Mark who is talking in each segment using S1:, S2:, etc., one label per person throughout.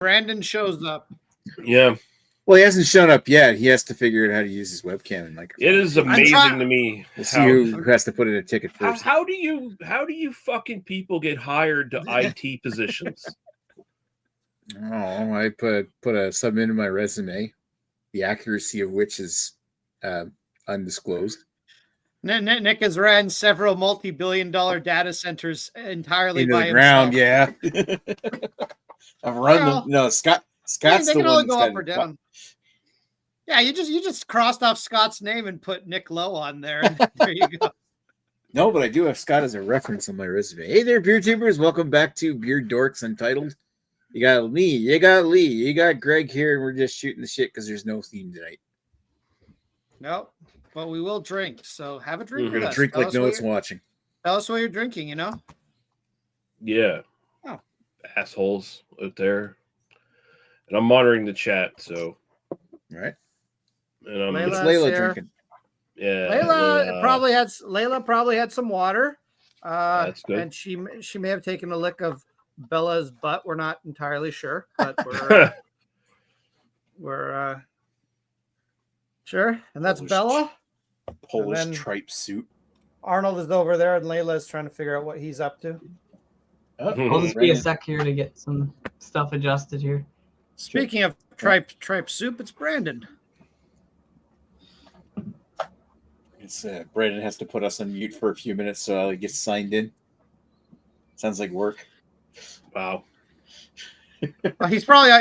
S1: Brandon shows up.
S2: Yeah.
S3: Well, he hasn't shown up yet. He has to figure out how to use his webcam and microphone.
S2: It is amazing to me.
S3: We'll see who has to put in a ticket first.
S2: How do you fucking people get hired to IT positions?
S3: Oh, I put a sub into my resume, the accuracy of which is undisclosed.
S1: Nick has ran several multi-billion-dollar data centers entirely
S3: into
S1: by
S3: the ground.
S1: himself.
S3: Yeah, I've run them. No, Scott's
S1: they
S3: the
S1: can
S3: one
S1: only
S3: that's
S1: go up
S3: got
S1: or
S3: it.
S1: down. Yeah, you just crossed off Scott's name and put Nick Lowe on there. And there you go.
S3: No, but I do have Scott as a reference on my resume. Hey there, beer tubers. Welcome back to Beer Dorks Untitled. You got me, you got Lee, you got Greg here, and we're just shooting the shit because there's no theme tonight.
S1: No, but we will drink. So have a drink.
S3: We're going to drink like no one's watching.
S1: Tell us what you're drinking, you know?
S2: Yeah.
S1: Oh.
S2: Assholes out there. And I'm monitoring the chat, so.
S3: All right.
S2: And
S3: what's Layla drinking?
S2: Yeah.
S1: Layla probably had some water.
S2: That's good.
S1: And she may have taken a lick of Bella's butt. We're not entirely sure, but we're sure. And that's Bella.
S3: Polish tripe suit.
S1: Arnold is over there, and Layla is trying to figure out what he's up to.
S4: I'll just be a sec here to get some stuff adjusted here.
S1: Speaking of tripe soup, it's Brandon.
S3: It's Brandon has to put us on mute for a few minutes so he gets signed in. Sounds like work.
S2: Wow.
S1: Well, he's probably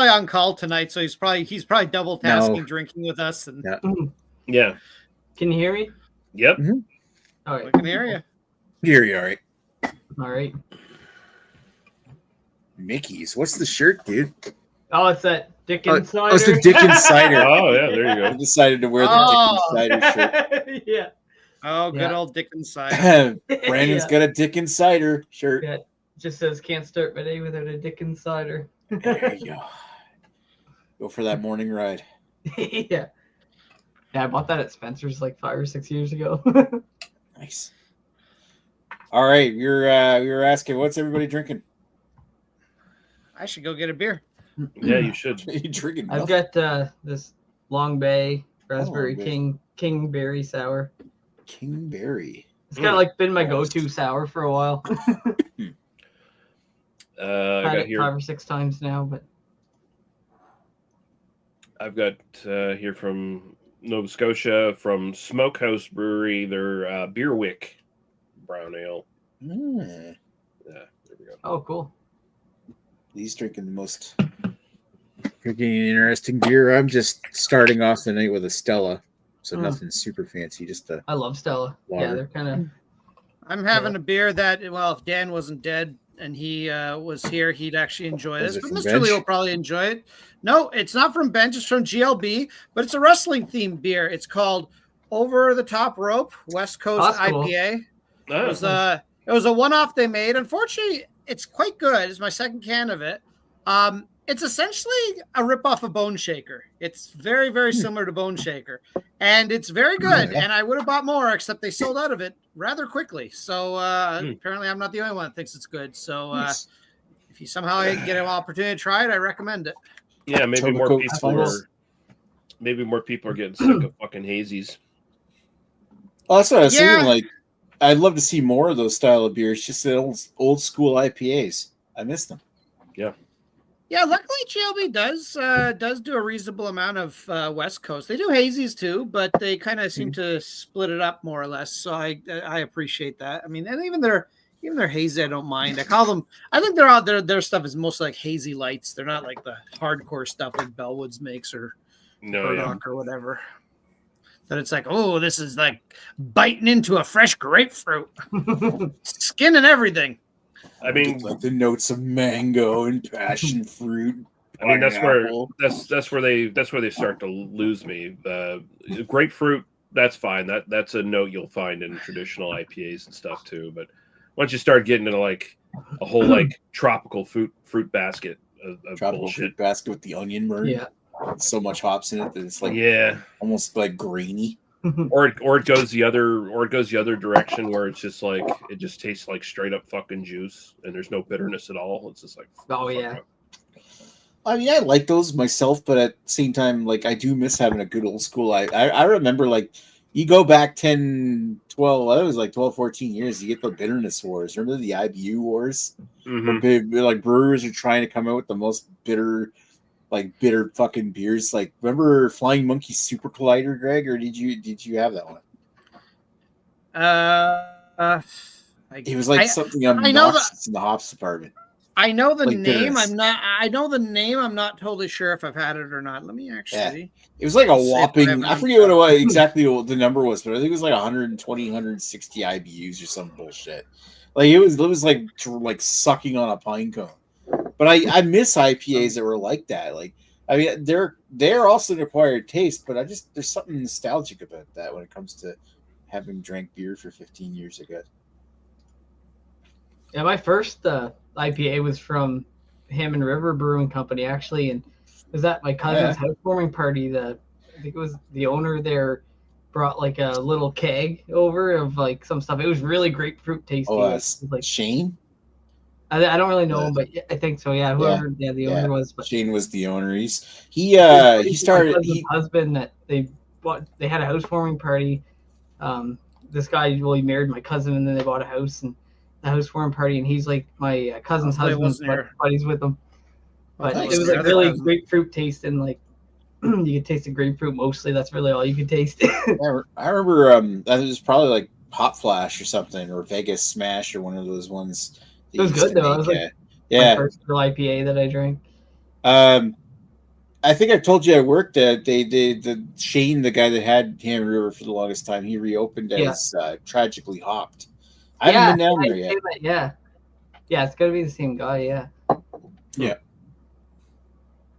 S1: on call tonight, so he's probably double tasking drinking with us. And
S2: yeah.
S4: Can you hear me?
S2: Yep.
S3: Mm-hmm.
S4: All right.
S1: I can hear you.
S3: Hear you all right.
S4: All right.
S3: Mickey's. What's the shirt, dude?
S4: Oh, it's that Dickens cider.
S3: Oh, it's the Dickens cider.
S2: Oh, yeah, there you go.
S3: I decided to wear the Dickens cider shirt.
S4: Yeah.
S1: Oh, good old Dickens cider.
S3: Brandon's got a Dickens cider shirt.
S4: Yeah. Just says can't start my day without a Dickens cider.
S3: There you go. Go for that morning ride.
S4: Yeah. Yeah, I bought that at Spencer's like 5 or 6 years ago.
S3: Nice. All right, you're asking what's everybody drinking?
S1: I should go get a beer.
S2: Yeah, you should.
S3: You drinking?
S4: I've got this Long Bay Raspberry King Berry Sour.
S3: King Berry.
S4: It's kind of like been my go-to sour for a while.
S2: I got here
S4: 5 or 6 times now, but
S2: I've got here from Nova Scotia from Smokehouse Brewery, their Beer Wick brown ale.
S3: Mm.
S2: Yeah, there we go.
S4: Oh, cool.
S3: He's drinking the most interesting beer. I'm just starting off the night with a Stella, so nothing super fancy. Just
S4: I love Stella.
S3: water.
S4: Yeah, they're kind of.
S1: I'm having a beer that, well, if Dan wasn't dead and he was here, he'd actually enjoy this. But Mr. Lee will probably enjoy it. No, it's not from Bench. It's from GLB, but it's a wrestling-themed beer. It's called Over the Top Rope West Coast IPA.
S2: Oh.
S1: It was a one-off they made. Unfortunately, it's quite good. It's my second can of it. It's essentially a ripoff of Bone Shaker. It's very, very similar to Bone Shaker, and it's very good. And I would have bought more, except they sold out of it rather quickly. So apparently, I'm not the only one that thinks it's good. So if you somehow get an opportunity to try it, I recommend it.
S2: Yeah, maybe more people are getting sick of fucking hazies.
S3: Oh, that's what I was saying. Like, I'd love to see more of those style of beers. Just the old school IPAs. I miss them.
S2: Yeah.
S1: Yeah, luckily GLB does do a reasonable amount of West Coast. They do hazies too, but they kind of seem to split it up more or less. So I appreciate that. I mean, and even their hazy, I don't mind. I think their stuff is mostly like hazy lights. They're not like the hardcore stuff like Bellwoods makes or Burdock or whatever. That it's like, oh, this is like biting into a fresh grapefruit, skin and everything.
S2: I mean,
S3: like the notes of mango and passion fruit.
S2: I mean, that's where they start to lose me. Grapefruit, that's fine. That's a note you'll find in traditional IPAs and stuff too. But once you start getting into like a whole like tropical fruit basket of bullshit.
S3: Fruit basket with the onion burn.
S4: Yeah.
S3: So much hops in it that it's like almost like grainy.
S2: Or it goes the other direction where it's just like it just tastes like straight up fucking juice and there's no bitterness at all. It's just like
S3: I mean, I like those myself, but at the same time, like, I do miss having a good old school. I remember, like, you go back 10, 12, well, it was like 12, 14 years, you get the bitterness wars. Remember the IBU wars?
S2: Mhm.
S3: Where like, brewers are trying to come out with the most bitter fucking beers. Like, remember Flying Monkey Super Collider, Greg? Or did you have that one? It was like something
S1: I know
S3: obnoxious in the hops department.
S1: I know the
S3: Like
S1: name.
S3: bitterness.
S1: I know the name. I'm not totally sure if I've had it or not. Let me actually.
S3: It was like a
S1: See if I
S3: whopping,
S1: have
S3: I
S1: any-
S3: forget what it was exactly what the number was, but I think it was like 120, 160 IBUs or some bullshit. Like it was like sucking on a pine cone. But I miss IPAs that were like that. Like, I mean, they're also an acquired taste, but there's something nostalgic about that when it comes to having drank beer for 15 years ago.
S4: Yeah, my first IPA was from Hammond River Brewing Company, actually, and it was at my cousin's housewarming party. I think it was the owner there brought like a little keg over of like some stuff. It was really grapefruit tasty.
S3: Like Shane?
S4: I don't really know him, but I think so. Yeah, whoever the owner was. But
S3: Shane was the owner. He
S4: started.
S3: My
S4: husband that they had a housewarming party. This guy, he married my cousin, and then they bought a house and the housewarming party, and he's like my cousin's husband, buddies with him. But it was like really grapefruit taste, and like you could taste the grapefruit mostly. That's really all you could taste.
S3: I remember that was probably like Pop Flash or something, or Vegas Smash or one of those ones.
S4: It was good though. It was like my first real IPA that I drank.
S3: I think I've told you I worked at the Shane, the guy that had Hammond River for the longest time. He reopened as Tragically Hopped. I haven't been down there yet.
S4: Yeah, it's gotta be the same guy.
S3: Yeah,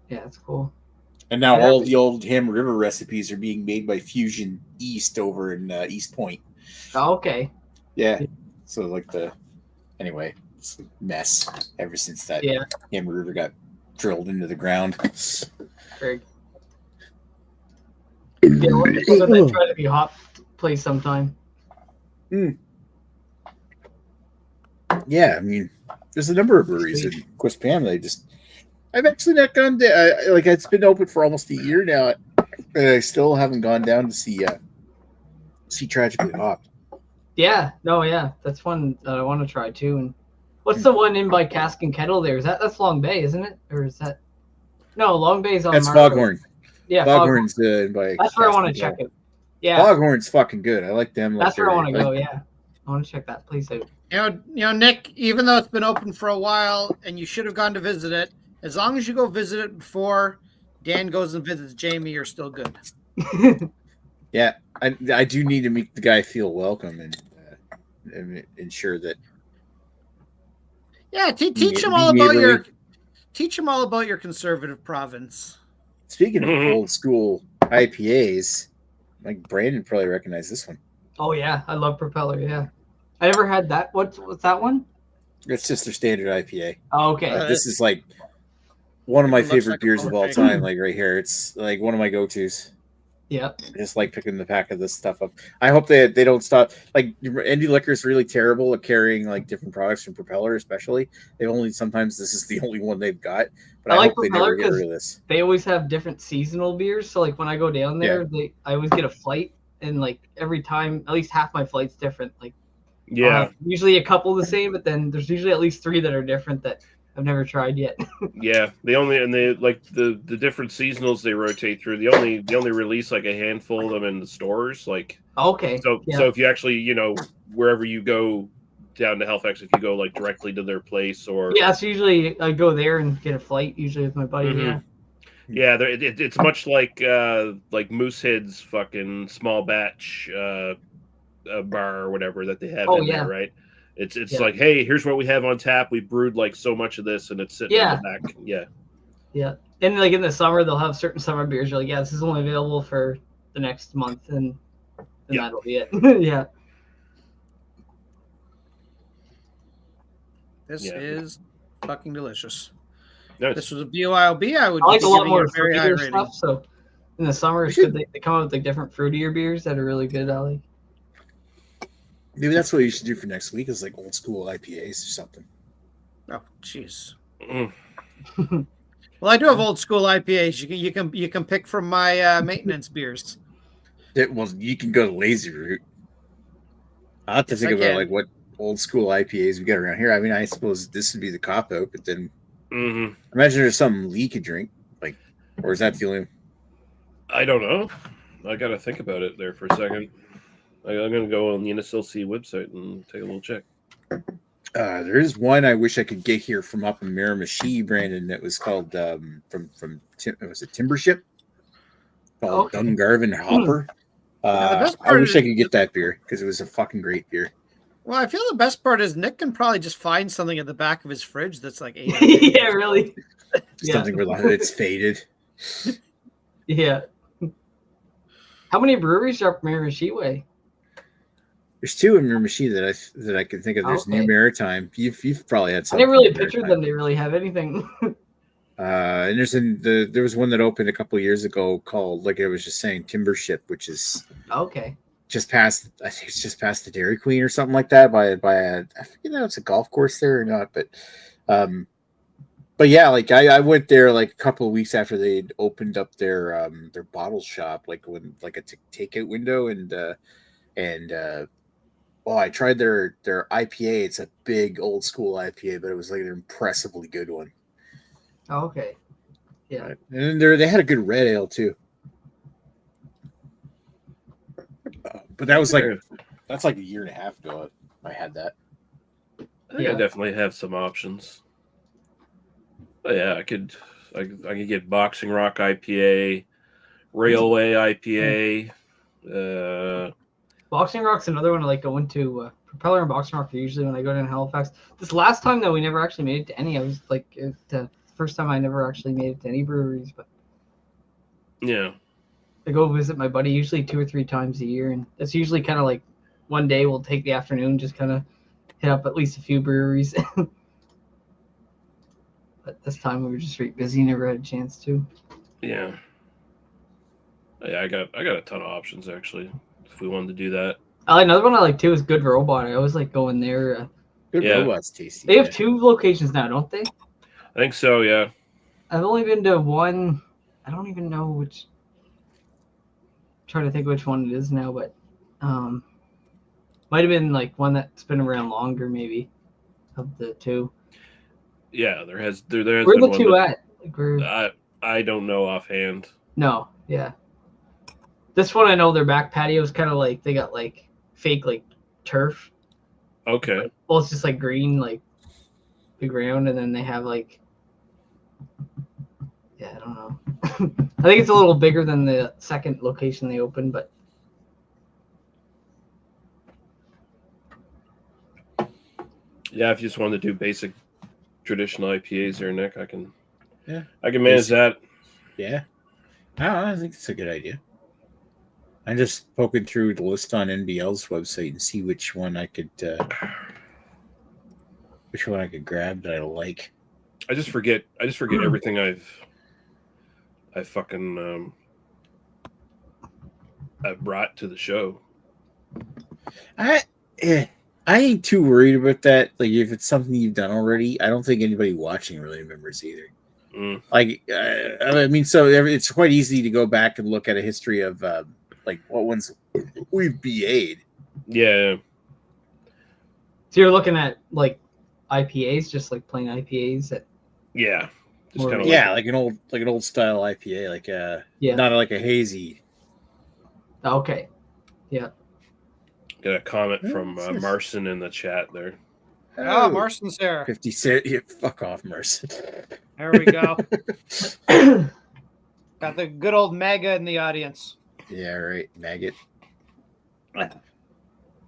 S4: it's cool.
S3: And now all the old Hammond River recipes are being made by Fusion East over in East Point.
S4: Oh, okay.
S3: Yeah. So like anyway, it's a mess ever since that Hammond River got drilled into the ground.
S4: Greg. Yeah, we'll try to be hot place sometime.
S3: Yeah, I mean, there's a number of breweries in Quispam. I've actually not gone down. Like, it's been open for almost a year now, and I still haven't gone down to see Tragically Hopped.
S4: Yeah, that's one that I want to try too. And what's the one in by Cask and Kettle there? That's Long Bay, isn't it? Or is that no Long Bay's on?
S3: That's Foghorn.
S4: Yeah,
S3: Foghorn's good.
S4: That's where I want to check it. Yeah,
S3: Foghorn's fucking good. I like them.
S4: That's where I want to go. Yeah, I want to check that place out.
S1: You know, Nick. Even though it's been open for a while, and you should have gone to visit it, as long as you go visit it before Dan goes and visits Jamie, you're still good.
S3: Yeah, I do need to make the guy feel welcome and ensure that.
S1: Yeah, teach him all about your conservative province.
S3: Speaking of old school IPAs, like Brandon probably recognized this one.
S4: Oh yeah, I love Propeller. Yeah, I never had that. What's that one?
S3: It's just their standard IPA.
S4: Oh, okay.
S3: This is like one of my favorite beers of all time. Like right here, it's like one of my go-tos.
S4: Yeah,
S3: I just like picking the pack of this stuff up. I hope they don't stop. Like Indie Liquor is really terrible at carrying like different products from Propeller, especially. Sometimes this is the only one they've got. But I like hope Propeller they never get rid of this.
S4: They always have different seasonal beers. So like when I go down there, I always get a flight, and like every time, at least half my flight's different. Like usually a couple the same, but then there's usually at least 3 that are different that I've never tried yet.
S2: Yeah, they like the different seasonals they rotate through. They only release like a handful of them in the stores. Like
S4: okay,
S2: so if you actually wherever you go down to Halifax, if you go like directly to their place or
S4: so usually I go there and get a flight usually with my buddy.
S2: Mm-hmm. Yeah, it's much like Moosehead's fucking small batch bar or whatever that they have there, right? It's like, hey, here's what we have on tap. We brewed like so much of this, and it's sitting in the back. Yeah.
S4: And like in the summer, they'll have certain summer beers. You're like, this is only available for the next month, and that'll be it. Yeah.
S1: This is fucking delicious.
S2: Nice.
S1: If this was a BYOB, I would
S4: like a lot more
S1: very high
S4: fruitier stuff. So in the summer, it's good. They come out with like different fruitier beers that are really good. I like.
S3: Maybe that's what you should do for next week is like old school IPAs or something.
S1: Oh, jeez. Well, I do have old school IPAs. You can pick from my maintenance beers.
S3: You can go to Lazy Root. I'll have to think about like what old school IPAs we got around here. I mean, I suppose this would be the cop out, but then imagine there's something Lee could drink, like, or is that the only?
S2: I don't know. I got to think about it there for a second. I'm going to go on the NSLC website and take a little check.
S3: There is one I wish I could get here from up in Miramichi, Brandon. That was called was it Timber Ship? Called Dungarvan Hopper. I wish I could get that beer because it was a fucking great beer.
S1: Well, I feel the best part is Nick can probably just find something at the back of his fridge that's like 8.
S4: Yeah, really.
S3: Something where it's faded.
S4: Yeah. How many breweries are up Miramichi way?
S3: There's 2 in Miramichi that I can think of. There's New Maritime. You've probably had some.
S4: I never really pictured them to really have anything.
S3: And there was one that opened a couple of years ago called, like I was just saying, Timber Ship, which is just past. I think it's just past the Dairy Queen or something like that. By a I forget if it's a golf course there or not, but yeah, like I went there like a couple of weeks after they'd opened up their bottle shop, like when like a takeout window, and I tried their IPA. It's a big old school IPA, but it was like an impressively good one.
S4: Oh, okay. Yeah.
S3: Right. And they had a good red ale too. But that's like a year and a half ago. I had that.
S2: I definitely have some options. But yeah, I could get Boxing Rock IPA, Railway IPA.
S4: Boxing Rock's another one I like going to. Propeller and Boxing Rock are usually when I go down to Halifax. This last time though, we never actually made it to any. I was like the first time I never actually made it to any breweries, but
S2: yeah,
S4: I go visit my buddy usually 2 or 3 times a year, and it's usually kind of like one day we'll take the afternoon, just kind of hit up at least a few breweries. But this time we were just really busy, never had a chance to.
S2: Yeah. Yeah, I got a ton of options actually. If we wanted to do that.
S4: Another one I like too is Good Robot. I always like going there.
S3: Good Robot's tasty.
S4: They have 2 locations now, don't they?
S2: I think so. Yeah.
S4: I've only been to one. I don't even know which. I'm trying to think which one it is now, but might have been like one that's been around longer, maybe, of the 2.
S2: Yeah, there has.
S4: Where are the 2 at? Like
S2: I don't know offhand.
S4: No. Yeah. This one I know their back patio is kind of like they got like fake like turf.
S2: Okay.
S4: Well, it's just like green, like the ground, and then they have like, I don't know. I think it's a little bigger than the second location they opened, but
S2: yeah, if you just wanted to do basic traditional IPAs there, Nick, I can manage that.
S3: Yeah. I think it's a good idea. I'm just poking through the list on NBL's website and see which one I could grab that I like.
S2: I just forget everything I've fucking I've brought to the show.
S3: I ain't too worried about that. Like if it's something you've done already, I don't think anybody watching really remembers either. Like I mean, so it's quite easy to go back and look at a history of like what ones we've BA'd.
S2: Yeah.
S4: So you're looking at like IPAs, just like plain IPAs.
S2: Yeah. Just kind of
S3: like an old style IPA, like not like a hazy.
S4: Okay. Yeah.
S2: Got a comment from Marson in the chat there.
S1: Oh, Marston's there.
S3: 50 cent. Yeah, fuck off, Marson.
S1: There we go. Got the good old MAGA in the audience.
S3: Yeah, right. Maggot.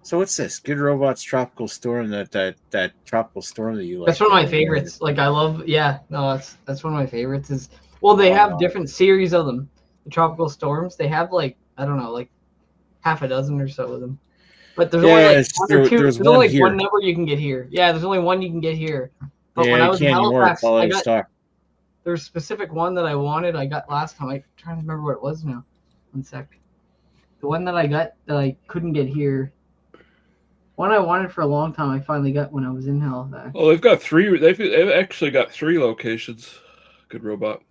S3: So what's this? Good Robot's Tropical Storm, that tropical storm that you like.
S4: That's one of my favorites. Like I love that's one of my favorites is they have different series of them. The tropical storms, they have like I don't know, like half a dozen or so of them. But there's only like one or two. There's only like one number you can get here. Yeah, there's only one you can get here. But when I was in Halifax, there's a specific one that I wanted. I got last time. I'm trying to remember what it was now. One sec. The one that I got that I couldn't get here. One I wanted for a long time. I finally got when I was in Halifax.
S2: Well, they've got 3. They've actually got 3 locations Good robot.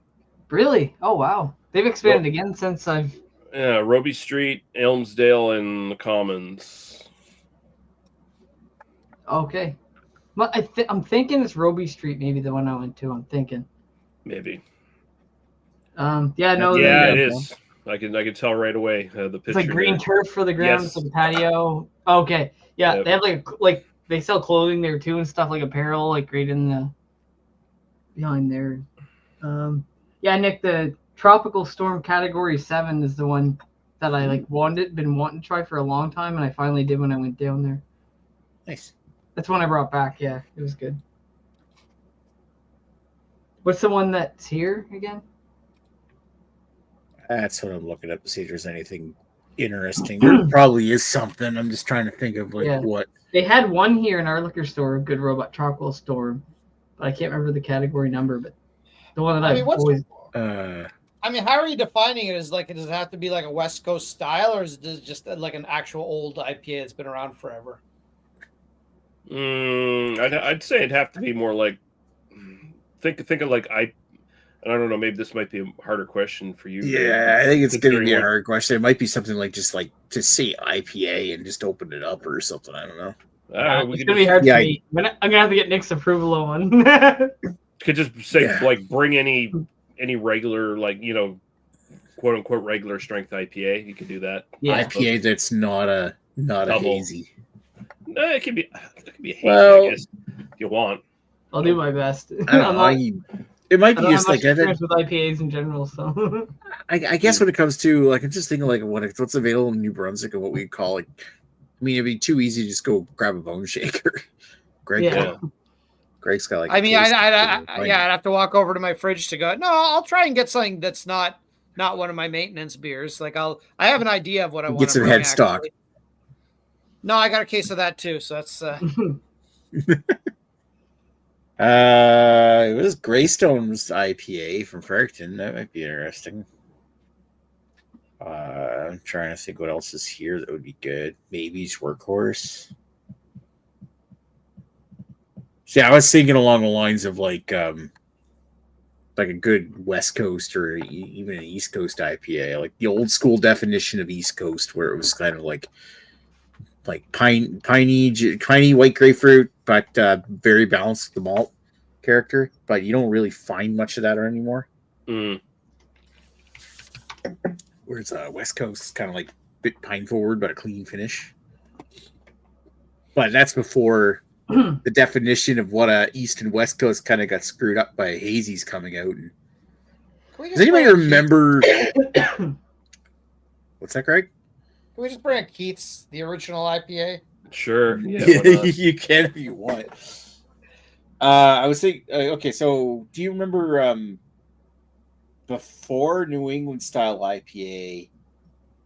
S4: Really? Oh wow, they've expanded again since I've.
S2: Yeah, Roby Street, Elmsdale, and the Commons.
S4: Okay, but I'm thinking it's Roby Street, maybe the one I went to. I'm thinking.
S2: Maybe.
S4: Yeah, no.
S2: Yeah, it is. I can tell right away the picture.
S4: It's like green turf for the ground,
S2: Yes.
S4: for the patio. Okay, yeah,
S2: Yep.
S4: they have like they sell clothing there too and stuff, like apparel, like right in the behind there. Yeah, Nick, the tropical storm category 7 is the one that I been wanting to try for a long time, and I finally did when I went down there.
S3: Nice.
S4: That's one I brought back. Yeah, it was good. What's the one that's here again?
S3: That's what I'm looking up to see if there's anything interesting. There probably is something. I'm just trying to think of what.
S4: They had one here in our liquor store, Good Robot Tropical Storm, but I can't remember the category number. But the one that I've always.
S1: I mean, how are you defining it? Does it have to be like a West Coast style, or is it just like an actual old IPA that's been around forever?
S2: I'd say it'd have to be more like think of like and I don't know, maybe this might be a harder question for you.
S3: Yeah, I think it's going to be a hard question. It might be something like just like to say IPA and just open it up or something. I don't know.
S4: It's going to be hard for me. I'm going to have to get Nick's approval on one.
S2: Could just say like bring any regular, like, you know, quote unquote regular strength IPA. You could do that.
S3: Yeah, IPA that's not a hazy.
S2: No, it could be hazy,
S3: well,
S2: I guess, if you want.
S4: I'll do my best.
S3: I don't know. It might be just like
S4: experience with IPAs in general. So
S3: I guess when it comes to like, I'm just thinking like what's available in New Brunswick and what we call like. I mean, it'd be too easy to just go grab a bone shaker. Greg's got like.
S1: I mean, I'd have to walk over to my fridge to go. No, I'll try and get something that's not one of my maintenance beers. Like I have an idea of what I want.
S3: Get some headstock.
S1: No, I got a case of that too. So that's.
S3: It was Greystone's IPA from Fredericton. That might be interesting. I'm trying to think what else is here that would be good. Maybe's Workhorse. See, I was thinking along the lines of like a good West Coast or even an East Coast IPA, like the old school definition of East Coast, where it was kind of like piney white grapefruit, but very balanced with the malt character. But you don't really find much of that anymore. Whereas West Coast is kind of like a bit pine forward, but a clean finish. But that's before the definition of what a East and West Coast kind of got screwed up by hazies coming out. Does anybody remember? What's that, Greg?
S1: Can we just bring a Keith's, the original IPA?
S2: Sure.
S3: Yeah, you can if you want. I was thinking, okay, so do you remember before New England style IPA,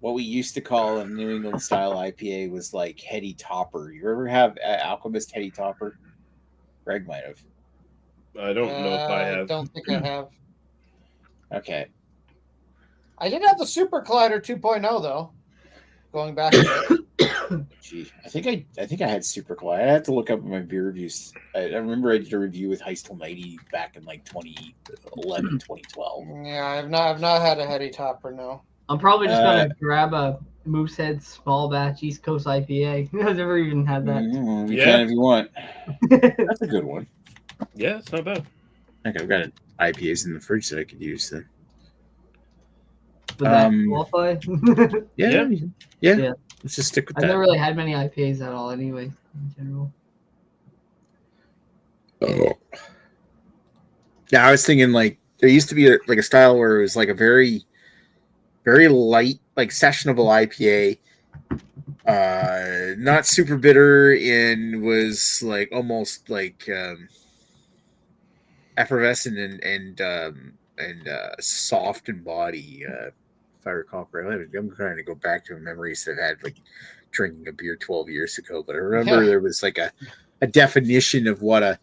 S3: what we used to call a New England style IPA was like Heady Topper? You ever have Alchemist Heady Topper? Greg might have.
S2: I don't know if I have.
S1: I don't think I have.
S3: Okay.
S1: I did have the Super Collider 2.0 though. Going back to it.
S3: Gee, I think I had Super Collider. I had to look up my beer reviews. I remember I did a review with Heistel Mighty back in like 2011, 2012.
S1: Yeah, I've not had a Heady Topper, no.
S4: I'm probably just gonna grab a Moosehead small batch East Coast IPA. I've never even had that.
S3: You can if you want. That's a good one.
S2: Yeah, it's not bad.
S3: I think I've got IPAs in the fridge that I could use then.
S4: Would that qualify?
S3: Yeah. Let's just stick with that.
S4: I've never really had many IPAs at all anyway, in general.
S3: Oh. Yeah, I was thinking like there used to be a style where it was like a very, very light, like sessionable IPA. Not super bitter and was like almost like effervescent and soft in body. If I recall correctly, I'm trying to go back to memories that I had like drinking a beer 12 years ago. But I remember there was like a definition of what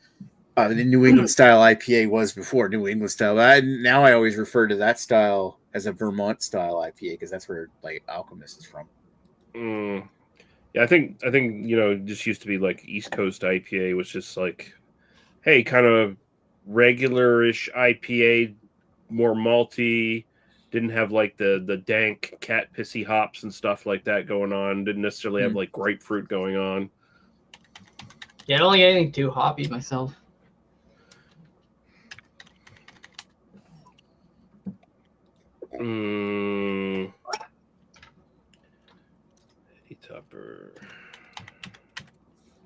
S3: the New England style IPA was before New England style. Now I always refer to that style as a Vermont style IPA because that's where like Alchemist is from.
S2: Yeah, I think it just used to be like East Coast IPA was just like, hey, kind of regular-ish IPA more malty. Didn't have like the dank cat pissy hops and stuff like that going on. Didn't necessarily have like grapefruit going on.
S4: Yeah, I don't like anything too hoppy myself.
S2: Eddie Topper.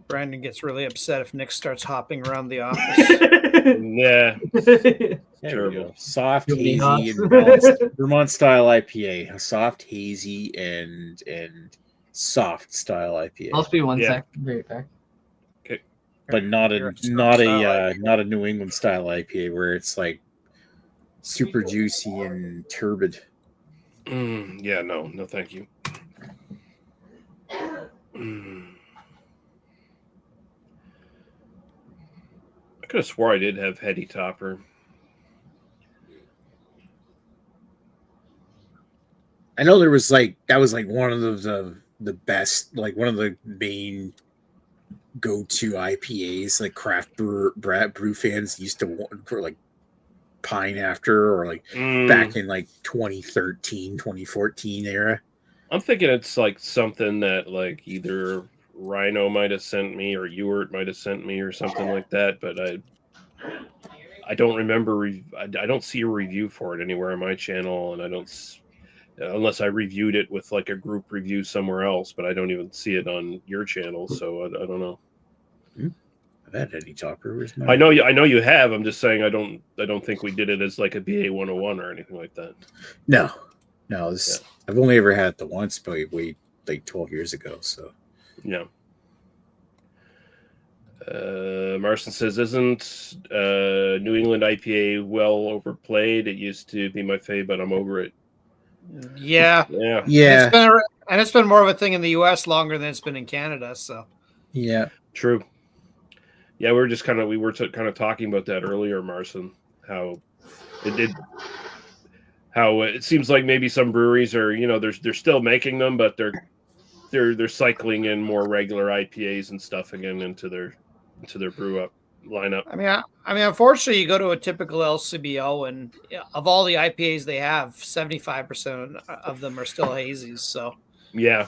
S1: Brandon gets really upset if Nick starts hopping around the office.
S2: Yeah.
S3: Terrible. Soft,
S4: Too many
S3: hazy,
S4: hops.
S3: and Vermont style IPA. A soft, hazy, and soft style IPA.
S4: I'll just be 1
S2: Yeah.
S4: sec. Be right back.
S3: But not a New England style IPA where it's like super juicy and turbid.
S2: Yeah, no, thank you. I could have swore I did have Heady Topper.
S3: I know there was like that was like one of the best, like one of the main go-to IPAs like craft brew fans used to want for like pine after, or like back in like 2013 2014 era.
S2: I'm thinking it's like something that like either Rhino might have sent me or Ewart might have sent me or something like that, but I don't remember. I don't see a review for it anywhere on my channel, and I don't, unless I reviewed it with like a group review somewhere else, but I don't even see it on your channel, so I don't know.
S3: I've had Heady Topper.
S2: I know you have. I'm just saying I don't think we did it as like a BA 101 or anything like that.
S3: No. I've only ever had it the once, but way like 12 years ago. So
S2: yeah. Marson says, isn't New England IPA well overplayed? It used to be my fave, but I'm over it.
S1: Yeah. It's been more of a thing in the U.S. longer than it's been in Canada. So
S3: yeah,
S2: true. Yeah, we were kind of talking about that earlier, Marson. How it seems like maybe some breweries are, they're still making them, but they're cycling in more regular IPAs and stuff again into their brew up lineup.
S1: I mean, unfortunately, you go to a typical LCBO, and of all the IPAs they have, 75% of them are still hazies. So
S2: yeah,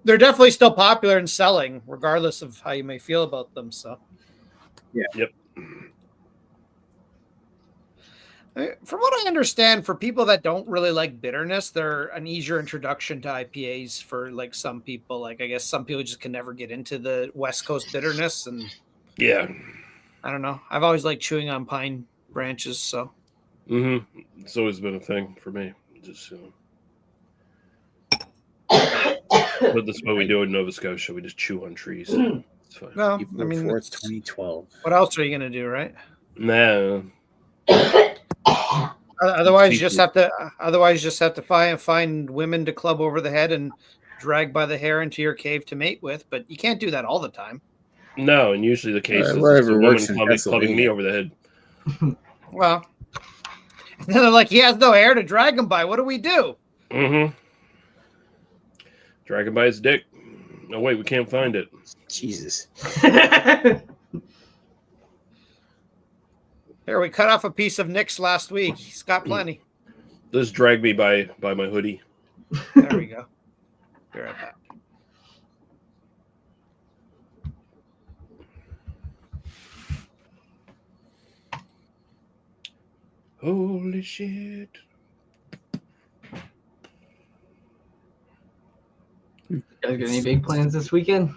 S1: they're definitely still popular and selling, regardless of how you may feel about them. So
S3: yeah,
S2: yep.
S1: From what I understand, for people that don't really like bitterness, they're an easier introduction to IPAs for like some people. Like I guess some people just can never get into the West Coast bitterness, and
S2: yeah,
S1: I don't know. I've always liked chewing on pine branches, so
S2: it's always been a thing for me. Just but that's what we do in Nova Scotia. We just chew on trees. It's fine.
S1: Well,
S3: April 4th, 2012.
S1: What else are you gonna do, right?
S2: Nah.
S1: Otherwise, you just have to find women to club over the head and drag by the hair into your cave to mate with. But you can't do that all the time.
S2: No, and usually the case is
S3: whatever
S2: a
S3: works
S2: woman
S3: in
S2: clubbing me over the head.
S1: Well, then they're like, he has no hair to drag him by. What do we do?
S2: Drag him by his dick. No, wait, we can't find it.
S3: Jesus.
S1: Here, we cut off a piece of Nick's last week. He's got plenty.
S2: Just drag me by my hoodie.
S1: There we go. Be right back.
S2: Holy shit.
S4: You guys got any big plans this weekend?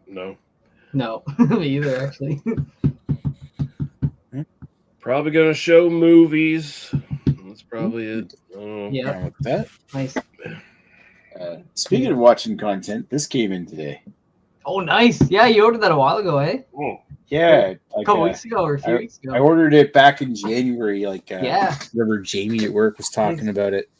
S2: No.
S4: No, me either, actually.
S2: Probably gonna show movies. That's probably it.
S4: Yeah.
S3: With that.
S4: Nice.
S3: Speaking of watching content, this came in today.
S4: Oh, nice. Yeah, you ordered that a while ago, eh?
S2: Oh.
S3: Yeah,
S4: A couple weeks ago or a few weeks ago.
S3: I ordered it back in January.
S4: Yeah.
S3: Remember Jamie at work was talking about it.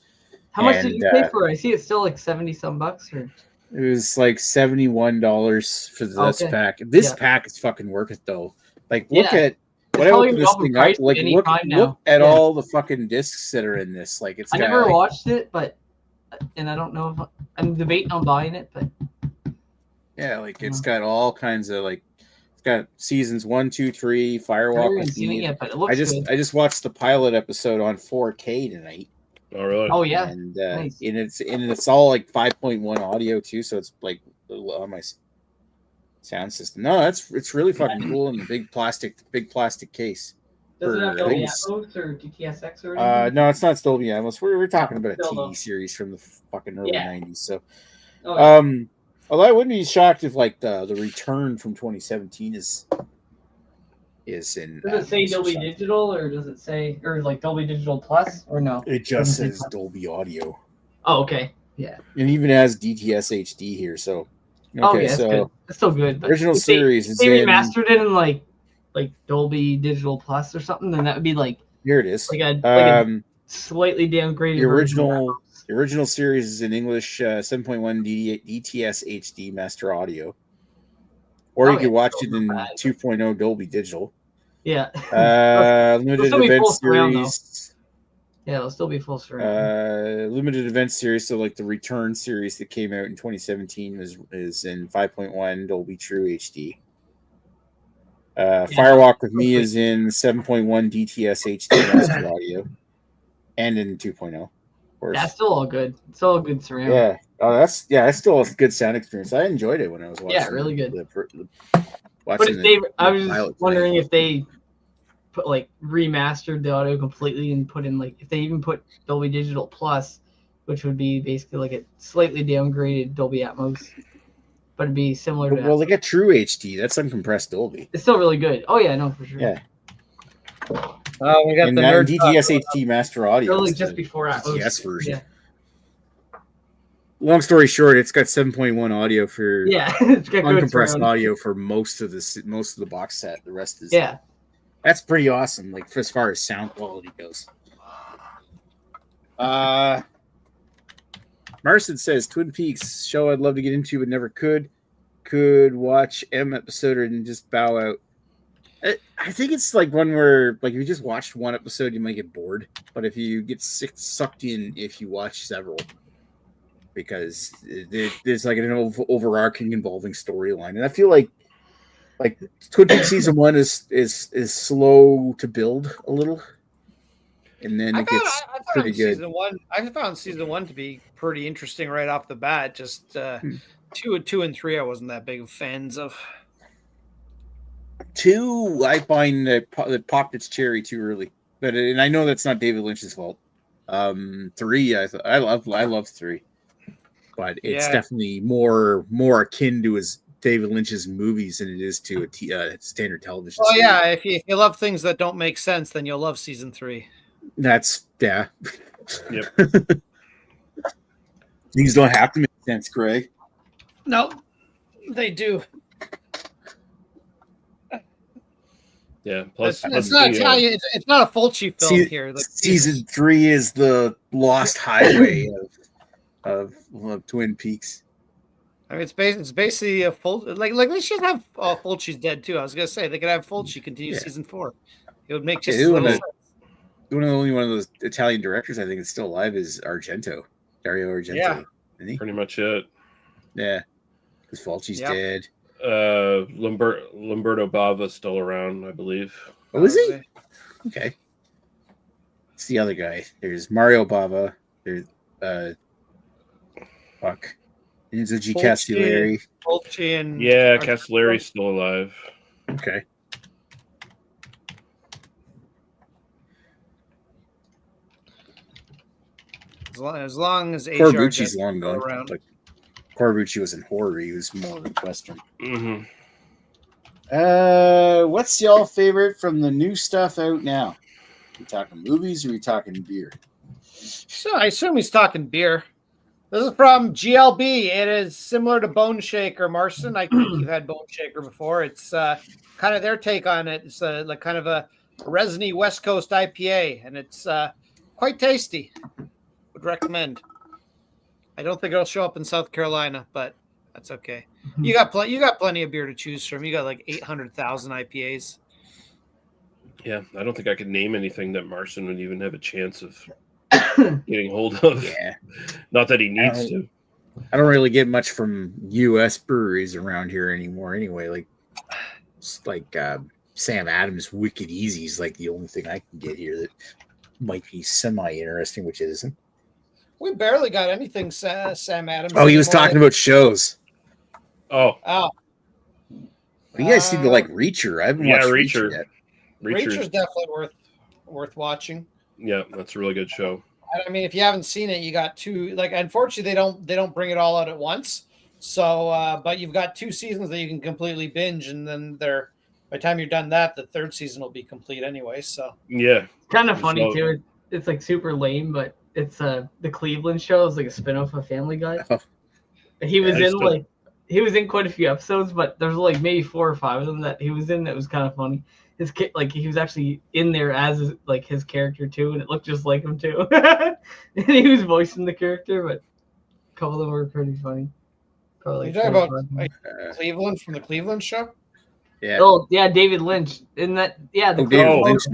S4: How much did you pay for it? I see it's still like $70 some bucks, or
S3: it was like $71 for this pack. This pack is fucking worth it though. Like look at when I open this thing up, like look at all the fucking discs that are in this. Like it's
S4: I never watched it, and I don't know if I'm debating on buying it, but
S3: yeah, like it's got all kinds of like got seasons 1, 2, 3.
S4: I
S3: Firewalk
S4: haven't
S3: with
S4: seen it
S3: me.
S4: yet, but it looks good.
S3: I just watched the pilot episode on 4K tonight.
S2: Oh, really?
S4: Oh yeah,
S3: And
S4: nice.
S3: it's all like 5.1 audio too, so it's like on my sound system. No, it's really fucking cool in the big plastic case.
S4: Does it have
S3: I
S4: Dolby
S3: think it's-
S4: Atmos or DTSX or anything?
S3: No, it's not Dolby Atmos. We're talking about a
S4: Still
S3: TV
S4: though.
S3: series from the fucking early
S4: Yeah.
S3: 90s. So,
S4: Oh, yeah.
S3: although I wouldn't be shocked if like the return from 2017 is in.
S4: Does it say
S3: Atmos or
S4: Dolby
S3: something.
S4: Digital or does it say or like Dolby Digital Plus or no?
S3: It just says Dolby Audio,
S4: Oh, okay. Yeah.
S3: and even has DTS HD here. So, okay,
S4: Oh yeah, that's
S3: so
S4: good. That's still good. But
S3: original
S4: if they-
S3: series
S4: if
S3: is
S4: they
S3: in.
S4: remastered it in like Dolby Digital Plus or something, then that would be like
S3: Here it is.
S4: like a slightly downgraded
S3: The
S4: version of
S3: original
S4: Atmos.
S3: the original series is in English 7.1 DTS HD Master Audio, or you
S4: Oh,
S3: could
S4: yeah,
S3: watch
S4: still
S3: it in
S4: not bad.
S3: 2.0 Dolby Digital.
S4: Yeah.
S3: Limited
S4: still be
S3: event
S4: full surround, though.
S3: series.
S4: Yeah, it'll still be full surround.
S3: Limited event series. So like the Return series that came out in 2017 is in 5.1 Dolby True HD. Firewalk with Me is in 7.1 DTS HD Master Audio, and in 2.0. Of course.
S4: That's still all good. It's still a good surround.
S3: Yeah. Oh, that's still a good sound experience. I enjoyed it when I was watching.
S4: Yeah, really good.
S3: Watching
S4: But if they, I was
S3: pilot
S4: just wondering
S3: tonight.
S4: if they put like remastered the audio completely and put in like if they even put Dolby Digital Plus, which would be basically like a slightly downgraded Dolby Atmos, but it'd be similar to.
S3: Well, they get True HD. That's uncompressed Dolby.
S4: It's still really good. Oh yeah, no, for sure.
S3: Yeah.
S1: We got
S3: And
S1: the
S3: that
S1: nerd
S3: DTS HD Master Audio.
S4: Really
S3: is
S4: just
S3: the
S4: before Atmos.
S3: DTS version.
S4: Yeah.
S3: Long story short, it's got 7.1 audio for
S4: Yeah, it's got good
S3: uncompressed
S4: surround.
S3: audio for most of the box set. The rest is
S4: Yeah.
S3: That's pretty awesome. Like as far as sound quality goes. Marston says Twin Peaks show I'd love to get into but never could. Could watch M episode and just bow out. I think it's like one where like if you just watched one episode you might get bored, but if you get sucked in if you watch several, because there's like an overarching involving storyline, and I feel like Twin Peaks season 1 is slow to build a little, and then it gets pretty good.
S1: I found season 1 to be pretty interesting right off the bat. Just 2 and 3, I wasn't that big of fans of.
S3: 2, I find that popped its cherry too early, and I know that's not David Lynch's fault. 3, I love 3, but it's definitely more akin to his David Lynch's movies than it is to a standard television.
S1: Oh yeah, if you love things that don't make sense, then you'll love season 3.
S3: That's
S2: Yep.
S3: Things don't have to make sense, Craig.
S1: No, they do.
S2: Yeah. Plus,
S1: it's not Italian. It's not a Fulci film here. Like,
S3: season 3 is the lost highway of Twin Peaks.
S1: I mean, it's basically a full like they should have Fulci's dead too. I was gonna say they could have Fulci continue season 4. It would make just as little sense.
S3: One of those Italian directors I think is still alive is Dario Argento.
S1: Yeah,
S3: isn't he?
S2: pretty much it.
S3: Yeah, because Fulci's dead.
S2: Lamberto Bava's still around, I believe.
S3: Oh, is he? Okay. It's the other guy. There's Mario Bava. There's Enzo G. Castellari.
S1: Fulci and
S2: Castellari's still alive.
S3: Okay.
S1: As long as
S3: Corbucci's long gone.
S1: around.
S3: Like Corbucci was in horror. He was more Western.
S2: Mm-hmm.
S3: What's y'all favorite from the new stuff out now? Are we talking movies or are we talking beer?
S1: So I assume he's talking beer. This is from GLB. It is similar to Bone Shaker, Marston. I think you've had Bone Shaker before. It's kind of their take on it. It's like kind of a resiny West Coast IPA, and it's quite tasty. Would recommend. I don't think it'll show up in South Carolina, but that's okay. You got plenty of beer to choose from. You got like 800,000 IPAs.
S2: Yeah, I don't think I could name anything that Marston would even have a chance of getting hold of.
S3: Yeah.
S2: Not that he needs to.
S3: I don't really get much from U.S. breweries around here anymore anyway. Like It's like Sam Adams' Wicked Easy is like the only thing I can get here that might be semi-interesting, which it isn't.
S1: We barely got anything Sam Adams.
S3: Oh, he was talking about shows.
S2: Oh,
S3: You guys seem to like Reacher. I haven't watched Reacher yet.
S1: Reacher's definitely worth watching.
S2: Yeah, that's a really good show.
S1: I mean, if you haven't seen it, you got two. Like, unfortunately, they don't bring it all out at once. So, but you've got 2 seasons that you can completely binge, and then by the time you're done that, the 3rd season will be complete anyway. So
S2: yeah,
S4: kind of funny too. It's like super lame, but it's the Cleveland show is like a spinoff of Family Guy. He was he was in quite a few episodes, but there's like maybe 4 or 5 of them that he was in that was kind of funny. His kid, like he was actually in there as like his character too, and it looked just like him too. And he was voicing the character, but a couple of them were pretty funny. Probably
S1: you're talking about Cleveland from the Cleveland show.
S3: Yeah.
S4: Oh yeah, David Lynch. In that, yeah.
S3: David Lynch.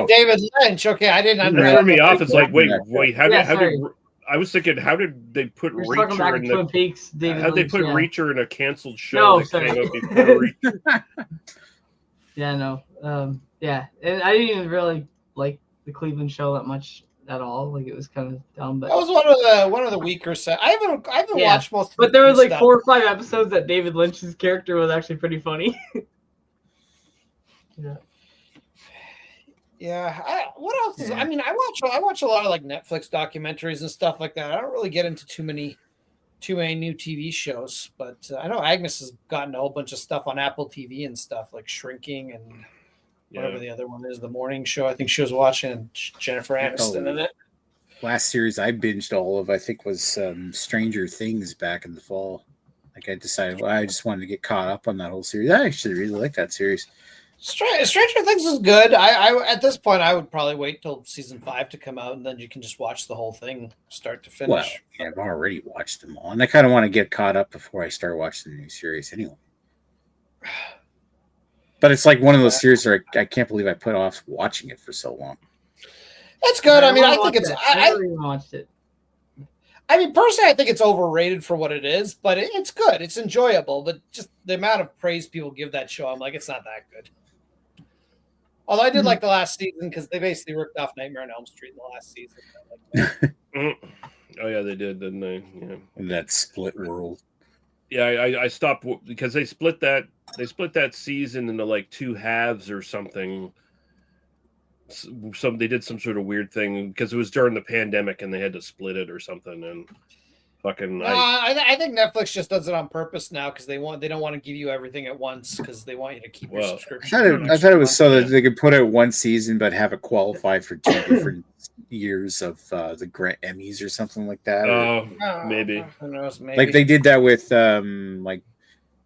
S1: David Lynch. Okay, I didn't
S2: understand. Threw me off. It's like, wait. How did I was thinking, how did they put Reacher in
S4: Twin Peaks?
S2: How did they put Reacher in a canceled show?
S4: No, sorry. Yeah, no. Yeah, and I didn't even really like the Cleveland show that much at all. Like it was kind of dumb. But
S1: that was one of the weaker set. I haven't watched most.
S4: But there was like 4 or 5 episodes that David Lynch's character was actually pretty funny. Yeah.
S1: Yeah. What else is? I mean, I watch a lot of like Netflix documentaries and stuff like that. I don't really get into too many new TV shows, but I know Agnes has gotten a whole bunch of stuff on Apple TV and stuff like Shrinking and whatever the other one is, the morning show. I think she was watching Jennifer Aniston in it.
S3: Last series I binged all of, I think, was Stranger Things back in the fall. Like I decided, I just wanted to get caught up on that whole series. I actually really like that series.
S1: Stranger Things is good. I at this point I would probably wait till season 5 to come out, and then you can just watch the whole thing start to finish.
S3: Well, yeah, I've already watched them all, and I kind of want to get caught up before I start watching the new series anyway. But it's like one of those series where I can't believe I put off watching it for so long.
S1: That's good. I mean, I think it's.
S4: I never even watched it.
S1: I mean, personally, I think it's overrated for what it is, but it's good. It's enjoyable, but just the amount of praise people give that show, I'm like, it's not that good. Although I did like the last season because they basically ripped off Nightmare on Elm Street in the last season.
S2: Oh yeah, they did, didn't they? Yeah.
S3: In that split world.
S2: Yeah, I stopped because they split that season into like 2 halves or something. They did some sort of weird thing because it was during the pandemic and they had to split it or something. And fucking,
S1: I think Netflix just does it on purpose now because they don't want to give you everything at once because they want you to keep your subscription.
S3: I thought it was so that they could put out one season but have it qualify for 2 different years of the Grant Emmys or something like that.
S2: Maybe.
S1: Who knows? Maybe.
S3: Like they did that with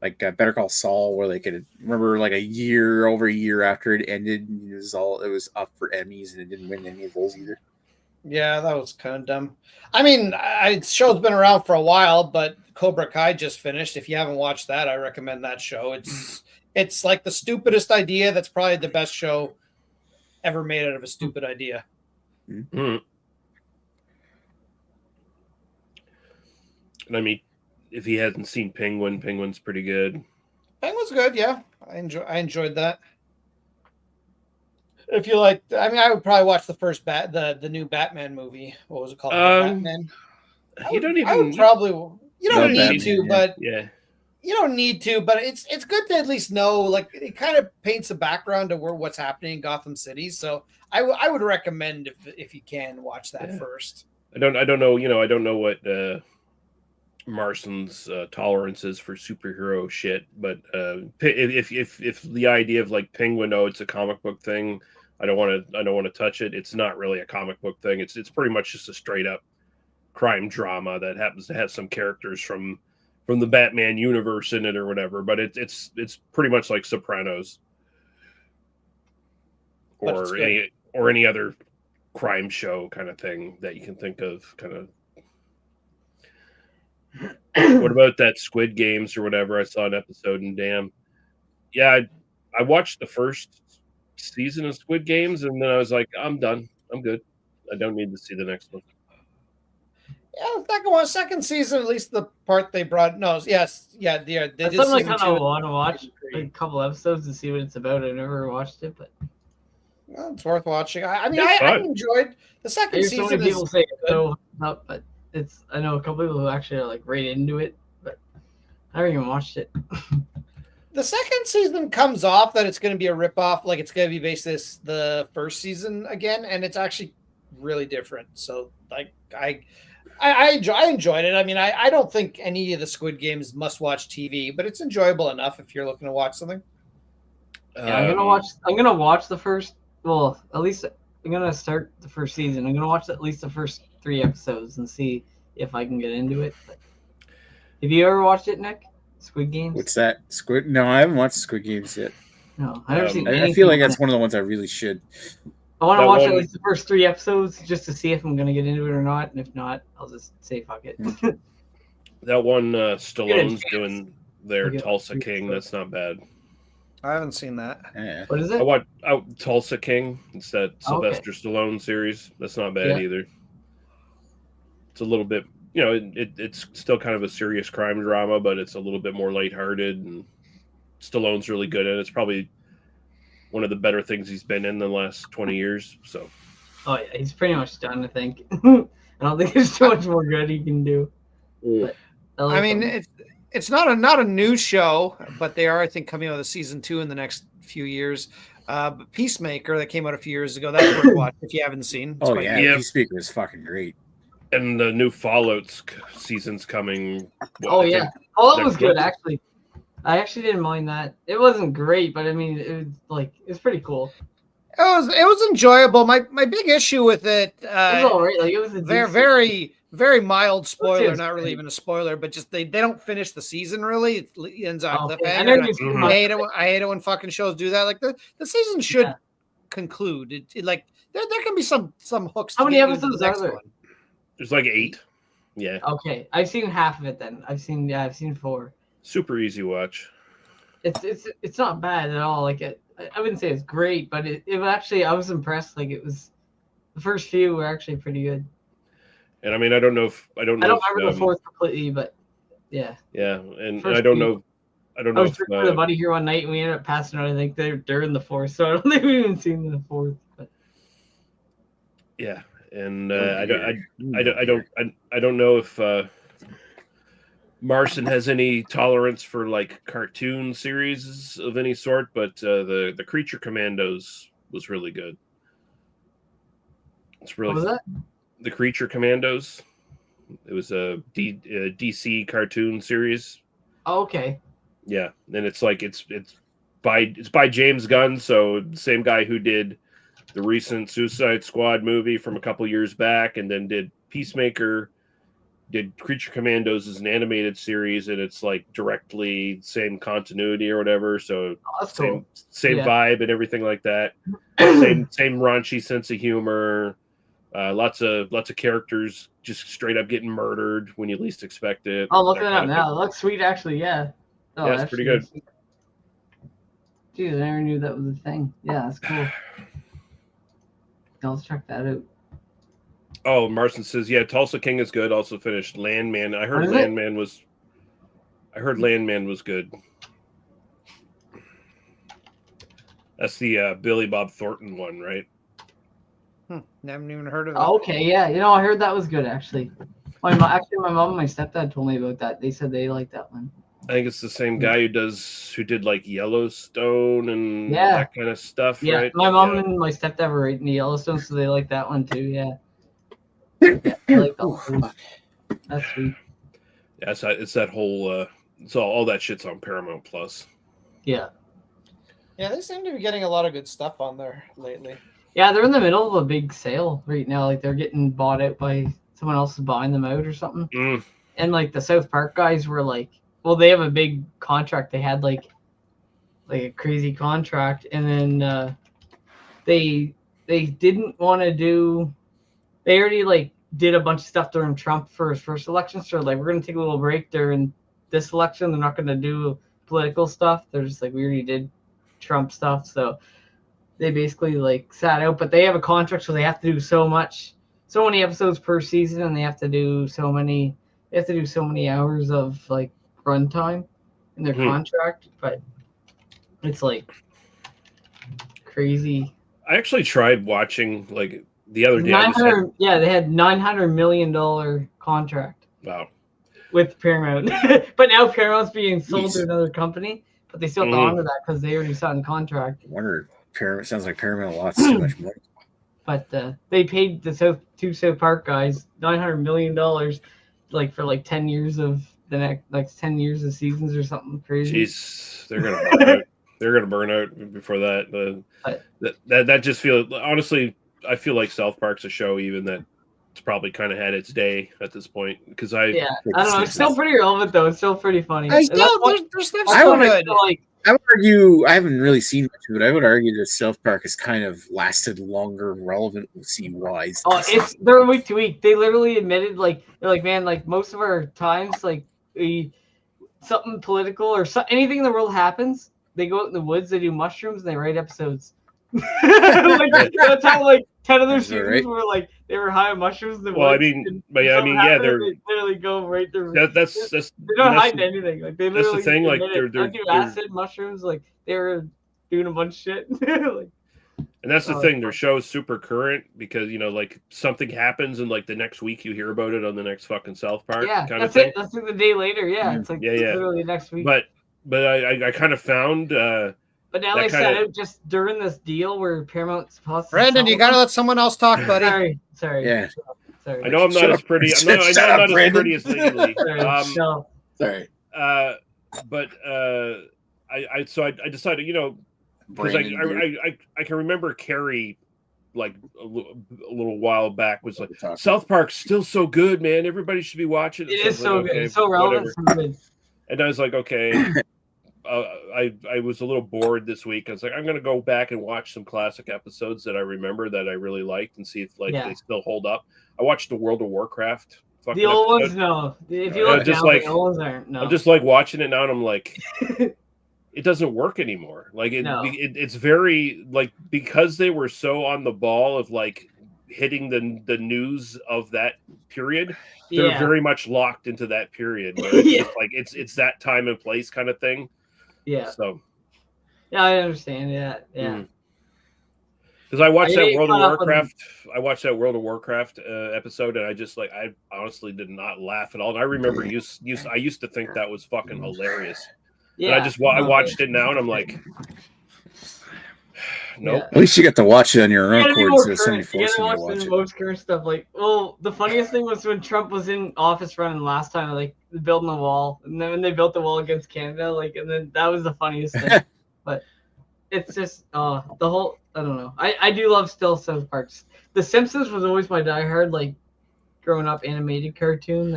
S3: like Better Call Saul, where they could remember like over a year after it ended, it was up for Emmys and it didn't win any of those either.
S1: Yeah, that was kind of dumb. I mean, show's been around for a while, but Cobra Kai just finished. If you haven't watched that, I recommend that show. It's like the stupidest idea. That's probably the best show ever made out of a stupid idea.
S2: Mm-hmm. And I mean, if he hasn't seen Penguin's pretty good.
S1: Penguin's good, yeah. I enjoyed that. If you like, I mean, I would probably watch the new Batman movie. What was it called? Batman. You don't need to, but it's good to at least know. Like, it kind of paints a background to what's happening in Gotham City. So I would recommend if you can watch that first.
S2: I don't know. I don't know what Marston's tolerance is for superhero shit, but if the idea of like Penguin, it's a comic book thing, I don't want to touch it. It's not really a comic book thing. It's pretty much just a straight up crime drama that happens to have some characters from the Batman universe in it or whatever. But it's pretty much like Sopranos or any other crime show kind of thing that you can think of. Kind of. What about that Squid Games or whatever? I saw an episode and damn, yeah, I watched the first season of Squid Games and then I was like, I'm done. I'm good. I don't need to see the next one.
S1: Yeah, the second season, at least the part they brought. No, yes, yeah, they did.
S4: That's something I kind of want to watch. like a couple episodes to see what it's about. I've never watched it, but
S1: Well, it's worth watching. I mean,
S2: It's
S1: I
S2: fun.
S1: enjoyed the
S4: I
S1: second
S4: hear so
S1: season.
S4: many people say it's so up, but I know a couple people who actually are like right into it, but I haven't even watched it.
S1: The second season comes off that it's going to be a ripoff, like it's going to be based the first season again, and it's actually really different. So, like, I enjoyed it. I mean, I don't think any of the Squid Games must-watch TV, but it's enjoyable enough if you're looking to watch something.
S4: Yeah, I'm gonna watch the first. Well, at least I'm gonna start the first season. I'm gonna watch at least the first 3 episodes and see if I can get into it. But have you ever watched it, Nick? Squid Games?
S3: What's that? Squid? No, I haven't watched Squid Games yet.
S4: No, I've never seen.
S3: I feel like that's one of the ones I really should.
S4: I want to watch at least the first 3 episodes just to see if I'm gonna get into it or not, and if not, I'll just say fuck it.
S2: That one Stallone's doing their Tulsa King. That's not bad.
S1: I haven't seen that.
S3: Yeah.
S4: What is it?
S2: I watched Tulsa King. It's that Sylvester Stallone series. That's not bad either. It's a little bit, it's still kind of a serious crime drama, but it's a little bit more lighthearted, and Stallone's really good at it. It's probably one of the better things he's been in the last 20 years. So.
S4: Oh yeah, he's pretty much done. I think. I don't think there's too much more good he can do. But
S1: I mean, it's not a new show, but they are, I think, coming out with season 2 in the next few years. But Peacemaker that came out a few years ago, that's worth watching if you haven't seen.
S3: Oh yeah, Peacemaker is fucking great.
S2: And the new Fallout season's coming.
S4: Fallout was good actually. I actually didn't mind that. It wasn't great, but I mean, it was pretty cool.
S1: It was enjoyable. My big issue with it,
S4: it was all right. Like it was
S1: very mild spoiler, not really even a spoiler, but just they don't finish the season really. It ends on cliffhanger. I hate it when fucking shows do that. Like the season should conclude. Like there can be some hooks.
S4: How many episodes are there?
S2: There's like 8. Yeah.
S4: Okay, I've seen half of it. Then I've seen 4.
S2: Super easy watch.
S4: It's not bad at all. Like I wouldn't say it's great, but it actually I was impressed. Like it was the first few were actually pretty good.
S2: And I mean, I don't remember
S4: the 4th completely, but yeah.
S2: Yeah, and I don't know. I
S4: was with a buddy here one night, and we ended up passing out. I think they're in the 4th, so I don't think we even seen the 4th. But
S2: yeah, and I don't know if Marson has any tolerance for like cartoon series of any sort, but the Creature Commandos was really good. It's really.
S4: What was that?
S2: The Creature Commandos. It was a DC cartoon series.
S4: Oh, okay.
S2: Yeah, and it's by James Gunn, so the same guy who did the recent Suicide Squad movie from a couple years back, and then did Peacemaker, did Creature Commandos as an animated series, and it's like directly same continuity or whatever. So same vibe and everything like that. same raunchy sense of humor. Lots of characters just straight up getting murdered when you least expect it.
S4: Oh, look at that now. It looks sweet, actually. Yeah. Oh,
S2: yeah, it's pretty good.
S4: Dude, I never knew that was a thing. Yeah, that's cool. Let's check that out.
S2: Oh, Marson says, yeah, Tulsa King is good. Also finished Landman. I heard Landman was good. That's the Billy Bob Thornton one, right?
S1: Never even heard of it.
S4: Oh, okay, yeah. I heard that was good, actually. My mom and my stepdad told me about that. They said they liked that one.
S2: I think it's the same guy who did like Yellowstone and that kind of stuff, right?
S4: My mom and my stepdad were right in the Yellowstone, so they like that one too, yeah. I like that one. That's sweet.
S2: Yeah, it's that whole so all that shit's on Paramount Plus.
S4: Yeah.
S1: Yeah, they seem to be getting a lot of good stuff on there lately.
S4: Yeah, they're in the middle of a big sale right now. Like they're getting bought out by someone else is buying them out or something. And like the South Park guys were like, well, they have a big contract. They had like a crazy contract, and then they didn't want to do. They already like did a bunch of stuff during Trump for his first election. So like, we're gonna take a little break during this election. They're not gonna do political stuff. They're just like, we already did Trump stuff, so they basically like sat out. But they have a contract, so they have to do so many episodes per season, and they have to do so many hours of like runtime in their contract. But It's like crazy.
S2: I actually tried watching like the other day.
S4: 900, yeah, they had $900 million contract.
S2: Wow.
S4: With Paramount, but now Paramount's being sold
S3: Jeez.
S4: to another company, but they still have to honor that because they already signed a contract.
S3: I wonder. Paramount sounds like Paramount lost too much money.
S4: But they paid the two South Park guys $900 million, like for like 10 years of the next, like 10 years of seasons or something crazy.
S2: Jeez, they're gonna burn out. They're gonna burn out before that. That just feels, honestly, I feel like South Park's a show even that it's probably kind of had its day at this point because
S4: I don't know. It's still pretty relevant though. It's still pretty funny.
S1: There's stuff so good.
S3: I would argue, I haven't really seen much of it. I would argue that South Park has kind of lasted longer, relevancy-wise.
S4: Oh, they're week to week. They literally admitted, like, they're like, man, like most of our times, like, something political or anything in the world happens, they go out in the woods, they do mushrooms, and they write episodes. Like, that's how like 10 of their seasons were like they were high on mushrooms. They're they literally go right there.
S2: That's
S4: they don't hide anything. Like they literally
S2: that's the thing. Like
S4: they're do acid mushrooms. Like they were doing a bunch of shit. Like,
S2: and that's the thing. Their show's super current because like something happens and like the next week you hear about it on the next fucking South Park.
S4: Yeah,
S2: kind
S4: that's
S2: of thing.
S4: it. That's like the day later. Yeah, it's like literally next week.
S2: But I kind of found.
S4: But now they set it just during this deal where Paramount's supposed to.
S1: Brandon, you gotta let someone else talk, buddy.
S4: Sorry.
S3: Yeah.
S4: Sorry.
S2: I know I'm not as pretty. I know I'm not as pretty as legally.
S3: Sorry.
S2: But I decided, because I can remember Carrie, like a little while back, was like, South Park's still so good, man. Everybody should be watching it.
S4: It is so good. It's so relevant.
S2: And I was like, okay. I was a little bored this week. I was like, I'm going to go back and watch some classic episodes that I remember that I really liked and see if they still hold up. I watched the World of Warcraft.
S4: The old ones, no. If you look down, the old ones aren't. No.
S2: I'm just like watching it now, and I'm like, it doesn't work anymore. Like it's very like because they were so on the ball of like hitting the news of that period. They're very much locked into that period. Where it's just like it's that time and place kind of thing.
S4: Yeah.
S2: So.
S4: Yeah, I understand. Yeah.
S2: Because I watched that World of Warcraft. I watched that World of Warcraft episode, and I honestly did not laugh at all. And I remember I used to think that was fucking hilarious. Yeah. And I watched it now, and I'm like, nope.
S3: At least you get to watch it on your own accord.
S4: You gotta watch the most current stuff. Like, well, the funniest thing was when Trump was in office running last time, like building the wall, and then when they built the wall against Canada, like, and then that was the funniest thing. But it's just the whole. I don't know. I do love still South Park. The Simpsons was always my diehard, like, growing up animated cartoon.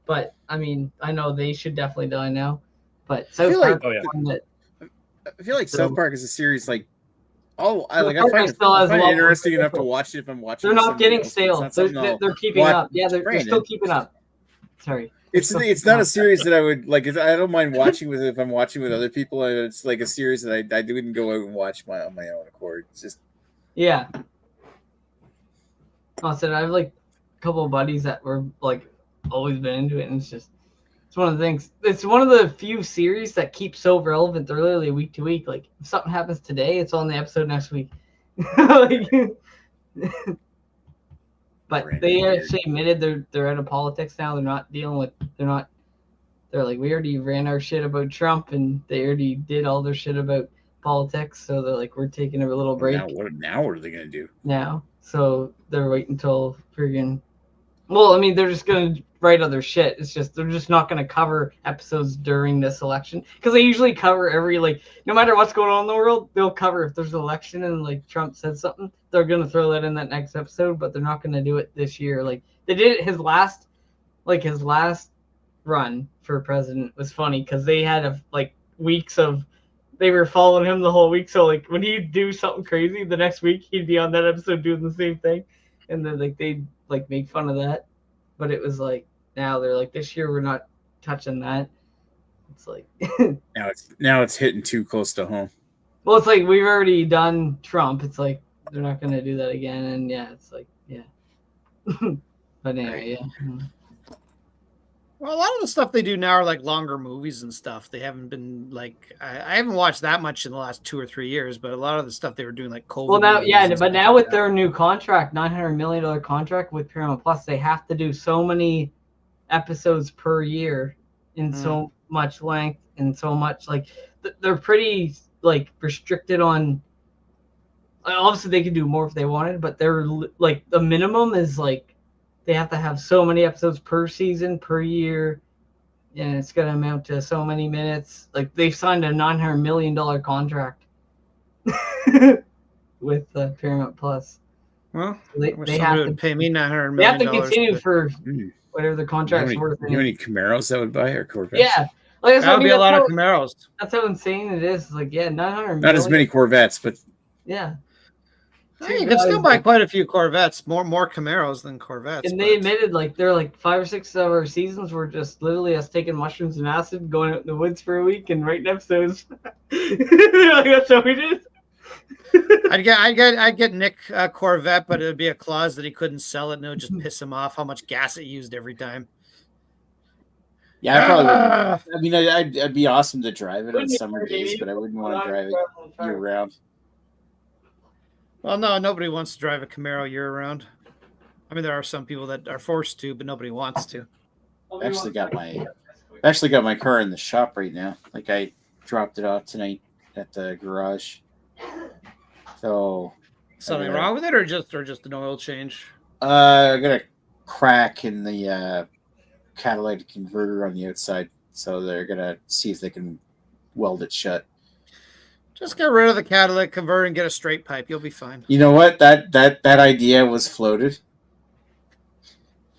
S4: But I mean, I know they should definitely die now. But South Park.
S3: I feel like South Park is a series like. I find it interesting enough to watch it if I'm watching.
S4: They're not getting stale. They're keeping up. Yeah, they're still keeping up. Sorry.
S3: It's not a series that I would like. I don't mind watching with it if I'm watching with other people. It's like a series that I wouldn't go out and watch on my own accord. It's just
S4: I said I have like a couple of buddies that were like always been into it, and it's one of the things. It's one of the few series that keeps so relevant. They're literally week to week. Like if something happens today, it's on the episode next week. But they actually admitted they're out of politics now. They're not dealing with. They're like, we already ran our shit about Trump, and they already did all their shit about politics. So they're like, we're taking a little break.
S3: Now what are they gonna do?
S4: Now, so they're waiting until friggin'. Well, I mean, they're just gonna write other shit. It's just they're just not gonna cover episodes during this election because they usually cover every no matter what's going on in the world, they'll cover if there's an election and like Trump said something, they're gonna throw that in that next episode, but they're not gonna do it this year. Like they did it his last run for president was funny because they had weeks of they were following him the whole week. So like when he'd do something crazy, the next week he'd be on that episode doing the same thing, and then they'd make fun of that. But it was like now they're like this year we're not touching that. It's like
S3: now it's hitting too close to home.
S4: Well, it's like we've already done Trump. It's like they're not going to do that again, and it's like but anyway,
S1: Well, a lot of the stuff they do now are like longer movies and stuff. They haven't been like I haven't watched that much in the last 2 or 3 years, but a lot of the stuff they were doing like COVID.
S4: Well, now,
S1: movies
S4: yeah,
S1: and
S4: but
S1: stuff
S4: now
S1: like
S4: with their new contract, $900 million contract with Paramount Plus, they have to do so many episodes per year in so much length and so much like they're pretty like restricted on. Obviously, they could do more if they wanted, but they're like the minimum is like they have to have so many episodes per season per year, and it's gonna amount to so many minutes. Like they've signed a $900 million contract with Paramount Plus.
S1: Well,
S4: So
S1: they have to pay me $900 million.
S4: They have to continue for whatever the contract's worth.
S5: You know any Camaros that would buy or Corvettes?
S4: Yeah, like,
S1: that would be a lot of Camaros.
S4: That's how insane it is. Like, yeah, 900
S5: Not as many Corvettes, but
S4: yeah.
S1: Hey, you can still buy quite a few Corvettes, more Camaros than Corvettes.
S4: And they admitted like they're like 5 or 6 of our seasons were just literally us taking mushrooms and acid, going out in the woods for a week and writing episodes. Like, that's what we did.
S1: I'd get Nick a Corvette, but it would be a clause that he couldn't sell it, and it would just piss him off how much gas it used every time.
S3: Yeah, I probably would. I mean, I'd be awesome to drive it on summer days, but I wouldn't want to drive it year round.
S1: Well, no, nobody wants to drive a Camaro year round. I mean, there are some people that are forced to, but nobody wants to.
S3: I actually got my car in the shop right now. Like I dropped it off tonight at the garage. So
S1: something wrong with it, or just an oil change?
S3: I got a crack in the catalytic converter on the outside, so they're gonna see if they can weld it shut.
S1: Just get rid of the catalytic converter and get a straight pipe. You'll be fine.
S3: You know what? That idea was floated.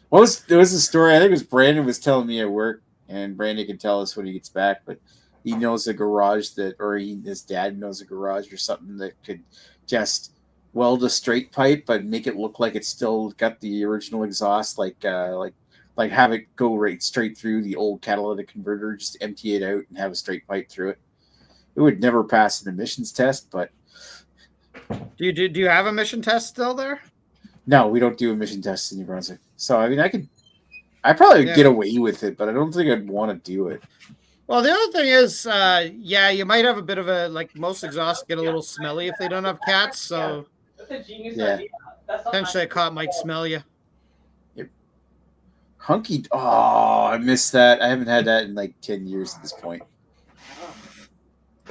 S3: There was a story. I think it was Brandon was telling me at work, and Brandon can tell us when he gets back. But he knows a garage his dad knows a garage or something that could just weld a straight pipe, but make it look like it's still got the original exhaust, like have it go right straight through the old catalytic converter. Just empty it out and have a straight pipe through it. It would never pass an emissions test, but
S1: do you have a emission test still there?
S3: No, we don't do emission tests in New Brunswick. So I mean, I probably would get away with it, but I don't think I'd want to do it.
S1: Well, the other thing is, you might have a bit of a like most exhausts get a little smelly if they don't have cats. So
S4: that's a genius idea.
S1: Potentially a cop might smell you.
S3: Hunky. Oh, I missed that. I haven't had that in like 10 years at this point.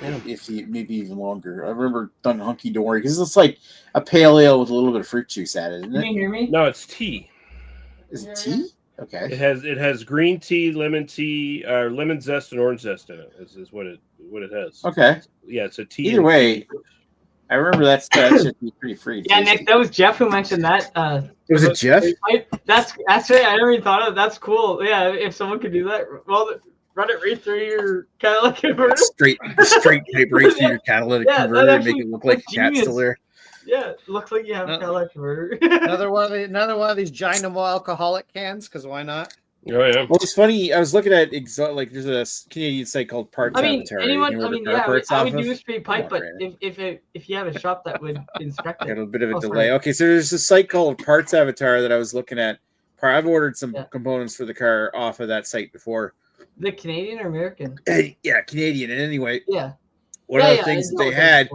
S3: Maybe even longer. I remember done Hunky Dory because it's like a pale ale with a little bit of fruit juice added, isn't it?
S4: Can you hear me?
S2: No, it's tea.
S3: Is it tea? Okay.
S2: It has green tea, lemon zest, and orange zest in it. Is what it has.
S3: Okay.
S2: Yeah, it's a tea.
S3: Either way, I remember that should be pretty free.
S4: Yeah, Nick, that was Jeff who mentioned that.
S5: Was it Jeff?
S4: That's right. I never even thought of it. That's cool. Yeah, if someone could do that, well, run it right through your catalytic converter.
S5: Straight pipe right through your catalytic converter and make it look like a cat's still there.
S4: Yeah, it looks like you have a catalytic converter.
S1: another one of these Dynamo alcoholic cans, because why not?
S2: Oh yeah.
S3: Well, it's funny. I was looking at like there's a Canadian site called Parts Avatar.
S4: I would do a straight pipe, but if you have a shop that would inspect it,
S3: got a bit of a delay. Okay, so there's a site called Parts Avatar that I was looking at. I've ordered some components for the car off of that site before.
S4: The Canadian or American?
S3: Yeah, Canadian. And anyway,
S4: one
S3: of the things that they had,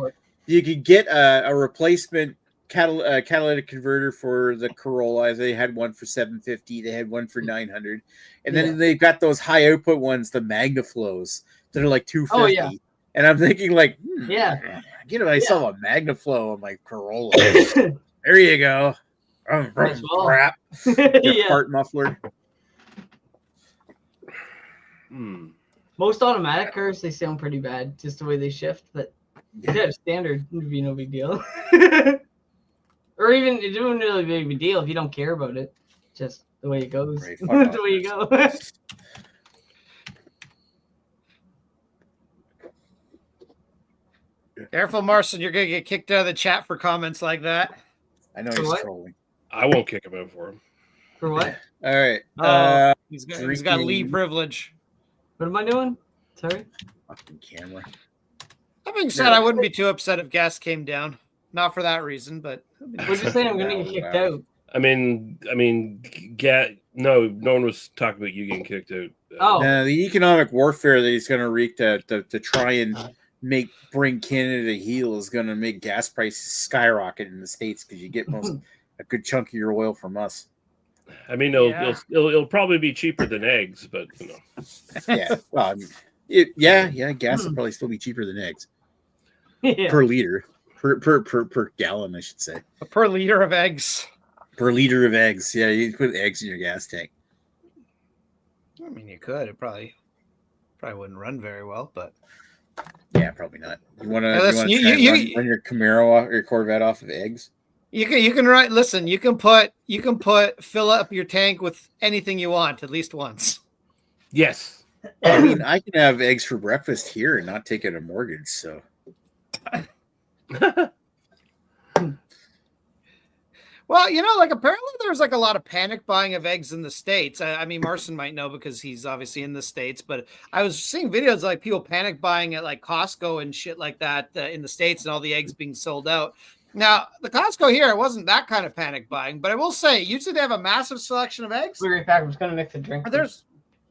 S3: you could get a replacement catalytic converter for the Corolla. They had one for $750. They had one for $900, and then they've got those high output ones, the MagnaFlows, that are like $250.
S4: Oh, yeah.
S3: And I'm thinking like,
S4: get
S3: myself a MagnaFlow on my Corolla. There you go. Crap. Part muffler.
S4: Most automatic cars, they sound pretty bad, just the way they shift. But standard would be no big deal. Or even it wouldn't really be a big deal if you don't care about it. Just the way it goes.
S3: Right,
S4: the way you go.
S1: Careful, Marcin, you're gonna get kicked out of the chat for comments like that.
S3: I know he's trolling.
S2: I won't kick him out for him.
S4: For what?
S3: All right.
S1: He's got lead privilege.
S4: What am I doing? Sorry.
S3: Fucking camera.
S1: That being said, I wouldn't be too upset if gas came down. Not for that reason, but
S4: what'd you say? I'm gonna get kicked out.
S2: I mean, No, no one was talking about you getting kicked out.
S3: The economic warfare that he's going to wreak to try and bring Canada to heel is going to make gas prices skyrocket in the States because you get a good chunk of your oil from us.
S2: I mean, it'll probably be cheaper than eggs, but you know.
S3: Yeah, well, I mean, gas will probably still be cheaper than eggs per liter, per gallon, I should say.
S1: Per liter of eggs.
S3: Per liter of eggs, yeah, you put eggs in your gas tank.
S1: I mean, you could. It probably wouldn't run very well, but
S3: yeah, probably not. You want to run your Camaro or your Corvette off of eggs?
S1: You can write. Listen, you can fill up your tank with anything you want at least once.
S2: Yes.
S3: I mean, I can have eggs for breakfast here and not take out a mortgage. So.
S1: Well, apparently there's a lot of panic buying of eggs in the States. I mean, Marcin might know because he's obviously in the States, but I was seeing videos like people panic buying at Costco and shit like that in the States and all the eggs being sold out. Now, the Costco here, it wasn't that kind of panic buying, but I will say, usually they have a massive selection of eggs.
S4: We'll be right back. I'm just going to mix a drink.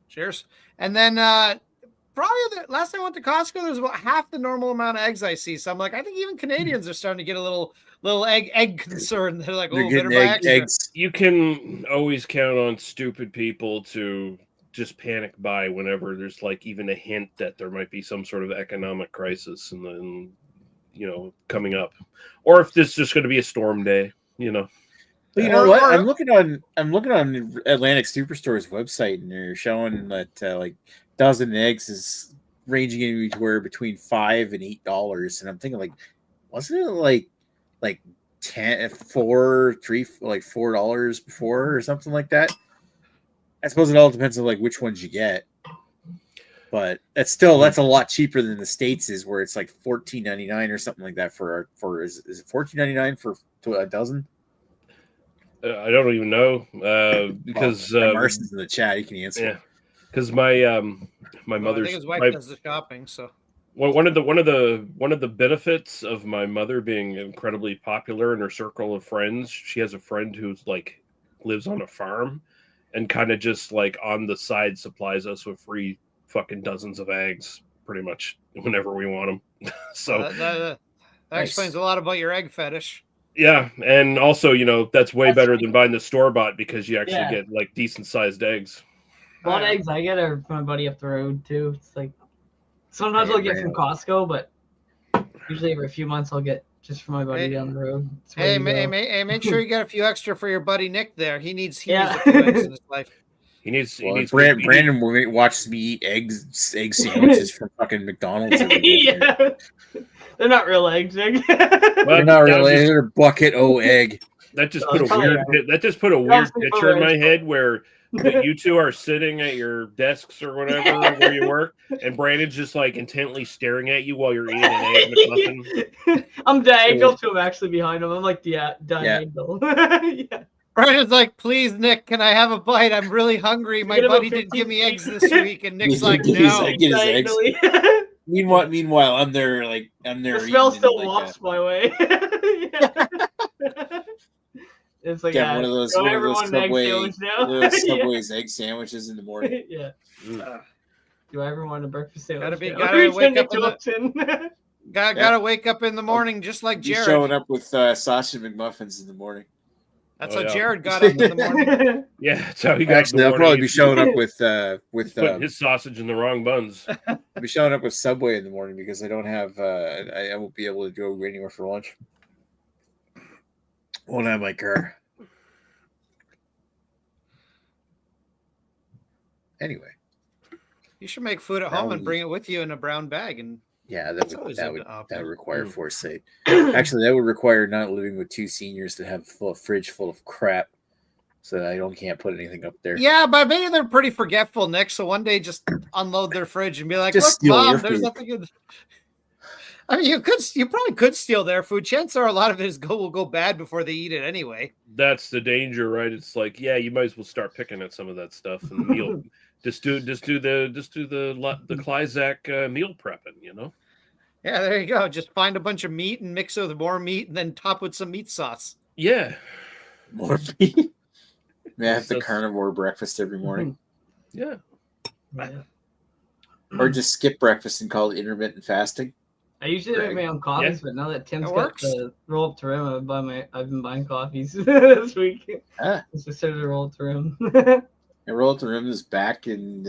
S1: Cheers. And then probably the last time I went to Costco, there's about half the normal amount of eggs I see. So I'm like, I think even Canadians are starting to get a little egg concern. They're like, oh, better buy eggs.
S2: You can always count on stupid people to just panic buy whenever there's even a hint that there might be some sort of economic crisis and then coming up, or if this is just going to be a storm day.
S3: But you know what? I'm looking on Atlantic Superstore's website, and they're showing that dozen eggs is ranging anywhere between $5 and $8, and I'm thinking wasn't it $4 before or something like that? I suppose it all depends on like which ones you get, but that's a lot cheaper than the States is, where it's like $14.99 or something like that for is it $14.99 for a dozen?
S2: I don't even know because
S3: Marcin's in the chat. He can answer.
S2: Yeah, because my mother's
S1: I think his wife does the shopping. So
S2: one of the benefits of my mother being incredibly popular in her circle of friends, she has a friend who's lives on a farm and kind of just on the side supplies us with free fucking dozens of eggs pretty much whenever we want them. So
S1: that explains a lot about your egg fetish.
S2: Yeah, and also, that's way better than buying the store-bought because you actually get decent-sized eggs.
S4: Bought eggs I get are from my buddy up the road too. It's sometimes I'll get from Costco, but usually every few months I'll get just from my buddy down the road.
S1: Hey, make sure you get a few extra for your buddy Nick there. He needs a few eggs in his life.
S2: He needs
S3: Brandon watches me eat egg sandwiches from fucking McDonald's.
S4: Yeah. They're not real eggs, Nick.
S3: They're not real eggs. They're bucket egg.
S2: That just put a weird picture in my head where you two are sitting at your desks or whatever where you work, and Brandon's just intently staring at you while you're eating an egg McMuffin.
S4: I'm diagonal to him, actually behind him. I'm diagonal. Yeah.
S1: Brandon's like, please, Nick, can I have a bite? I'm really hungry. My buddy didn't give me eggs this week, and Nick's like, no.
S3: Meanwhile, I'm there.
S4: The smell still wafts my way. It's like
S3: one of those Subway's egg sandwiches in the morning.
S4: Yeah. Do I ever want a breakfast sandwich?
S1: Gotta wake up in the morning just like Jared.
S3: Showing up with sausage McMuffins in the morning.
S1: That's how Jared got up in the morning.
S2: Yeah, that's how he got.
S3: Actually, they'll probably be showing up with
S2: his sausage in the wrong buns.
S3: I'll be showing up with Subway in the morning because I don't have. I won't be able to go anywhere for lunch. Won't have my car. Anyway,
S1: you should make food at home and bring it with you in a brown bag. And
S3: yeah, that would require foresight. Actually, that would require not living with two seniors that have a fridge full of crap, so that I can't put anything up there.
S1: Yeah, but maybe they're pretty forgetful, Nick. So one day, just unload their fridge and be like, "Look, Mom, there's nothing good." I mean, you probably could steal their food. Chances are a lot of it will go bad before they eat it anyway.
S2: That's the danger, right? It's you might as well start picking at some of that stuff, and you'll just do the Clyzac meal prepping,
S1: Yeah, there you go. Just find a bunch of meat and mix it with more meat, and then top with some meat sauce.
S2: Yeah,
S3: more meat. I have the
S2: That's-
S3: carnivore breakfast every morning,
S2: Yeah.
S3: or just skip breakfast and call it intermittent fasting.
S4: I usually make my own coffees, but now that Tim's
S1: It
S4: got
S1: works.
S4: the roll up to rim, I've been buying coffees this week.
S3: Ah.
S4: Just started to roll up to rim.
S3: And roll up the rims back, and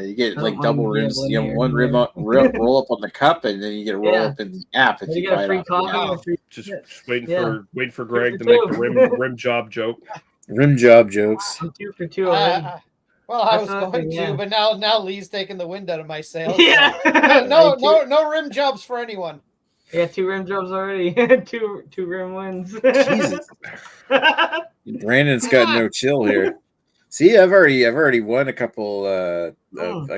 S3: you get
S4: I
S3: like
S4: don't
S3: double
S4: mind
S3: rims.
S4: gambling
S3: You have
S4: here
S3: one
S4: and
S3: rim
S4: there.
S3: up, roll up on the cup, and then you get a roll
S4: Yeah.
S3: up in the app if
S4: But
S3: you
S4: you got
S3: buy
S4: a
S3: it
S4: free
S3: off the
S4: coffee
S3: app.
S4: and a free.
S2: Just
S4: Yeah.
S2: waiting
S4: Yeah.
S2: for Greg to
S4: for
S2: make the
S4: two.
S2: rim job joke.
S5: Rim job jokes.
S4: I'm 2 for 2 already.
S1: Well, I
S4: That's
S1: was
S4: another
S1: going
S4: thing,
S1: to,
S4: yeah.
S1: but now Lee's taking the wind out of my sails.
S4: Yeah.
S1: So
S4: Like
S1: no rim jobs for anyone.
S4: I got 2 rim jobs already. two rim wins.
S5: Jesus. Brandon's got no chill here. See, I've already won a couple. I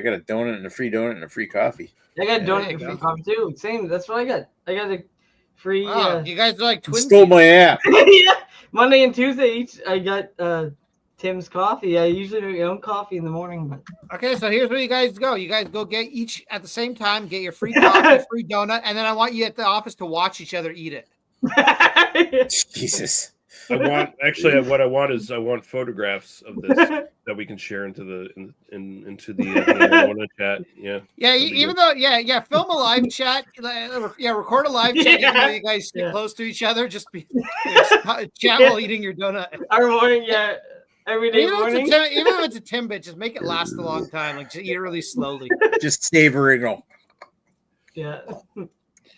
S5: got a donut and a free donut and a free coffee.
S4: I got a
S1: There
S4: donut
S1: you
S4: and
S1: go.
S4: free coffee too. Same. That's what I got. I got a free.
S1: Oh, you guys are like
S5: You
S1: twins.
S5: stole my app.
S4: Yeah. Monday and Tuesday each. I got Tim's coffee. I usually make my own coffee in the morning, but
S1: Okay, so here's where you guys go. You guys go get each at the same time, get your free coffee, free donut, and then I want you at the office to watch each other eat it.
S5: Jesus.
S2: What I want photographs of this that we can share into the into the Arizona chat. Yeah.
S1: Yeah,
S2: That'd be
S1: even
S2: good.
S1: though, film a live chat. Record a live chat, even though you guys sit
S4: Yeah.
S1: close to each other. Just chat while eating your donut.
S4: Our morning, yeah, every day
S1: Even
S4: morning.
S1: if it's a Timbit, just make it last a long time. Like, just eat it really slowly.
S5: Just savor it all.
S4: Yeah.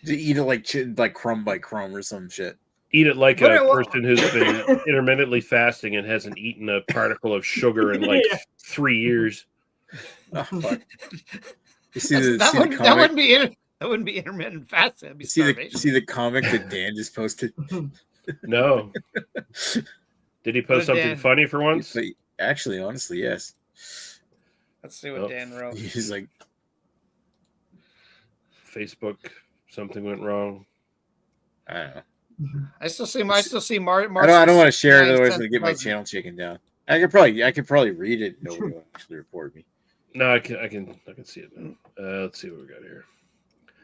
S5: To eat it like crumb by crumb or some shit.
S2: Eat it like
S1: But
S2: a
S1: it wa-
S2: person who's been intermittently fasting and hasn't eaten a particle of sugar in like
S4: Yeah.
S2: 3 years.
S5: Oh, fuck. You see
S1: That
S5: the
S1: wouldn't
S5: comic?
S1: that wouldn't be intermittent fasting. That'd be
S5: See
S1: starvation.
S5: the comic that Dan just posted?
S2: No. Did he
S1: What
S2: post
S1: did
S2: something
S1: Dan-
S2: funny for once?
S5: But actually, honestly, yes.
S1: Let's see what
S2: Oh.
S1: Dan wrote.
S5: He's like,
S2: Facebook, something went wrong.
S5: I don't know.
S1: I still see
S5: I don't want to share it, otherwise I get my channel taken down. I could probably read it. No one will actually report me.
S2: No, I can see it now. Let's see what we got here.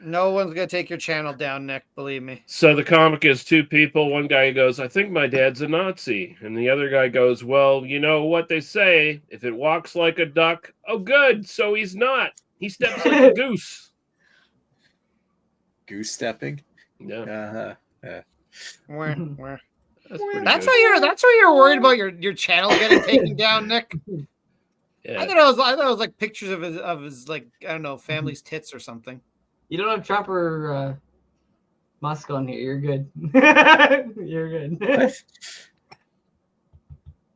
S1: No one's gonna take your channel down, Nick. Believe me.
S2: So the comic is 2 people. One guy goes, "I think my dad's a Nazi," and the other guy goes, "Well, you know what they say: if it walks like a duck, oh, good. So he's not. He steps like a goose."
S5: Goose stepping.
S2: Yeah,
S1: Where?
S2: that's pretty
S1: That's
S2: good.
S1: why you're worried about your channel getting taken down, Nick.
S2: Yeah.
S1: I thought it was like pictures of his like, I don't know, family's tits or something.
S4: You don't have Trump or Musk on here. You're good. You're good.
S5: What?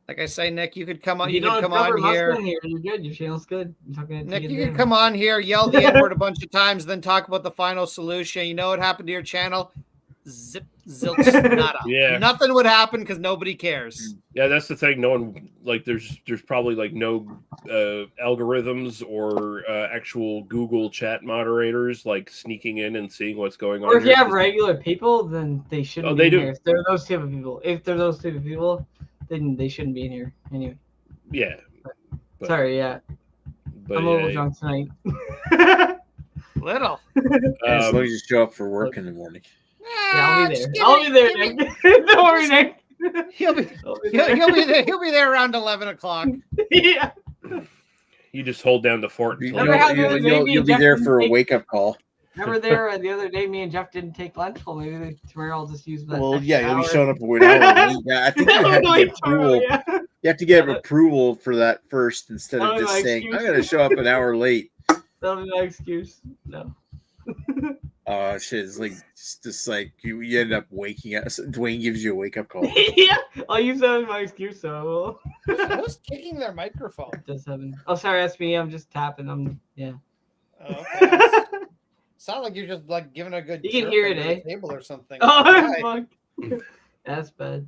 S1: Like I say, Nick, you could come on.
S4: You
S1: You
S4: don't
S1: could
S4: have
S1: come
S4: Trump or
S1: on
S4: Musk
S1: here.
S4: on here. You're good. Your channel's good. I'm talking to
S1: Nick,
S4: you
S1: you
S4: again.
S1: could come on here, yell the N word a bunch of times, then talk about the final solution. You know what happened to your channel? Zip, zilch, nada.
S2: Yeah.
S1: Nothing would happen because nobody cares.
S2: Yeah, that's the thing. No one like there's probably like no algorithms or actual Google chat moderators like sneaking in and seeing what's going on.
S4: Or if you
S2: here,
S4: have
S2: 'cause-
S4: regular people, then they shouldn't
S2: Oh,
S4: be
S2: they
S4: in
S2: do.
S4: here. If they're those type of people, then they shouldn't be in here. Anyway,
S2: yeah. But-
S4: sorry. Yeah,
S2: But
S4: I'm a little drunk tonight.
S1: Little.
S5: As long as you show up for work in the morning.
S4: Yeah, I'll be
S1: Just
S4: there. I'll be there, Nick. Don't worry, Nick.
S1: He'll be
S4: I'll be
S1: he'll,
S4: there.
S1: he'll be there. He'll be there around 11 o'clock.
S4: Yeah.
S2: you just hold down the fort
S5: You'll,
S2: until
S4: Remember how the other day me
S5: you'll
S4: and
S5: be
S4: Jeff
S5: there
S4: didn't
S5: for a
S4: take-
S5: wake up call.
S4: Remember there the other day, me and Jeff didn't take lunch. Well, maybe tomorrow I'll just use that.
S5: Well,
S4: extra
S5: yeah, you'll be
S4: hour.
S5: showing up an hour late. Yeah, I think you have to
S4: Like
S5: get
S4: tomorrow,
S5: approval.
S4: yeah.
S5: You have to get approval for that first instead of
S4: That'll be
S5: just
S4: my
S5: saying,
S4: excuse.
S5: I'm going to show up an hour late.
S4: That'll be my excuse. No.
S5: Oh, shit. It's like, just like you end up waking up. Dwayne gives you a wake up call.
S4: Yeah, I'll use that as my excuse. So I will.
S1: Who's kicking their microphone?
S4: Just having. Oh, sorry, that's me. I'm just tapping. Yeah.
S1: Oh, okay. Sound like you're just like giving a good.
S4: You can
S1: jerk
S4: hear
S1: under
S4: it,
S1: the table or something.
S4: Oh,
S1: Right.
S4: fuck. That's bad.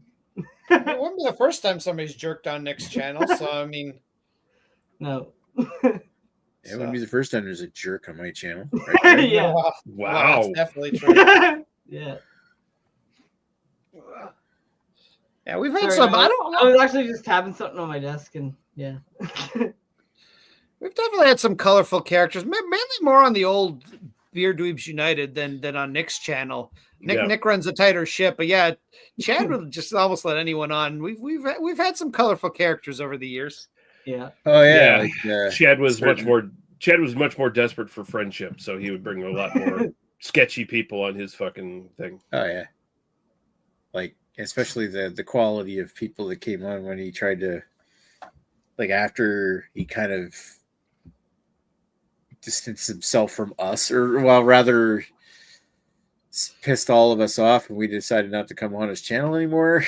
S1: It wouldn't be the first time somebody's jerked on Nick's channel, so I mean,
S4: No.
S5: It wouldn't be the first time there's a jerk on my channel. Right?
S4: Yeah.
S2: Wow.
S1: that's definitely true.
S4: Yeah.
S1: Yeah, we've had
S4: Sorry,
S1: some. I
S4: I
S1: don't.
S4: was actually just tapping something on my desk, and yeah.
S1: We've definitely had some colorful characters, mainly more on the old Beer Dweebs United than on Nick's channel.
S2: Yeah.
S1: Nick runs a tighter ship, but yeah, Chad would just almost let anyone on. We've had some colorful characters over the years.
S4: Yeah.
S5: Oh yeah.
S2: Chad was much more desperate for friendship, so he would bring a lot more sketchy people on his fucking thing.
S5: Oh yeah. Like especially the quality of people that came on when he tried to, like, after he kind of distanced himself from us, or well, rather pissed all of us off, and we decided not to come on his channel anymore,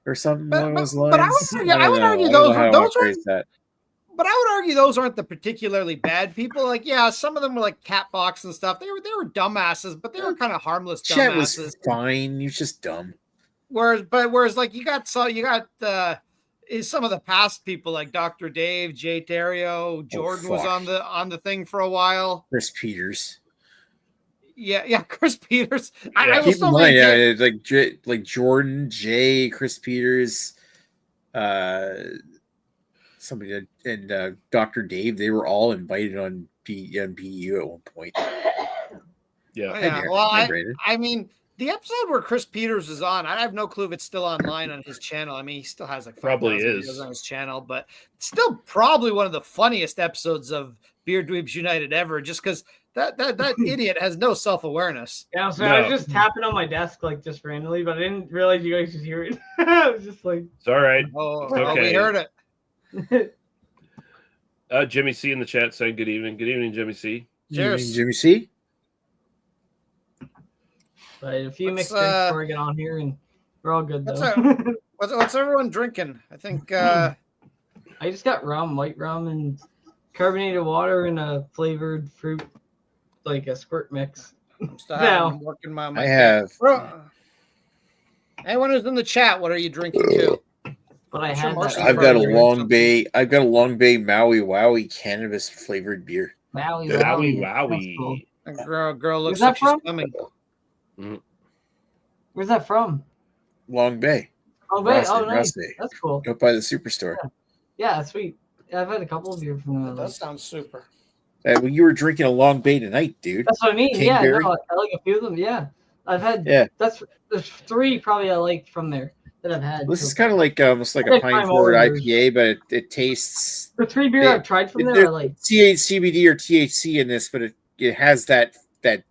S5: or something along those lines.
S1: But I would argue those aren't.
S5: That.
S1: But I would argue those aren't the particularly bad people. Like, yeah, some of them were like Catbox and stuff. They were dumbasses, but they were kind of harmless
S5: Chet
S1: dumbasses.
S5: was fine. He was just dumb.
S1: Whereas like you got some of the past people like Dr. Dave, Jay Terrio, Jordan was on the thing for a while.
S5: Chris Peters.
S1: Yeah, Chris Peters.
S2: Yeah.
S1: I will
S5: Keep in
S1: still
S5: mind,
S1: maintain-
S5: like Jordan, Jay, Chris Peters, somebody, and Dr. Dave. They were all invited on BU at one point.
S2: Yeah.
S1: Well, I mean, the episode where Chris Peters is on, I have no clue if it's still online on his channel. I mean, he still has like 5,000
S2: Probably is
S1: videos on his channel, but it's still probably one of the funniest episodes of Beer Dweebs United ever, just because that idiot has no self-awareness.
S4: Yeah, so I was just tapping on my desk like just randomly, but I didn't realize you guys could hear it. I was just like,
S2: it's all right.
S1: Okay. We heard it.
S2: Jimmy C in the chat saying good evening. Good evening, Jimmy C.
S1: Cheers.
S5: Jimmy C.
S4: But a few mixed drinks before I get on here, and we're all good though.
S1: What's everyone drinking? I think
S4: I just got white rum, and carbonated water and a flavored fruit, like a squirt mix.
S1: I'm working my.
S5: I have.
S1: Anyone who's in the chat, what are you drinking too?
S4: But I had.
S5: I've got a Long Bay. I've got a Long Bay Maui Wowie cannabis flavored beer.
S4: Maui.
S2: Cool.
S1: Girl looks like she's coming.
S2: Mm-hmm.
S4: Where's that from?
S5: Long Bay.
S4: Oh, nice. That's cool.
S5: Up by the superstore.
S4: Yeah, sweet. Yeah, I've had a couple of beer from
S1: that. That sounds super.
S5: Well, you were drinking a Long Bay tonight, dude.
S4: That's what I mean.
S5: Kingberry.
S4: Yeah, I like a few of them. Yeah, I've had.
S5: Yeah.
S4: There's 3 probably I liked from there that I've had.
S5: This is kind of like almost like a pine forward IPA, but it tastes.
S4: The 3 beer I've tried from there, I like.
S5: CBD or THC in this, but it has that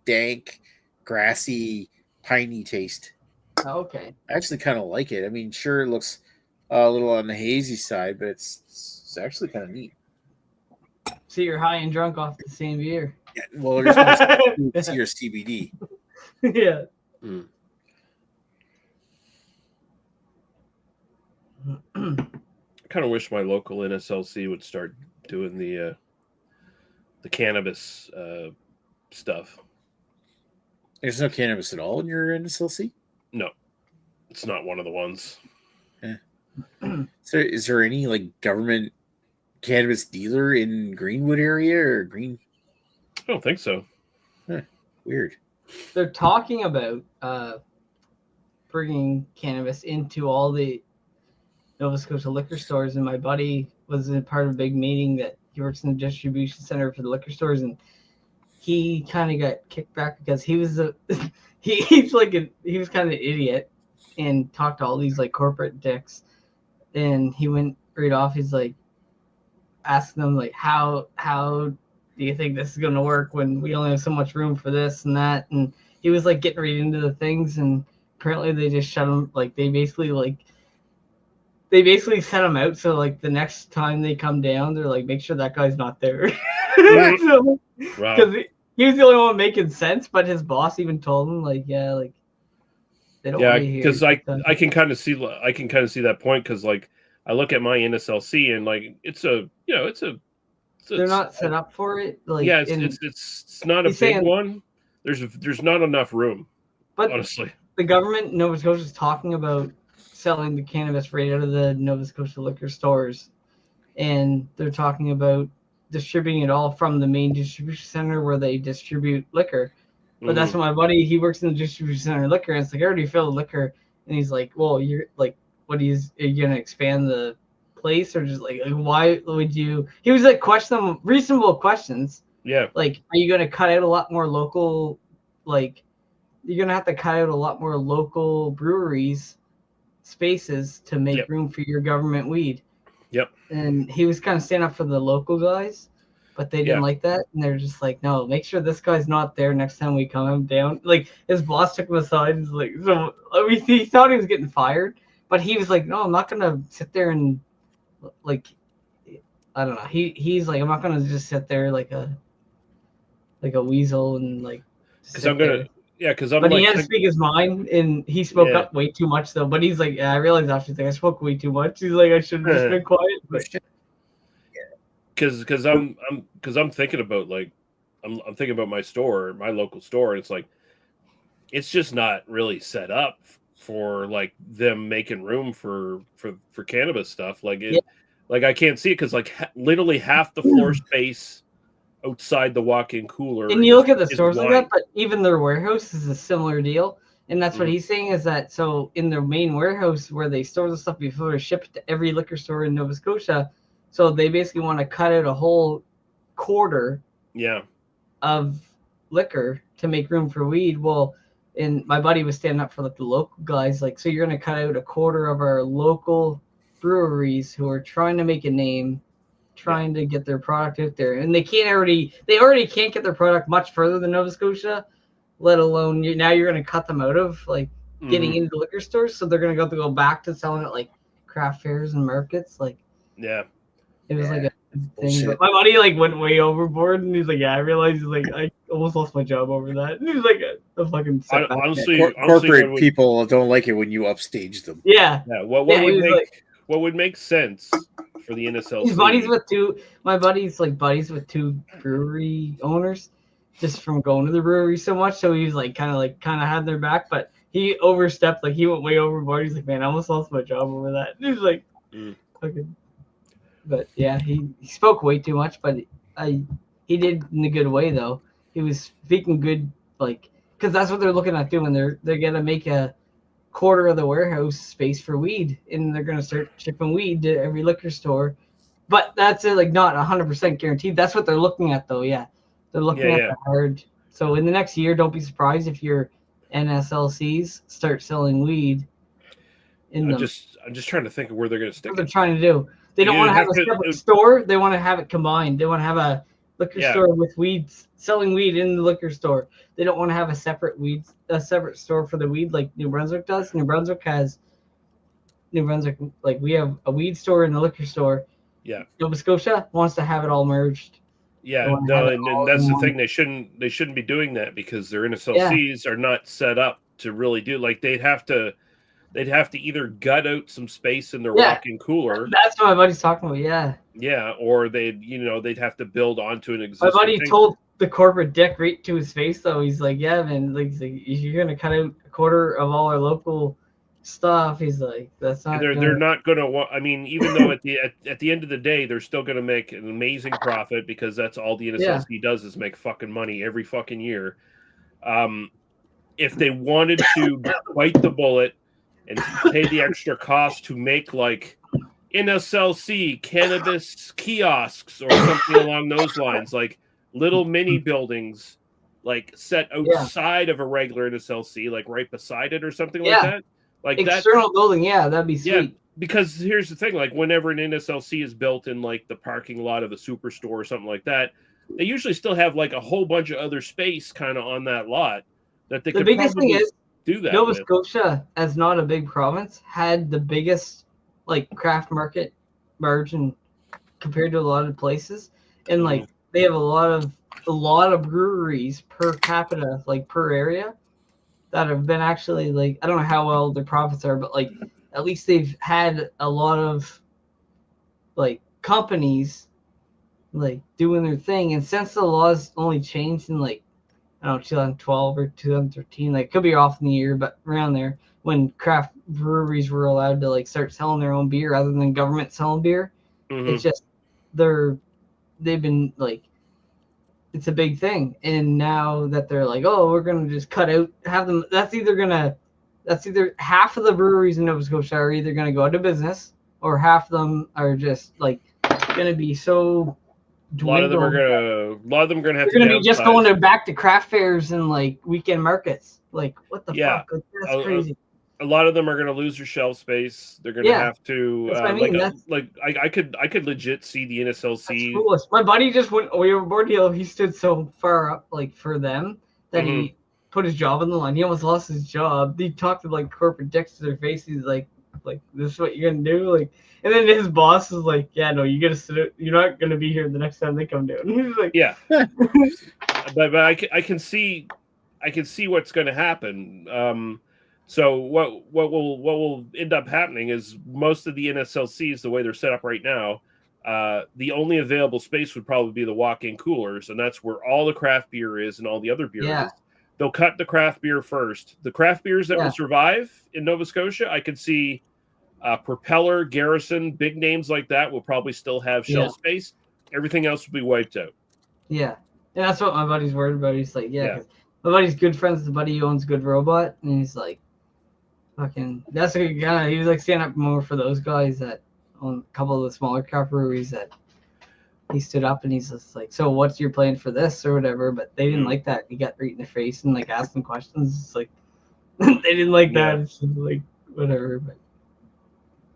S5: dank, grassy, piney taste.
S4: Okay.
S5: I actually kind of like it. I mean, sure, it looks a little on the hazy side, but it's actually kind of neat.
S4: So you're high and drunk off the same beer.
S5: Yeah, well, there's no THC or CBD.
S4: Yeah.
S2: Mm. I kind of wish my local NSLC would start doing the cannabis stuff.
S5: There's no cannabis at all in your NSLC?
S2: No, it's not one of the ones.
S5: Yeah. Is there any like government cannabis dealer in Greenwood area or Green?
S2: I don't think so.
S5: Huh. Weird.
S4: They're talking about bringing cannabis into all the Nova Scotia liquor stores, and my buddy was a part of a big meeting that he works in the distribution center for the liquor stores, and he kind of got kicked back because he was he was kind of an idiot and talked to all these like corporate dicks, and he went right off. He's like asking them like how do you think this is going to work when we only have so much room for this and that, and he was like getting right into the things, and apparently they just shut him, like they basically set him out, so like the next time they come down they're like, make sure that guy's not there.
S5: Right.
S4: Because he was the only one making sense, but his boss even told him like, yeah, like they don't want you here.
S2: Because I can kind of see that point, because like I look at my NSLC and like it's they're
S4: not set up for it. Like,
S2: yeah, it's not a big one. There's not enough room. But honestly,
S4: the government Nova Scotia is talking about selling the cannabis right out of the Nova Scotia liquor stores, and they're talking about distributing it all from the main distribution center where they distribute liquor. But that's what my buddy, he works in the distribution center liquor, and it's like, I already filled liquor, and he's like, well, you're like, are you gonna expand the place, or just like why would you? He was like questioning reasonable questions,
S2: Yeah.
S4: Like, are you going to cut out a lot more local, like, you're going to have to cut out a lot more local breweries spaces to make
S2: Yep.
S4: room for your government weed.
S2: Yep.
S4: And he was kind of standing up for the local guys, but they didn't like that. And they're just like, no, make sure this guy's not there next time we come down. Like, his boss took him aside and was like, so he thought he was getting fired, but he was like, no, I'm not going to sit there and, like, I don't know. He's like, I'm not going to just sit there like a weasel and like,
S2: because I'm going to, because I'm
S4: but
S2: like,
S4: he had to speak his mind, and he spoke up way too much, though. But he's like, yeah, I realized after I spoke way too much. He's like, I should have just been quiet.
S2: Because I'm thinking about like, I'm thinking about my store, my local store. And it's like, it's just not really set up for like them making room for cannabis stuff. Like it, like I can't see it because like literally half the floor space outside the walk-in cooler.
S4: And you look at the stores like that, but even their warehouse is a similar deal. And that's what he's saying is that, so in their main warehouse where they store the stuff before they ship it to every liquor store in Nova Scotia, so they basically want to cut out a whole quarter of liquor to make room for weed. Well, and my buddy was standing up for like the local guys, like, so you're going to cut out a quarter of our local breweries who are trying to make a name, trying to get their product out there, and they already can't get their product much further than Nova Scotia, let alone now you're going to cut them out of like getting into liquor stores, so they're going to go back to selling it like craft fairs and markets. Like, it was like a thing. But my buddy like went way overboard, and he's like, I realized, he's like, I almost lost my job over that. And he was like, a fucking setback.
S2: Honestly,
S5: corporate people don't like it when you upstage them.
S2: What would make sense for the NSLC?
S4: His buddies with two. My buddy's like buddies with two brewery owners, just from going to the brewery so much. So he was like kind of had their back, but he overstepped. Like, he went way overboard. He's like, man, I almost lost my job over that. And he was like, fucking. But yeah, he spoke way too much. But he did in a good way though. He was speaking good, like, because that's what they're looking at doing. They're gonna make a quarter of the warehouse space for weed, and they're gonna start shipping weed to every liquor store. But that's like not 100% guaranteed. That's what they're looking at though. Yeah, they're looking at the hard. So in the next year, don't be surprised if your NSLCs start selling weed. I'm
S2: just trying to think of where they're gonna stick.
S4: What they're trying to do. They don't want to have a separate store. They want to have it combined. They want to have a liquor store with weed, selling weed in the liquor store. They don't want to have a separate store for the weed like New Brunswick does. New Brunswick, like, we have a weed store and a liquor store.
S2: Yeah.
S4: Nova Scotia wants to have it all merged.
S2: Yeah, no, and that's the thing. They shouldn't be doing that because their NSLCs are not set up to really do. Like, they'd have to either gut out some space in their walk-in cooler.
S4: That's what my buddy's talking about. Yeah.
S2: Yeah, or they'd have to build onto an existing.
S4: My buddy told the corporate dick right to his face though. He's like, yeah, man, like, you're gonna cut out a quarter of all our local stuff. He's like, that's not.
S2: They're not gonna. I mean, even though at the end of the day, they're still gonna make an amazing profit because that's all the NSLC does is make fucking money every fucking year. If they wanted to bite the bullet and pay the extra cost to make like NSLC cannabis kiosks or something along those lines, like little mini buildings, like set outside of a regular NSLC, like right beside it or something like that. Like
S4: external building, that'd be sweet.
S2: Yeah, because here's the thing: like whenever an NSLC is built in like the parking lot of a superstore or something like that, they usually still have like a whole bunch of other space kind of on that lot that they could probably do that.
S4: Nova Scotia, as not a big province, had the biggest like craft market margin compared to a lot of places, and like they have a lot of breweries per capita, like per area, that have been actually, like, I don't know how well their profits are, but like at least they've had a lot of like companies like doing their thing. And since the laws only changed in like, I don't know, 2012 or 2013, like, could be off in the year, but around there, when craft breweries were allowed to like start selling their own beer rather than government selling beer, it's just they've been like, it's a big thing. And now that they're like, oh, we're gonna just cut out, have them, that's either half of the breweries in Nova Scotia are either gonna go out of business, or half of them are just like gonna be so
S2: A lot of them are gonna have
S4: They're
S2: to
S4: gonna be just
S2: downsize.
S4: going back to craft fairs and like weekend markets. Like what the
S2: Yeah.
S4: fuck? Like, that's crazy.
S2: A lot of them are going to lose their shelf space. They're going to have to
S4: That's what I mean.
S2: I could legit see the NSLC.
S4: That's foolish. My buddy just went. We were board deal. He stood so far up, like for them, that he put his job on the line. He almost lost his job. He talked to like corporate dicks to their face. He's like this is what you're gonna do, like. And then his boss was like, "Yeah, no, you gotta sit. You're not gonna be here the next time they come down." He's like,
S2: "Yeah." but I can see what's going to happen. So what will end up happening is most of the NSLCs, the way they're set up right now, the only available space would probably be the walk-in coolers, and that's where all the craft beer is and all the other beer is. They'll cut the craft beer first. The craft beers that will survive in Nova Scotia, I could see Propeller, Garrison, big names like that will probably still have shelf space. Everything else will be wiped out.
S4: Yeah, and that's what my buddy's worried about. He's like, cause my buddy's good friends with the buddy who owns Good Robot, and he's like, fucking, that's a good guy. He was like standing up more for those guys that own a couple of the smaller craft breweries that he stood up and he's just like, so what's your plan for this or whatever? But they didn't like that. He got right in their face and like asked them questions. It's like they didn't like that. It's just like whatever.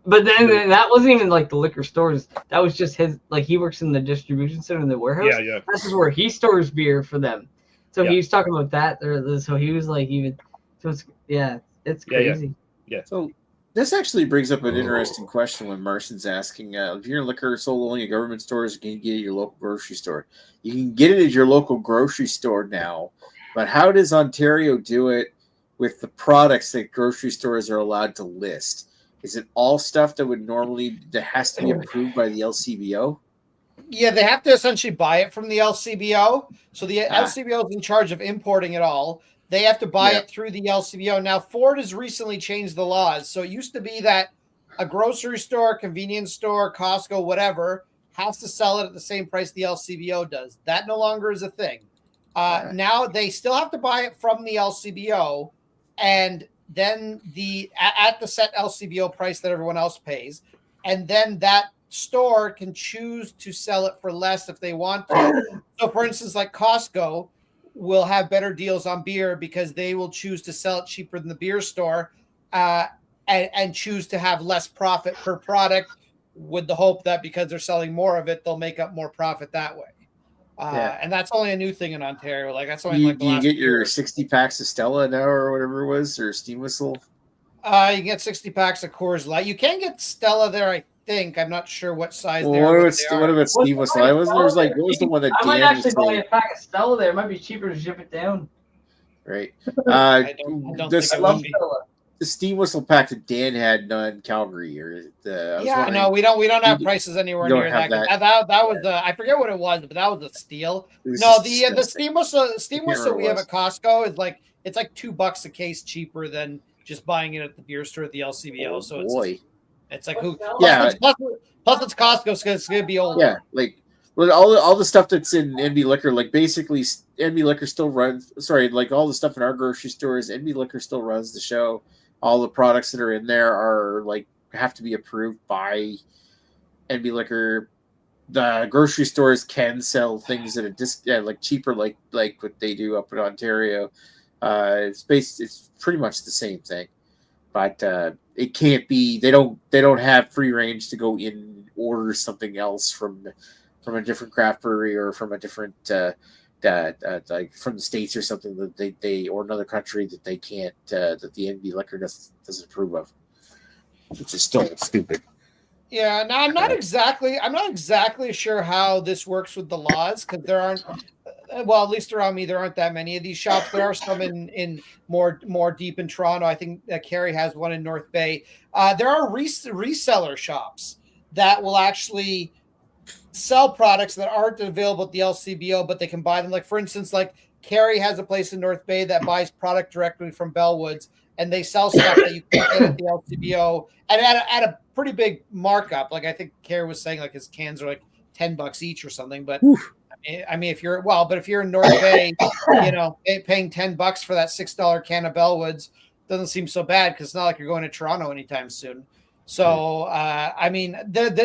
S4: But then that wasn't even like the liquor stores. That was just his, like he works in the distribution center in the warehouse.
S2: Yeah.
S4: This is where he stores beer for them. So he was talking about that. So he was like, it's crazy.
S2: Yeah.
S3: So this actually brings up an interesting question when Marcin's asking, if your liquor sold only at government stores, can you get it at your local grocery store? You can get it at your local grocery store now, but how does Ontario do it with the products that grocery stores are allowed to list? Is it all stuff that has to be approved by the LCBO?
S1: Yeah, they have to essentially buy it from the LCBO. So the LCBO is in charge of importing it all. They have to buy it through the LCBO. Now, Ford has recently changed the laws. So it used to be that a grocery store, convenience store, Costco, whatever, has to sell it at the same price the LCBO does. That no longer is a thing. Now they still have to buy it from the LCBO, and then at the set LCBO price that everyone else pays, and then that store can choose to sell it for less if they want to. So, for instance, like Costco will have better deals on beer because they will choose to sell it cheaper than the beer store, and choose to have less profit per product, with the hope that because they're selling more of it, they'll make up more profit that way. And that's only a new thing in Ontario. Like that's only
S3: do you get your 60 packs of Stella now or whatever it was, or Steam Whistle?
S1: You can get 60 packs of Coors Light. You can get Stella there, I think. I'm not sure what size they are.
S3: What about Steam Whistle? What was the one that
S4: I might actually buy a pack of Stella there. It might be cheaper to ship it down.
S3: Right.
S1: I don't think it would be.
S3: The Steam Whistle pack that Dan had in Calgary,
S1: no, we don't have prices anywhere near that. That was I forget what it was, but that was a steal. No, the Steam Whistle we have at Costco is like it's like $2 a case cheaper than just buying it at the beer store at the LCBO. It's like who?
S3: Yeah.
S1: Plus it's Costco, so it's gonna be old.
S3: Yeah, like all the stuff that's in NB Liquor, like basically NB Liquor still runs. Sorry, like all the stuff in our grocery stores, NB Liquor still runs the show. All the products that are in there are like have to be approved by NB Liquor. The grocery stores can sell things at a like cheaper, like what they do up in Ontario. It's pretty much the same thing, but it can't be. They don't have free range to go in and order something else from a different craft brewery or from a different like from the States or something that they or another country that they can't that the NB Liquor doesn't approve of, which is still stupid.
S1: Yeah, now I'm not exactly sure how this works with the laws, because there aren't, well, at least around me there aren't that many of these shops. There are some in more deep in Toronto. I think Carrie has one in North Bay. There are reseller shops that will actually sell products that aren't available at the LCBO, but they can buy them. Like, for instance, like Carrie has a place in North Bay that buys product directly from Bellwoods, and they sell stuff that you can't get at the LCBO and at a pretty big markup. Like I think Carrie was saying, like his cans are like $10 each or something. But I mean, if you're in North Bay, paying $10 for that $6 can of Bellwoods doesn't seem so bad, because it's not like you're going to Toronto anytime soon. So I mean,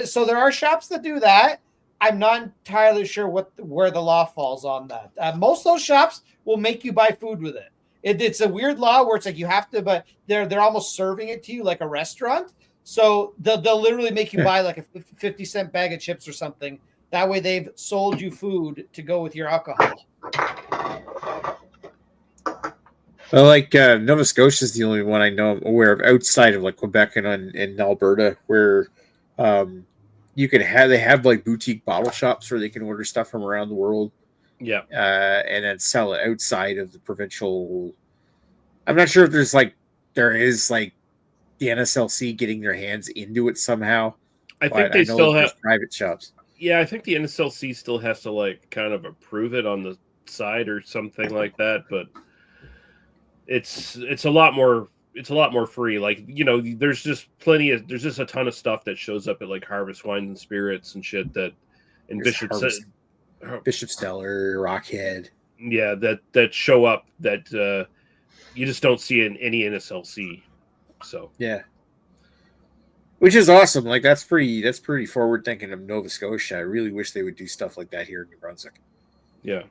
S1: so there are shops that do that. I'm not entirely sure where the law falls on that. Most of those shops will make you buy food with it. It's a weird law where it's like you have to, but they're almost serving it to you like a restaurant. So they'll literally make you buy like a 50-cent bag of chips or something. That way they've sold you food to go with your alcohol.
S5: Well, like Nova Scotia is the only one I know aware of outside of like Quebec and Alberta where you can they have like boutique bottle shops where they can order stuff from around the world.
S2: Yeah.
S5: And then sell it outside of the provincial. I'm not sure if there is like the NSLC getting their hands into it somehow.
S2: I think they still have
S5: private shops.
S2: Yeah, I think the NSLC still has to like kind of approve it on the side or something like that, but it's a lot more free. Like, you know, there's just a ton of stuff that shows up at like Harvest Wines and Spirits and shit that and Bishop
S5: Stellar, Rockhead.
S2: Yeah, that show up that you just don't see in any NSLC. So
S5: yeah, which is awesome. Like that's pretty forward thinking of Nova Scotia. I really wish they would do stuff like that here in New Brunswick.
S2: Yeah.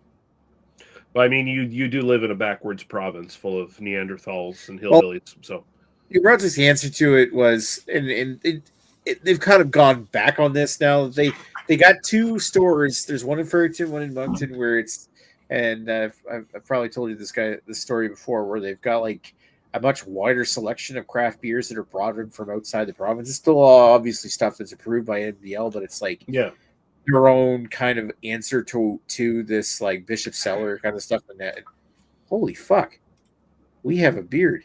S2: Well, I mean, you do live in a backwards province full of Neanderthals and hillbillies. So
S5: New Brunswick's answer to it was, and they've kind of gone back on this now. They got two stores. There's one in Fredericton, one in Moncton, where it's, and I've probably told you this story before, where they've got like a much wider selection of craft beers that are brought in from outside the province. It's still obviously stuff that's approved by NBL, but it's like your own kind of answer to this like Bishop Cellar kind of stuff. And that, holy fuck, we have a beard.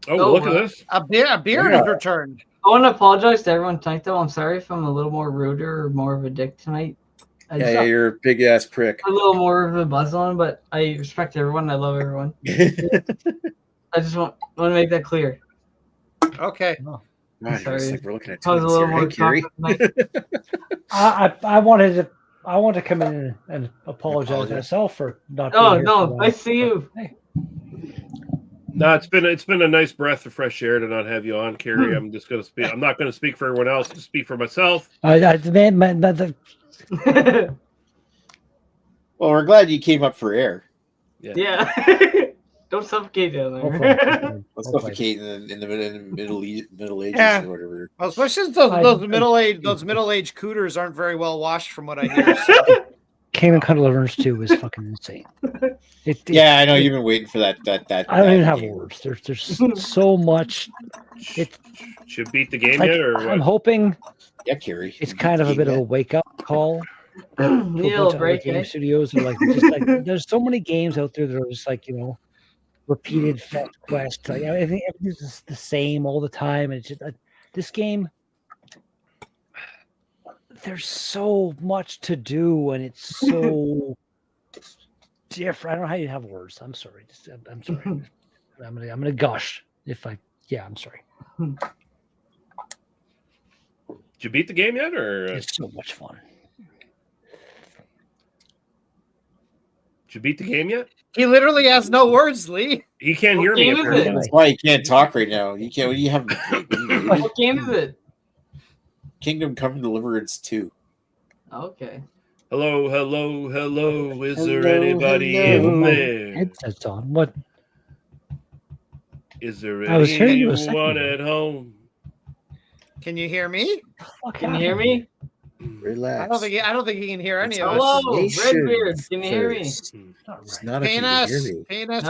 S2: Oh, look at this!
S1: A beard is returned.
S4: I want to apologize to everyone tonight, though. I'm sorry if I'm a little more ruder or more of a dick tonight.
S5: Yeah, you're a big ass prick.
S4: A little more of a buzz on, but I respect everyone. I love everyone. I just want to make that clear.
S1: Okay.
S5: Oh, God,
S4: sorry.
S5: like we're looking at
S4: I was a little more
S5: Carrie.
S6: I want to come in and apologize myself for not.
S4: Oh
S6: being here
S4: no! I see you.
S6: Hey.
S2: No, it's been a nice breath of fresh air to not have you on, Carrie. I'm just going to speak. I'm not going to speak for everyone else. To speak for myself.
S3: Well, we're glad you came up for air.
S4: Yeah. Don't suffocate down there.
S3: Let's suffocate in the Middle Ages or whatever.
S1: Well, especially those middle age cooters aren't very well washed, from what I hear. So.
S6: Kingdom Come Deliverance 2 is fucking insane.
S3: I know you've been waiting for that.
S6: I don't even have words. There's so much.
S2: Should beat the game
S6: like,
S2: yet, or
S6: I'm hoping.
S3: Yeah, Carrie.
S6: It's kind of a bit of a wake up call.
S4: Neil, break
S6: game studios are like there's so many games out there that are just like, you know, repeated fetch quest. Like, I think everything's just the same all the time. And it's just this game. There's so much to do, and it's so different. I don't know how you have words. I'm sorry. I'm sorry. I'm gonna gush if I. Yeah, I'm sorry.
S2: Did you beat the game yet, or
S6: it's so much fun.
S2: Did you beat the game yet?
S1: He literally has no words, Lee.
S2: He can't hear me.
S3: That's why he can't talk right now. You can't. What do you have?
S4: What game is it?
S3: Kingdom Come Deliverance 2.
S4: Okay.
S2: Hello. Is there anybody in there?
S6: Headset's on. What?
S2: Is there
S6: I was hearing you a
S2: anyone
S6: second
S2: at home?
S1: Can you hear me?
S4: Can you hear me?
S5: Relax.
S1: I don't think he can hear any of us.
S4: Hello, Redbeard. Can you hear me?
S5: It's not if you can hear me.
S1: Penis.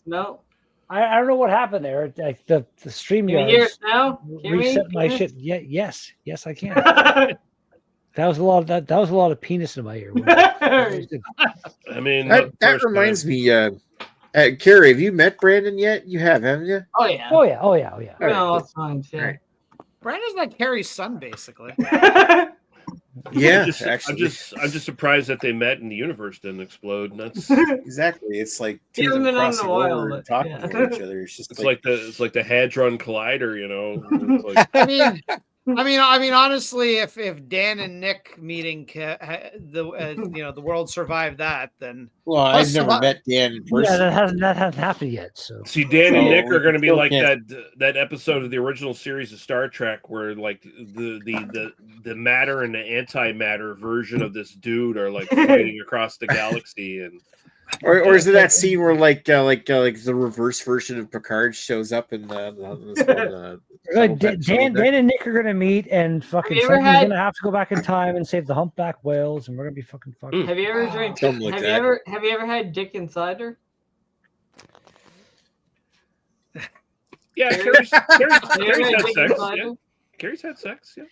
S4: No.
S6: I don't know what happened there. Like the stream
S4: Can you hear it now?
S6: reset my shit. Yeah, yes, I can. That was a lot. That was a lot of penis in my ear.
S2: I mean,
S5: that reminds me. Carrie, have you met Brandon yet? You have, haven't you?
S4: Oh yeah.
S5: No,
S4: that's fine. Yeah. Right.
S1: Brandon's like Carrie's son, basically.
S5: Yeah,
S2: I'm just surprised that they met and the universe didn't explode. And that's
S5: exactly. It's like two of them crossing over and talking to each other. It's just
S2: it's like the Hadron Collider, you know. It's like,
S1: I mean, I mean, honestly, if Dan and Nick meeting the world survived that, then
S3: Well, I've never met Dan in person.
S6: Yeah, that hasn't happened yet. So
S2: See, Dan and Nick
S3: we
S2: are going to be
S3: still
S2: like
S3: can't-
S2: that episode of the original series of Star Trek, where like the matter and the antimatter version of this dude are like fighting across the galaxy, and
S5: Or is it that scene where like the reverse version of Picard shows up in Dan
S6: and Nick are gonna meet, and fucking
S4: Have you ever
S6: somebody's
S4: had-
S6: gonna have to go back in time and save the humpback whales, and we're gonna be fucking fucked.
S2: Mm.
S4: Have you ever drank?
S3: Something like
S4: have
S3: that.
S4: you ever had Dick and cider?
S2: yeah,
S4: Have you
S2: Carrie's
S4: ever
S2: had
S4: had Dick and
S2: sex.
S4: cider?
S2: Yeah. Carrie's had sex. Yeah.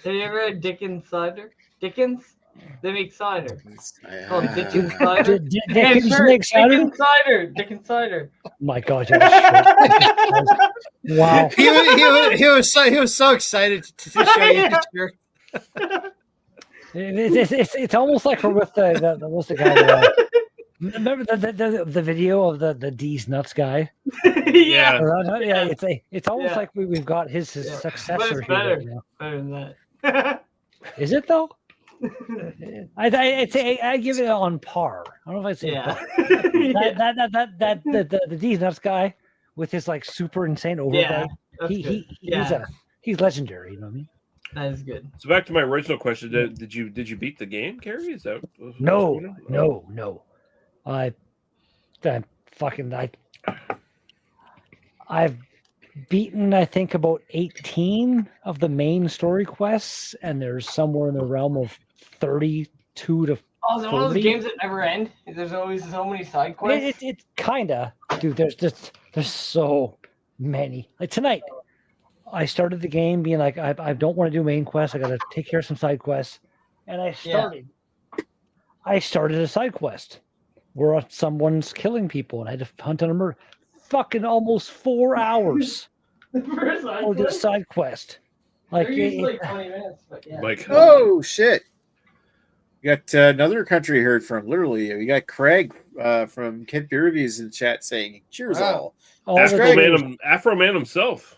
S4: Have you ever had Dickens cider? Dickens? They make cider. Oh,
S3: Ah.
S4: Dickens cider.
S6: Dickens make cider?
S4: Dickens cider. Dickens cider.
S6: My God, you're a shit. Wow.
S1: he was so excited to show you the shirt.
S6: It's almost like we're with the what's the guy? Remember the video of the D's nuts guy?
S4: Yeah.
S6: Yeah, it's almost
S4: Yeah.
S6: like we've got his
S4: Yeah. But
S6: successor
S4: it's
S6: here
S4: better.
S6: right now.
S4: Better than that.
S6: Is it though? I'd say I give it on par. I don't know if I'd say
S4: Yeah.
S6: the D's nuts guy with his like super insane overbite.
S4: Yeah. That's good.
S6: He's legendary. You know what I mean?
S4: That is good.
S2: So back to my original question: Did you beat the game, Carrie? Is that what's
S6: No,
S2: going on?
S6: no. I've beaten, I think, about 18 of the main story quests, and there's somewhere in the realm of 32 to
S4: Oh, is it one of
S6: 40?
S4: those games that never end? There's always so many side quests.
S6: It's kinda, dude. There's so many. Like tonight, I started the game being like, I don't want to do main quests. I got to take care of some side quests, and I started a side quest where someone's killing people, and I had to hunt on a murder. Fucking almost 4 hours
S4: For a side
S6: for this
S4: quest.
S6: side quest. Like,
S4: They're usually like 20 minutes, but yeah.
S2: Like,
S5: Oh shit! We got another country I heard from. Literally, we got Craig from Kent Beer Reviews in the chat saying, "Cheers
S1: Wow.
S5: all."
S2: Afro Man himself.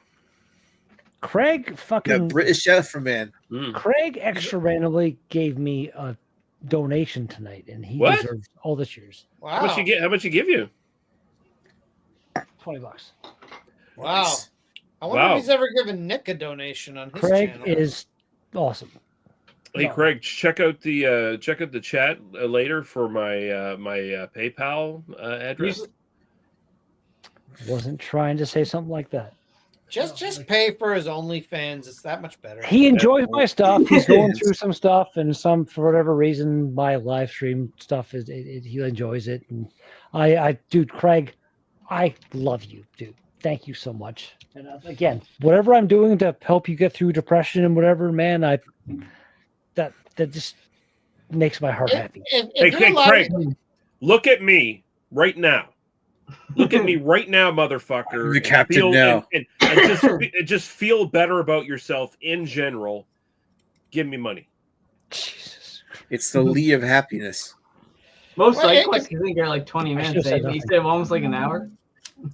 S6: Craig
S5: Yeah,
S6: fucking
S5: British Afro Man.
S2: Mm.
S6: Craig extra randomly gave me a donation tonight, and he
S2: What?
S6: deserves all the cheers.
S1: Wow.
S2: How much you get? How much you give you?
S6: $20.
S1: Wow.
S5: Nice.
S1: I wonder
S2: Wow.
S1: if he's ever given Nick a donation on his
S6: Craig
S1: channel.
S6: is awesome.
S2: Hey
S6: No.
S2: Craig, check out the chat later for my my PayPal address.
S6: Wasn't trying to say something like that.
S1: Just pay for his OnlyFans. It's that much better.
S6: He enjoys my stuff. He's going through some stuff, and some for whatever reason, my live stream stuff he enjoys it. And dude, Craig, I love you, dude. Thank you so much. And again, whatever I'm doing to help you get through depression and whatever, man, that just makes my heart happy.
S2: Hey, Craig, look at me right now. Look at me right now, motherfucker.
S5: I'm the
S2: and
S5: captain
S2: feel-
S5: now.
S2: and just feel better about yourself in general. Give me money.
S6: Jesus.
S5: It's the Lee of happiness.
S4: Most
S1: Well,
S4: side quests I think are like 20
S6: I
S4: minutes.
S6: should've said
S4: Maybe
S6: nothing.
S4: instead of almost like an hour.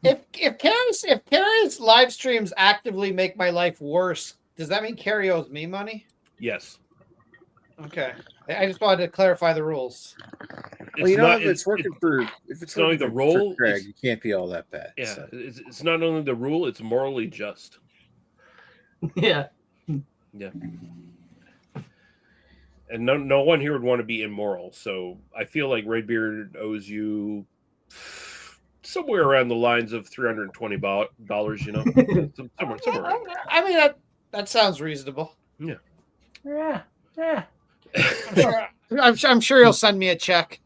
S1: If Carrie's live streams actively make my life worse, does that mean Carrie owes me money?
S2: Yes.
S1: Okay. I just wanted to clarify the rules.
S5: Well, you know,
S2: not-
S5: if it's working for if it's
S2: not only
S5: working
S2: the
S5: for
S2: role,
S5: Craig,
S2: it's-
S5: you can't be all that bad.
S2: Yeah,
S5: so.
S2: it's not only the rule; it's morally just.
S4: Yeah.
S2: And no one here would want to be immoral. So I feel like Redbeard owes you somewhere around the lines of $320. You know, somewhere. Around.
S1: I mean, that sounds reasonable.
S6: Yeah.
S1: I'm sure he'll send me a check.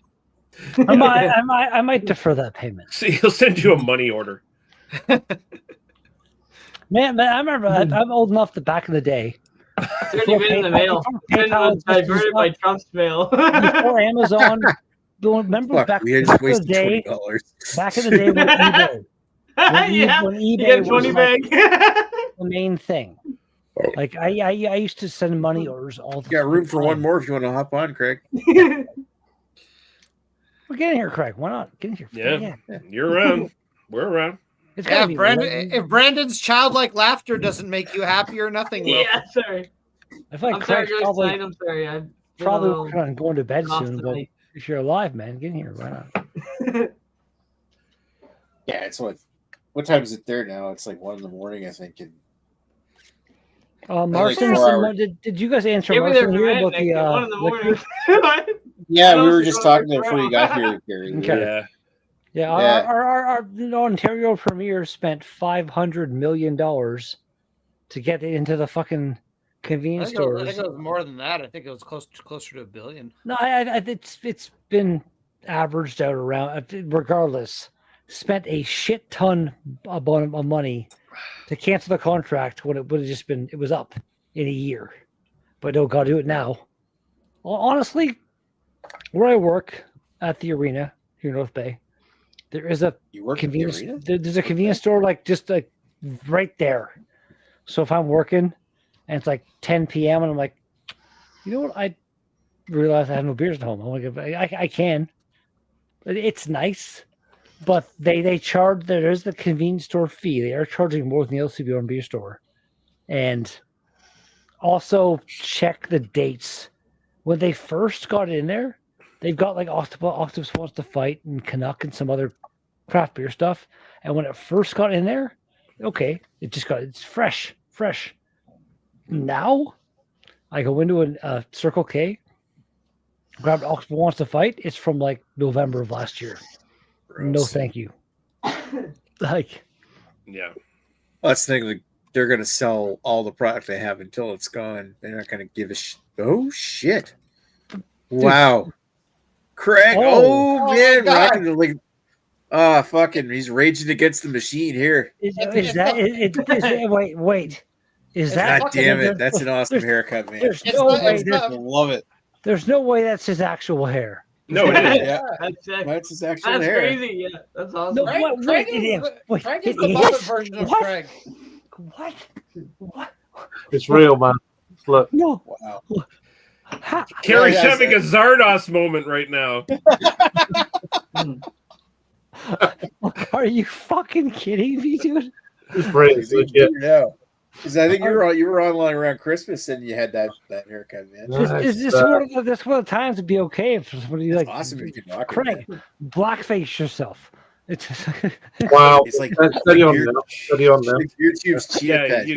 S6: I might defer that payment.
S2: See, he'll send you a money order.
S6: Man, I remember I'm old enough that back in the day,
S4: It's already been in the mail. It's been diverted by Trump's mail.
S6: before Amazon. Remember
S5: Fuck,
S6: back,
S5: we had
S6: back in the
S5: wasted
S6: day?
S5: $20.
S6: Back in the day when eBay,
S4: Yeah.
S6: when
S4: You
S6: eBay
S4: get
S6: was
S4: 20
S6: like
S4: bags.
S6: the main thing. Like I used to send money orders all the
S5: You got room for
S6: time.
S5: one more if you want to hop on, Craig.
S6: We're getting here, Craig. Why not? Get in here.
S2: Yeah. You're around. We're around.
S6: It's gotta be
S1: If Brandon's childlike laughter doesn't make you happier, nothing will.
S4: Yeah, sorry.
S6: I feel like
S4: I'm sorry,
S6: Craig's
S4: guys.
S6: probably,
S4: Tonight, I'm sorry. I'm
S6: probably working on going to bed
S4: off
S6: soon, but
S4: tonight.
S6: if you're alive, man, get in here. Why not?
S3: Yeah, it's what time is it there now? It's like 1 a.m, I think. And
S6: Marston,
S3: 4 hours.
S6: did you guys answer
S4: Give me there
S6: Marston
S4: for a
S6: here
S4: minute,
S6: about
S4: Nick.
S6: the
S4: 1 in the morning.
S6: liquor?
S3: Yeah, we
S4: I
S3: were
S4: don't
S3: just
S4: know
S3: talking
S4: what's
S3: before you got
S4: wrong.
S3: here, Gary.
S6: Okay.
S2: Yeah.
S6: Yeah,
S3: Yeah.
S6: our Ontario Premier spent $500 million to get it into the fucking convenience
S1: I
S6: stores.
S1: think it was more than that. I think it was closer to $1 billion.
S6: No, it's been averaged out around. Regardless, spent a shit ton of money to cancel the contract when it would have just been. It was up in a year, but no, got to do it now. Honestly, where I work at the arena here in North Bay, there is a
S3: You work at the
S6: convenience.
S3: arena?
S6: There's a convenience store just right there. So if I'm working and it's like 10 p.m. and I'm like, you know what, I realize I have no beers at home. I'm like, I can. It's nice, but they charge. There's the convenience store fee. They are charging more than the LCBO beer store, and also check the dates. When they first got in there, they've got like Octopus Wants to Fight and Canuck and some other craft beer stuff. And when it first got in there, okay, it's fresh. Now, I go into a Circle K, grab Octopus Wants to Fight. It's from like November of last year.
S2: Gross.
S6: No, thank you. Like,
S2: Yeah.
S5: That's the thing. Like, they're going to sell all the product they have until it's gone. They're not going to give a oh shit! Wow, Craig. Oh man, rocking the like. Fucking, he's raging against the machine here.
S6: wait? Is that?
S5: God damn it! That's an awesome haircut, man.
S6: There's no way.
S3: I love it.
S6: There's no way that's his actual hair.
S2: No, it is.
S3: Yeah,
S4: That's sick.
S3: that's his actual
S4: That's
S3: hair.
S4: crazy. Yeah, that's awesome.
S6: No,
S1: Craig,
S6: wait,
S1: Craig
S6: it
S1: is,
S6: is. Wait,
S1: Craig is
S6: it
S1: the
S6: is?
S1: modern version of
S6: What?
S1: Craig.
S6: What?
S7: It's real, man. Look.
S6: No.
S3: Wow.
S2: Carrie's
S3: Yeah,
S2: having a Zardos moment right now.
S6: Are you fucking kidding me, dude?
S7: It's real. It's legit.
S3: Yeah. Because I think you were online around Christmas and you had that haircut, man.
S6: This one of the times to be okay if somebody like
S3: Awesome if you can rock it,
S6: Craig,
S3: man.
S6: blackface yourself. It's
S7: Wow.
S3: It's like
S7: Steady on now. Steady on now.
S3: YouTube's chia
S2: Yeah,
S3: pet.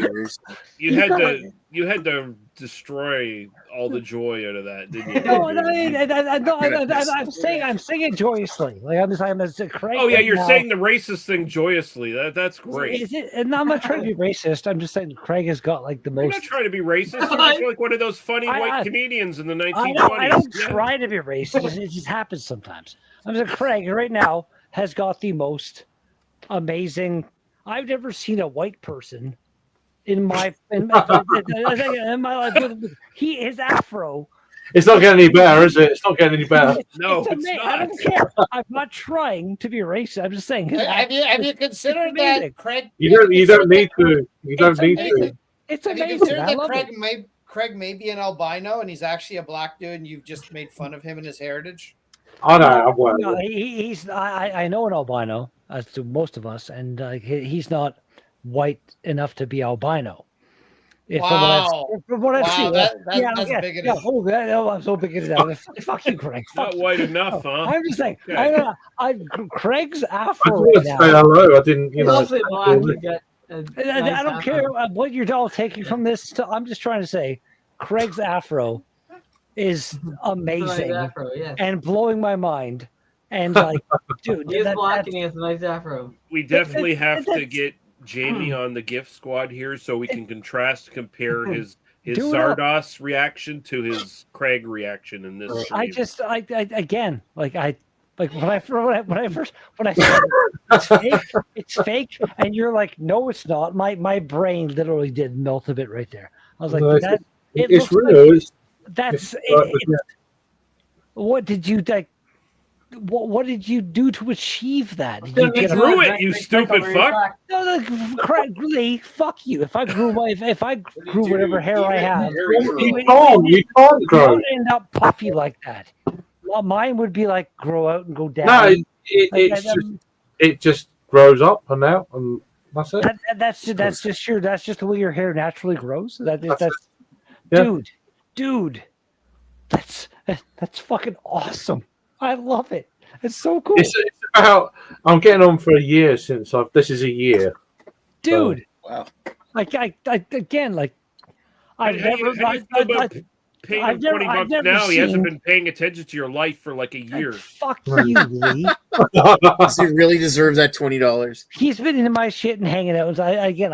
S2: You had to destroy all the joy out of that, didn't you?
S6: no, I'm saying it joyously. Like I'm just Craig.
S2: Oh yeah,
S6: right
S2: you're
S6: now,
S2: saying the racist thing joyously. That's great.
S6: Is it? And I'm not trying to be racist. I'm just saying Craig has got like the
S2: You're
S6: most.
S2: not trying to be racist. You're just like one of those funny white comedians in the 1920s.
S6: I don't
S2: Yeah.
S6: try to be racist. It just happens sometimes. I'm saying Craig right now has got the most amazing. I've never seen a white person in my life. His afro.
S7: It's not getting any better, is it? It's not getting any better.
S2: No, it's
S6: amazing. I
S2: not.
S6: don't care. I'm not trying to be racist. I'm just saying.
S1: Have you considered
S6: amazing.
S1: that Craig?
S7: You don't need to. You don't need to.
S6: It's
S1: Have you
S6: amazing.
S1: considered
S6: I
S1: that
S6: love it.
S1: Craig may be an albino and he's actually a black dude, and you've just made fun of him and his heritage?
S7: I know.
S6: No, he's. I know an albino, as do most of us, and he's not white enough to be albino.
S1: Wow.
S6: From what I've seen,
S1: That's bigoted.
S6: Yeah, I'm so bigoted. Fuck you, Craig.
S2: Not white enough, huh?
S6: I'm just saying.
S2: Okay.
S6: Craig's
S7: I
S6: afro
S7: just
S6: right
S7: wanted to say
S6: now.
S7: hello. I didn't, you know.
S4: Hopefully we'll have to get a
S6: I
S4: nice
S6: don't care
S4: afro.
S6: what you're all taking from this. I'm just trying to say, Craig's afro is amazing
S4: Nice afro, yeah.
S6: and blowing my mind. And like, dude,
S4: He is black and he has a nice afro.
S2: We definitely have to
S6: that's-
S2: get Jamie on the gift squad here so we can compare his
S6: Do it.
S2: Zardos reaction to his Craig reaction in this.
S6: I
S2: stream.
S6: just, again, when I said it's fake, and you're like, no, it's not. My brain literally did melt a bit right there. I was like,
S7: No,
S6: that. It
S7: it's
S6: looks
S7: real.
S6: like that's. What did you like? What did you do to achieve that? Did you
S2: You
S6: get a-
S2: drew it, you stupid fuck.
S6: No, Craig, really, fuck you. If I grew whatever hair I have,
S7: You can't grow.
S6: would end up puffy like that. Well, mine would be like grow out and go down.
S7: No,
S6: Like,
S7: it just grows up and out, and that's it.
S6: That's just the way your hair naturally grows. That's
S7: Yeah.
S6: dude. That's fucking awesome. I love it. It's so cool,
S7: It's about. I'm getting on for a year since this is a year.
S6: dude.
S3: Wow.
S6: I again, like I've never.
S2: Paying
S6: I've
S2: him
S6: never-
S2: 20
S6: I've
S2: bucks
S6: never
S2: now. He hasn't
S6: seen-
S2: been paying attention to your life for like a year.
S6: Fuck you, Lee.
S5: Does he really deserve that $20?
S6: He's been into my shit and hanging out. I don't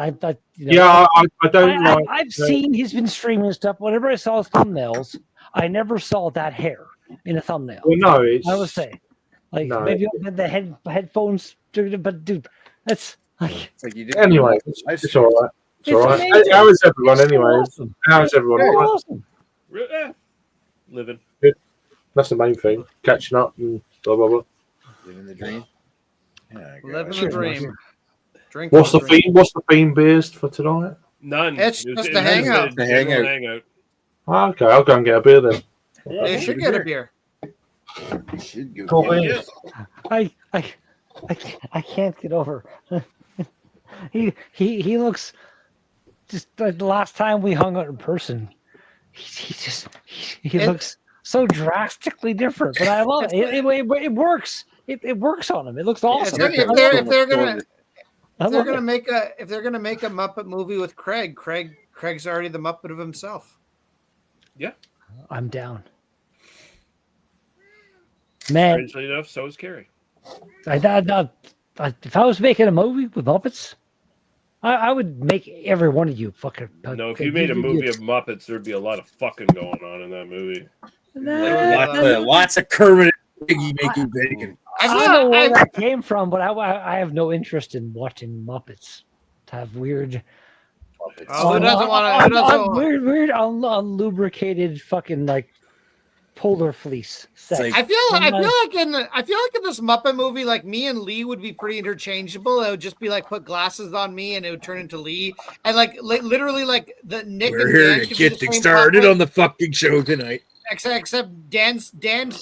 S7: like.
S6: I've seen he's been streaming stuff. Whenever I saw his thumbnails, I never saw that hair in a thumbnail.
S7: Well, no, it's.
S6: I would say, like
S7: No.
S6: maybe the headphones, but dude, that's like
S5: It's like you did.
S7: Anyway, it's all right. It's all right.
S6: amazing.
S7: How is everyone,
S6: It's so
S7: anyway?
S6: awesome.
S7: How is everyone?
S6: It's
S7: All right?
S6: awesome.
S2: Living.
S7: That's the main thing. Catching up and blah blah blah.
S3: Living the dream. Yeah,
S1: Living the
S6: Cheers,
S1: dream. Drink.
S7: What's the theme? What's the theme beers for tonight?
S2: None.
S1: It's
S2: It was-
S1: just
S2: it
S1: a
S2: was
S1: hangout.
S2: a
S3: The
S2: general
S3: hangout.
S7: Okay, I'll go and get a beer then.
S1: They should get a beer.
S3: You should go
S7: Cool.
S3: get it.
S2: Yes.
S6: I can't get over. he looks just like the last time we hung out in person. He looks so drastically different, but I love it. It works. It works on him. It looks awesome.
S1: If they're gonna
S6: I
S1: if they're
S6: love
S1: gonna
S6: it.
S1: make a Muppet movie with Craig's already the Muppet of himself.
S6: I'm down. Man,
S2: Strangely enough, so is Carrie.
S6: if I was making a movie with Muppets, I would make every one of you fucking.
S2: No, if you made a movie of Muppets, there'd be a lot of fucking going on in that movie.
S3: Lots of Kermit and Piggy making bacon.
S6: I don't know where that came from, but I have no interest in watching Muppets to have weird,
S1: Oh, who doesn't want to?
S6: weird, unlubricated fucking like polar fleece sex.
S3: like-
S1: I feel like in this Muppet movie, like me and Lee would be pretty interchangeable. It would just be like put glasses on me, and it would turn into Lee, and like literally like the Nick.
S3: We're
S1: and
S3: here
S1: Dan
S3: to
S1: could be
S3: get
S1: the
S3: things
S1: same
S3: started
S1: puppet,
S3: on the fucking show tonight.
S1: except Dan's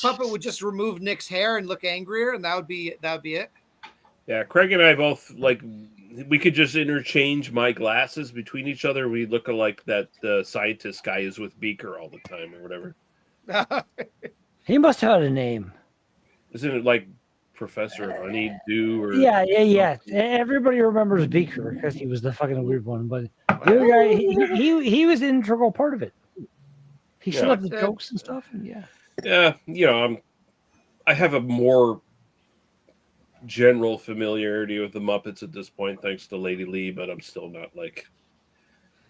S1: puppet would just remove Nick's hair and look angrier, and that would be it.
S2: Yeah, Craig and I both like. We could just interchange my glasses between each other. We look like that scientist guy is with Beaker all the time or whatever.
S6: He must have had a name.
S2: Isn't it like Professor Honeydew or
S6: Yeah. Everybody remembers Beaker because he was the fucking weird one, but the other guy, he was an integral part of it. He set
S2: Yeah.
S6: up the jokes and stuff. And
S2: Yeah, I have a more general familiarity with the Muppets at this point, thanks to Lady Lee, but I'm still not like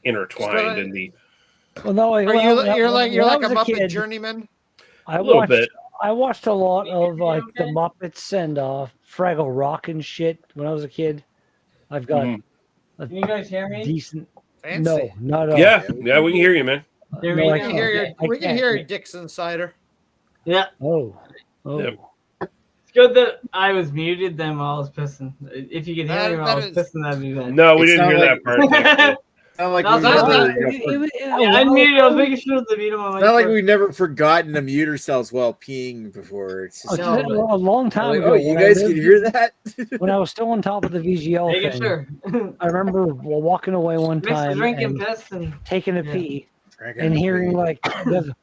S2: intertwined in the.
S6: Well, no,
S1: You're like a Muppet
S6: kid,
S1: journeyman.
S6: I
S2: A little
S6: watched,
S2: bit.
S6: I watched a lot of like the Muppets and Fraggle Rock and shit when I was a kid. I've got
S2: Mhm.
S6: a
S4: Can you guys hear me?
S6: decent.
S1: Fancy.
S6: No, not at all.
S2: Yeah, we can hear you, man.
S4: Hear
S6: No,
S4: me
S6: I
S1: We
S4: now?
S1: can hear
S6: can't.
S1: your, we can
S6: can't.
S1: hear your Dixon cider.
S4: Yeah,
S6: Oh.
S2: Yep.
S4: it's good that I was muted then while I was pissing. If you could hear me while I was pissing, that'd be bad.
S2: No, we
S3: It's
S2: didn't
S3: not
S2: hear
S3: like-
S2: that part. thankfully.
S3: Not like
S4: No,
S3: we've
S4: that's
S3: never,
S4: not-
S6: Yeah,
S4: I unmuted. I was making sure to mute him on my
S3: not like
S4: phone.
S3: we've never forgotten to mute ourselves while peeing before. It's just
S4: No, but-
S6: a long time
S3: like,
S6: ago.
S3: oh, you
S6: when I
S3: guys can
S6: lived-
S3: hear that?
S6: When I was still on top of the VGL
S4: Making
S6: thing,
S4: sure.
S6: I remember walking away one
S4: Mixed the
S6: time
S4: drink and
S6: and
S4: piss and
S6: taking a
S4: Yeah.
S6: pee and hearing like,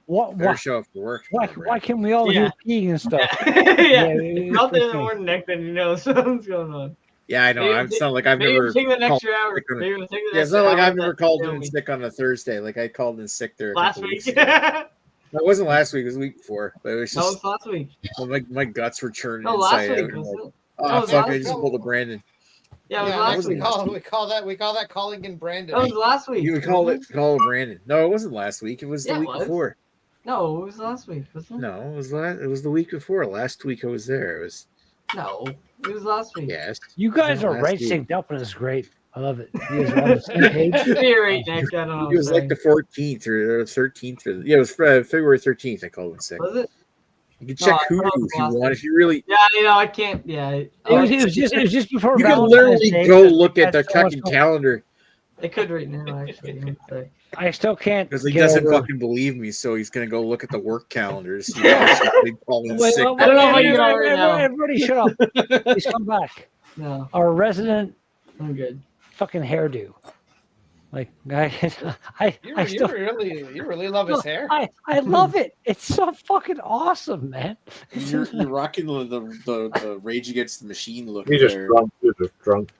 S6: what,
S3: Better show up for work.
S6: why can we all
S4: Yeah.
S6: hear peeing and stuff?
S4: yeah.
S6: it was
S4: Not
S6: pretty
S4: that
S6: funny.
S4: more Nick than you know something's going on.
S3: Yeah, I know.
S4: Maybe-
S3: It's not like I've
S4: Maybe
S3: never.
S4: we'll take the next
S3: called
S4: 2 hours.
S3: sick on a-
S4: Maybe we'll take the
S3: Yeah, it's
S4: next
S3: not like
S4: hour
S3: I've never
S4: that
S3: called
S4: kill
S3: in
S4: me.
S3: sick on a Thursday. Like I called in sick there a
S4: Last
S3: couple
S4: week.
S3: weeks ago.
S4: that
S3: No, it wasn't last week. It was the week before. But it was
S4: was
S3: just
S4: last week.
S3: my guts were churning
S4: No, last
S3: inside out.
S4: week
S3: and
S4: was
S3: like,
S4: it?
S3: oh
S4: That was
S3: fuck!
S4: last
S3: I just
S4: week.
S3: pulled a Brandon.
S4: Yeah, it was
S1: Yeah,
S4: last
S1: that's-
S4: week.
S1: we call that calling in Brandon.
S4: That was last week.
S3: You would call it Brandon. No, it wasn't last week. It was
S4: Yeah,
S3: the
S4: it
S3: week
S4: was.
S3: before.
S4: No, it was last week, wasn't it?
S3: No, it was It was the week before. Last week I was there. It was
S4: No, it was last week.
S3: yes.
S6: You guys
S3: Yeah,
S6: are
S3: last
S6: right
S3: week.
S6: synced up and it's great. I love it. You guys are on the same page.
S4: You're right, Nick. I don't know.
S3: It was like the 14th or the 13th. Yeah, it was February 13th. I called in sick.
S4: Was it?
S3: You can
S4: No,
S3: check
S4: I
S3: Hoodoo
S4: thought it was
S3: if you
S4: last
S3: want.
S4: week.
S3: If you really,
S4: Yeah, I can't. Yeah,
S6: It was just before
S3: you can
S6: Valentine's
S3: literally
S6: Day,
S3: go
S6: but
S3: look at the
S6: that's so much
S3: fucking
S6: fun.
S3: calendar
S4: I could right now actually. But
S6: I still can't.
S3: because he
S6: get
S3: doesn't
S6: over-
S3: fucking believe me. So he's gonna go look at the work calendars. He's actually calling
S6: Wait,
S3: sick.
S6: wait,
S4: I don't know
S6: wait,
S4: what you got right now.
S6: Everybody shut up. Please come back.
S4: No,
S6: our resident
S4: I'm good.
S6: fucking hairdo. Like I
S1: You
S6: still
S1: really love his hair.
S6: I love it. It's so fucking awesome, man.
S3: You're rocking the Rage Against the Machine look
S7: You're just
S3: there.
S7: drunk. You're just drunk.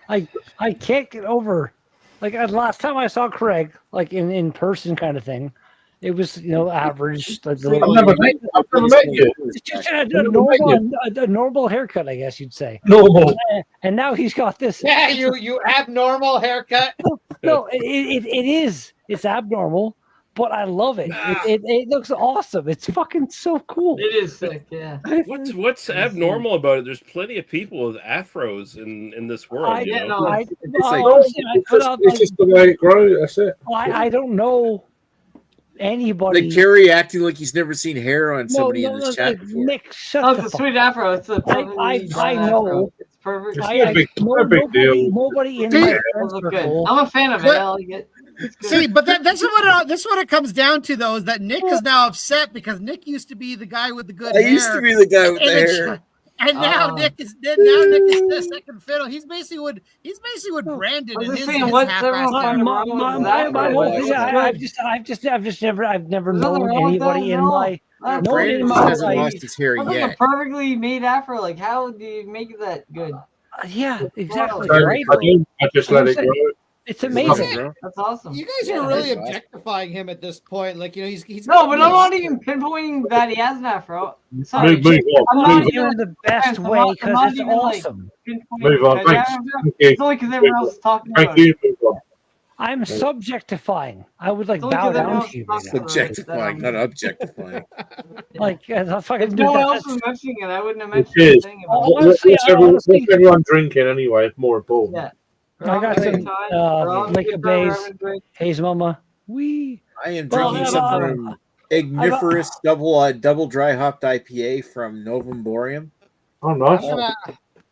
S6: I can't get over. Like last time I saw Craig, like in person kind of thing, it was average. Like,
S7: I've never met you.
S6: it's just a normal haircut, I guess you'd say.
S7: Normal.
S6: And now he's got this.
S1: Yeah, you abnormal haircut.
S6: No, it is. It's abnormal, but I love it. It looks awesome. It's fucking so cool.
S4: It is sick, yeah.
S2: What's abnormal about it? There's plenty of people with afros in this world.
S7: It's just the way it grows. That's it.
S6: I don't know anybody.
S5: Like Kerry acting like he's never seen hair on somebody in this chat before.
S6: Nick, shut
S4: Oh,
S6: the
S4: it's a
S6: fuck
S4: sweet afro. It's a
S6: I know.
S4: It's perfect.
S6: Nobody in my friends
S4: Look good.
S6: circle.
S4: I'm a fan of it. I like it.
S1: See, but that's what it comes down to, though, is that Nick is now upset because Nick used to be the guy with the good hair.
S5: I used to be the guy with the hair.
S1: And now Nick is the second fiddle. He's basically what Brandon and his
S6: I've never known anybody in my
S5: Brandon hasn't lost his hair
S4: That's like
S5: yet.
S4: a perfectly made afro. Like, how do you make that good?
S6: Yeah, exactly.
S7: I
S6: Right?
S7: just let it grow.
S6: It's amazing.
S4: That's awesome.
S1: You guys are really objectifying him at this point. Like, he's
S4: No, but I'm not even pinpointing that he has an afro. Sorry,
S7: Move on.
S4: I'm
S6: Not
S4: not
S6: even
S4: even
S6: the best way because it's awesome.
S7: Move on. Thanks.
S4: It's only because everyone else is talking about
S7: Thank you. Move on.
S6: I'm subjectifying. I would like
S4: It's only
S6: bow
S4: 'cause everyone
S6: down
S4: else
S6: to you.
S4: talks
S6: right now.
S4: about
S5: Objectifying, not objectifying.
S6: Like I fucking
S4: No one else
S6: that's-
S4: was mentioning it. I wouldn't have
S7: It
S4: mentioned
S7: is.
S4: anything about
S6: Oh,
S4: it.
S7: What's everyone drinking anyway? More important.
S4: Yeah.
S6: I got some Lake Bays, Hayes Mama.
S5: I am
S6: Well,
S5: drinking some from Igniferous double dry hopped IPA from Novemborium.
S7: Oh, nice.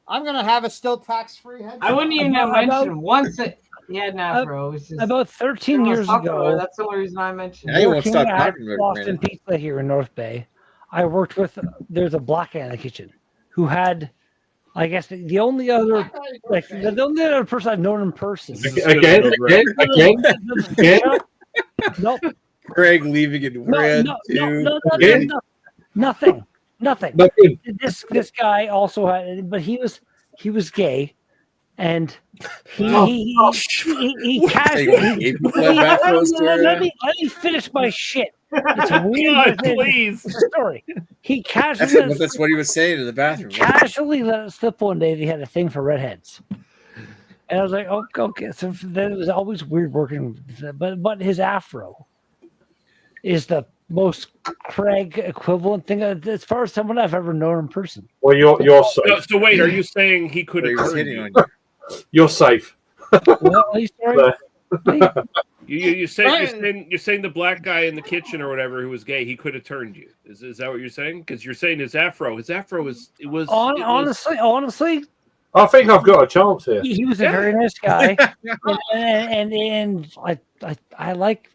S1: I'm gonna have a still tax-free head.
S4: I wouldn't even have
S6: About-
S4: mentioned once that he had an afro. It was just,
S6: About 13
S4: everyone was
S6: years
S4: talking about it.
S6: ago,
S4: That's the only reason I mentioned
S5: Now
S4: it.
S5: you won't
S6: working
S5: stop
S6: at
S5: talking about it,
S6: Boston
S5: Brandon.
S6: Pizza here in North Bay, I worked with. There's a black guy in the kitchen who had, I guess, the only other person I've known in person.
S7: Again.
S6: Nope.
S5: Craig leaving in red too.
S6: Nothing.
S7: Nothing.
S6: This guy also had, but he was gay, and he casually. Let me finish my shit. It's weird.
S2: Please.
S6: It's a story. He casually.
S5: That's what he was saying in the bathroom.
S6: Casually let it slip one day that he had a thing for redheads. And I was like, oh, okay. So then it was always weird working, but his afro is the most Craig equivalent thing as far as someone I've ever known in person.
S7: Well, you're safe.
S2: So wait, are you saying he could have turned
S5: hitting
S2: you?
S5: on you.
S7: You're safe.
S6: Well, are you sorry?
S2: You're saying the black guy in the kitchen or whatever who was gay, he could have turned you. Is that what you're saying? Because you're saying his afro was
S6: Honestly,
S7: I think I've got a chance here.
S6: he was a very nice guy, and I like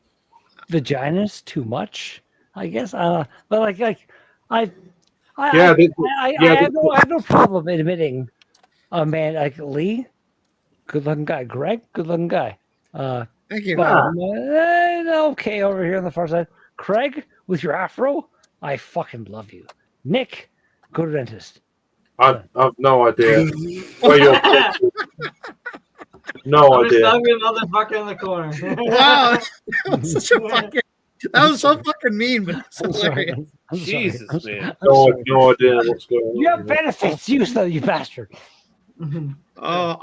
S6: vaginas too much, I guess. But I have no problem admitting a man like Lee, good looking guy. Greg, good looking guy.
S1: Thank you.
S6: Okay, over here on the far side. Craig, with your afro, I fucking love you. Nick, go to dentist.
S7: I've no idea where you're. No
S4: I'm just
S7: idea.
S4: stuck another fucker in the corner.
S1: Wow, that was so fucking mean, but it's
S6: I'm sorry.
S1: hilarious.
S6: I'm sorry.
S2: Jesus,
S6: I'm sorry.
S2: man.
S7: No idea what's going on.
S6: You have benefits, you bastard.
S1: So all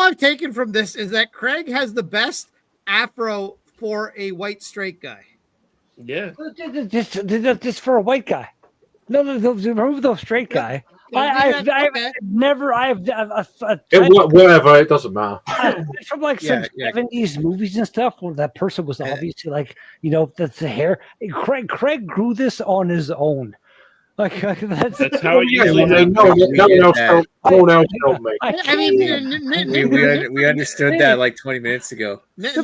S1: I've taken from this is that Craig has the best afro for a white straight guy.
S2: Yeah.
S6: Just for a white guy. No, remove the straight guy. I've never.
S7: Whatever, it doesn't matter.
S6: From like some 70s movies and stuff where that person was obviously like, that's the hair. Craig grew this on his own. Like
S2: That's how it usually
S7: No one else told me.
S1: I mean,
S5: we understood that like 20 minutes ago.
S1: Nick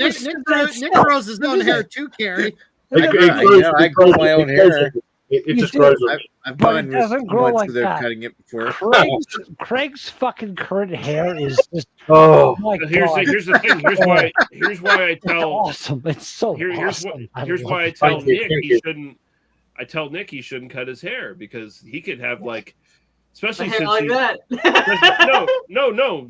S1: grows his own hair too, Carrie.
S5: I grow my own hair.
S7: It
S6: You
S7: just
S6: do.
S7: grows on.
S5: I've
S6: But
S5: gone
S6: it doesn't
S5: with
S6: grow
S5: months
S6: like
S5: without
S6: that.
S5: cutting it before.
S6: Craig's fucking current hair is just
S7: Oh,
S6: my
S2: Here's
S6: god.
S2: the thing. Here's why I
S6: It's
S2: tell
S6: awesome. It's so
S2: here's
S6: awesome.
S2: here's
S6: love
S2: why I
S6: it.
S2: tell
S7: Thank you,
S2: Nick
S7: thank
S2: he
S7: you.
S2: shouldn't. I tell Nick he shouldn't cut his hair because he could have like,
S4: My
S2: especially
S4: hair
S2: since
S4: like
S2: he.
S4: that.
S2: No.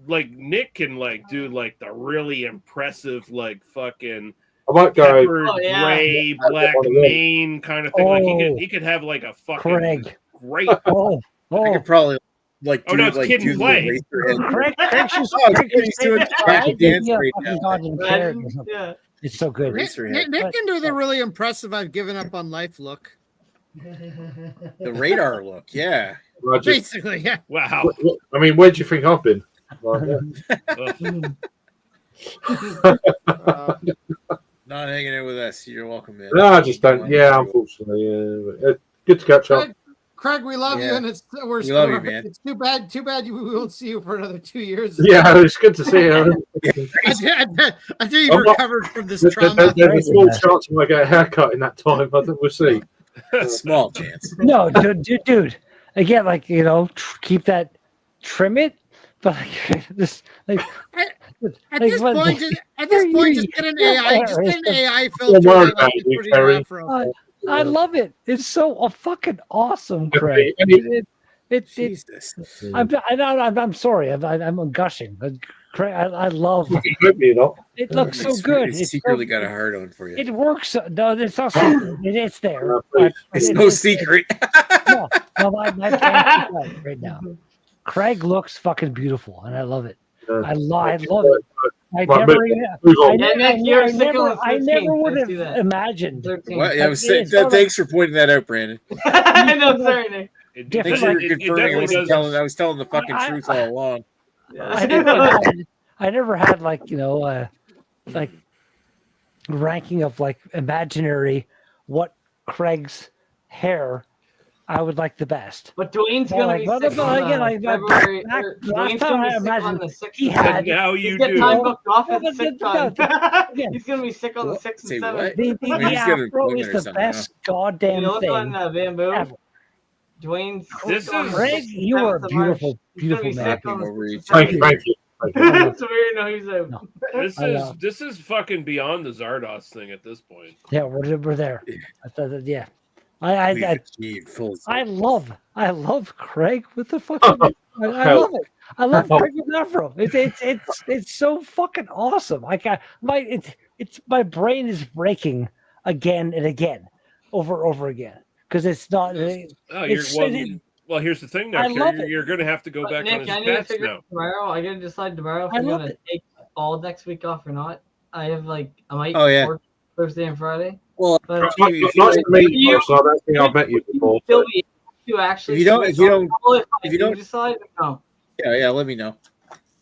S2: Like Nick can like do like the really impressive like fucking
S7: I might go.
S2: pepper
S4: Oh, yeah.
S2: gray black
S7: One of them.
S2: mane kind of thing. Like
S6: Oh.
S2: he could have like a fucking
S6: Craig.
S2: great.
S6: Oh,
S5: I could probably like
S2: Oh,
S5: do
S2: no, it's
S5: like
S2: Kid
S5: do
S2: and
S5: the
S2: Play.
S5: eraser head.
S6: Craig should
S5: Oh,
S6: Craig
S5: he's
S6: should
S5: doing
S6: say
S5: the
S6: Craig
S5: dance
S6: yeah,
S5: right
S6: fucking
S5: now.
S6: goddamn carrot.
S4: Yeah.
S6: It's so good.
S5: Eraser head.
S1: Nick can do the really impressive "I've given up on life" look.
S5: The radar look, yeah.
S7: I just,
S1: Basically, yeah.
S2: Wow.
S7: I mean, where do you think I've been? Like,
S5: Not hanging out with us. You're welcome, man.
S7: no, I just don't. Yeah, unfortunately, yeah. But, good to catch up.
S1: Craig, we love you,
S5: Yeah.
S1: and
S5: We love you, man.
S1: It's too bad we won't see you for another 2 years.
S7: Yeah, it's good to see you.
S1: Until you've
S7: I'm not-
S1: recovered from this
S7: There's
S1: trauma.
S7: a small chance I might get a haircut in that time. I think we'll see.
S5: Small chance.
S6: No, dude. Again, like keep that, trim it, but like this, like
S1: At
S6: like,
S1: this
S6: what-
S1: point, just get an AI. Just get an AI
S7: Don't
S1: filter.
S7: worry
S1: that
S7: about
S1: lets
S7: it,
S1: you put in your
S7: Terry.
S1: afro.
S6: I love it. It's so fucking awesome, Craig.
S7: Any-
S6: It
S5: Jesus.
S6: I'm sorry. I'm gushing. Craig, I love.
S7: Maybe not.
S6: It looks so
S5: It's-
S6: good.
S5: It's
S6: It's
S5: secretly
S6: so-
S5: got a hard on for you.
S6: It works. No, it's not secret. It's there.
S7: please.
S5: It's no secret.
S6: No, my pants is right right now. Craig looks fucking beautiful, and I love it. I love it. I
S7: Right,
S6: never,
S7: move on.
S6: I never would have imagined.
S4: 13.
S5: Well, yeah,
S6: It's sort of-
S5: thanks for pointing that out, Brandon.
S4: No, sorry, Nick.
S2: It,
S6: Different,
S5: Thanks for
S6: like-
S5: confirming.
S2: definitely
S5: I was telling the fucking
S6: I-
S5: truth all along.
S6: I never had like like ranking of like imaginary what Craig's hair I would like the best.
S4: But Dwayne's
S6: Yeah,
S4: gonna
S6: like,
S4: be
S6: but-
S4: sick
S6: but
S4: on
S6: again, like,
S4: February.
S6: back- last
S4: Dwayne's
S6: time
S4: gonna
S6: I
S4: be sick on
S6: imagined
S4: the 6th.
S6: he
S2: And
S6: had
S2: now
S4: He's
S2: you
S4: getting
S2: do.
S4: time booked off
S6: No,
S4: at
S6: but-
S4: sick
S6: no,
S4: time.
S6: again.
S4: He's gonna be sick on the 6th
S5: Say
S4: and
S5: what?
S4: 7th.
S6: the
S5: I mean, he's got an
S6: afro
S5: appointment
S6: is
S5: or
S6: the
S5: something,
S6: best
S4: You
S6: goddamn
S4: look on
S6: thing.
S4: Bamboo.
S6: ever.
S4: Dwayne's
S2: This
S4: sick on
S2: is-
S4: the
S6: Craig,
S4: 6th
S6: you
S4: and
S6: are a
S4: 7th of March.
S6: beautiful,
S4: He's gonna
S6: beautiful
S4: be
S6: man.
S4: sick on the
S5: Over
S4: 6th
S5: each
S4: and
S7: Thank you,
S4: 7th.
S7: thank you. Thank you.
S4: So we know he's out.
S6: No.
S2: This
S6: I
S2: is this is fucking beyond the Zardos thing at this point.
S6: Yeah, we're there. I thought that, yeah.
S5: We've
S6: I
S5: achieved full.
S6: I love Craig with the fucking. I love it. I love Craig with the afro. It's so fucking awesome. Like it's my brain is breaking again and again, over again, because it's not.
S2: Oh,
S6: It's-
S2: well, here's the thing now,
S6: I love
S2: Kerry.
S6: it.
S2: You're going to have to go
S4: But
S2: back
S4: Nick,
S2: on his
S4: I need to
S2: pets
S4: figure
S2: now.
S4: out tomorrow. I gotta decide tomorrow if
S6: I
S4: I'm
S6: love
S4: gonna
S6: it.
S4: take all next week off or not. I have I might
S5: Oh, yeah.
S4: work Thursday and Friday.
S5: Well,
S4: But
S7: Nice to meet you. So I don't think I've met you before.
S4: Still be able to actually.
S5: If you don't-
S4: switch
S5: if you
S4: on
S5: don't-
S4: call if
S5: if you
S4: I do
S5: don't-
S4: decide, no.
S5: yeah. Let me know.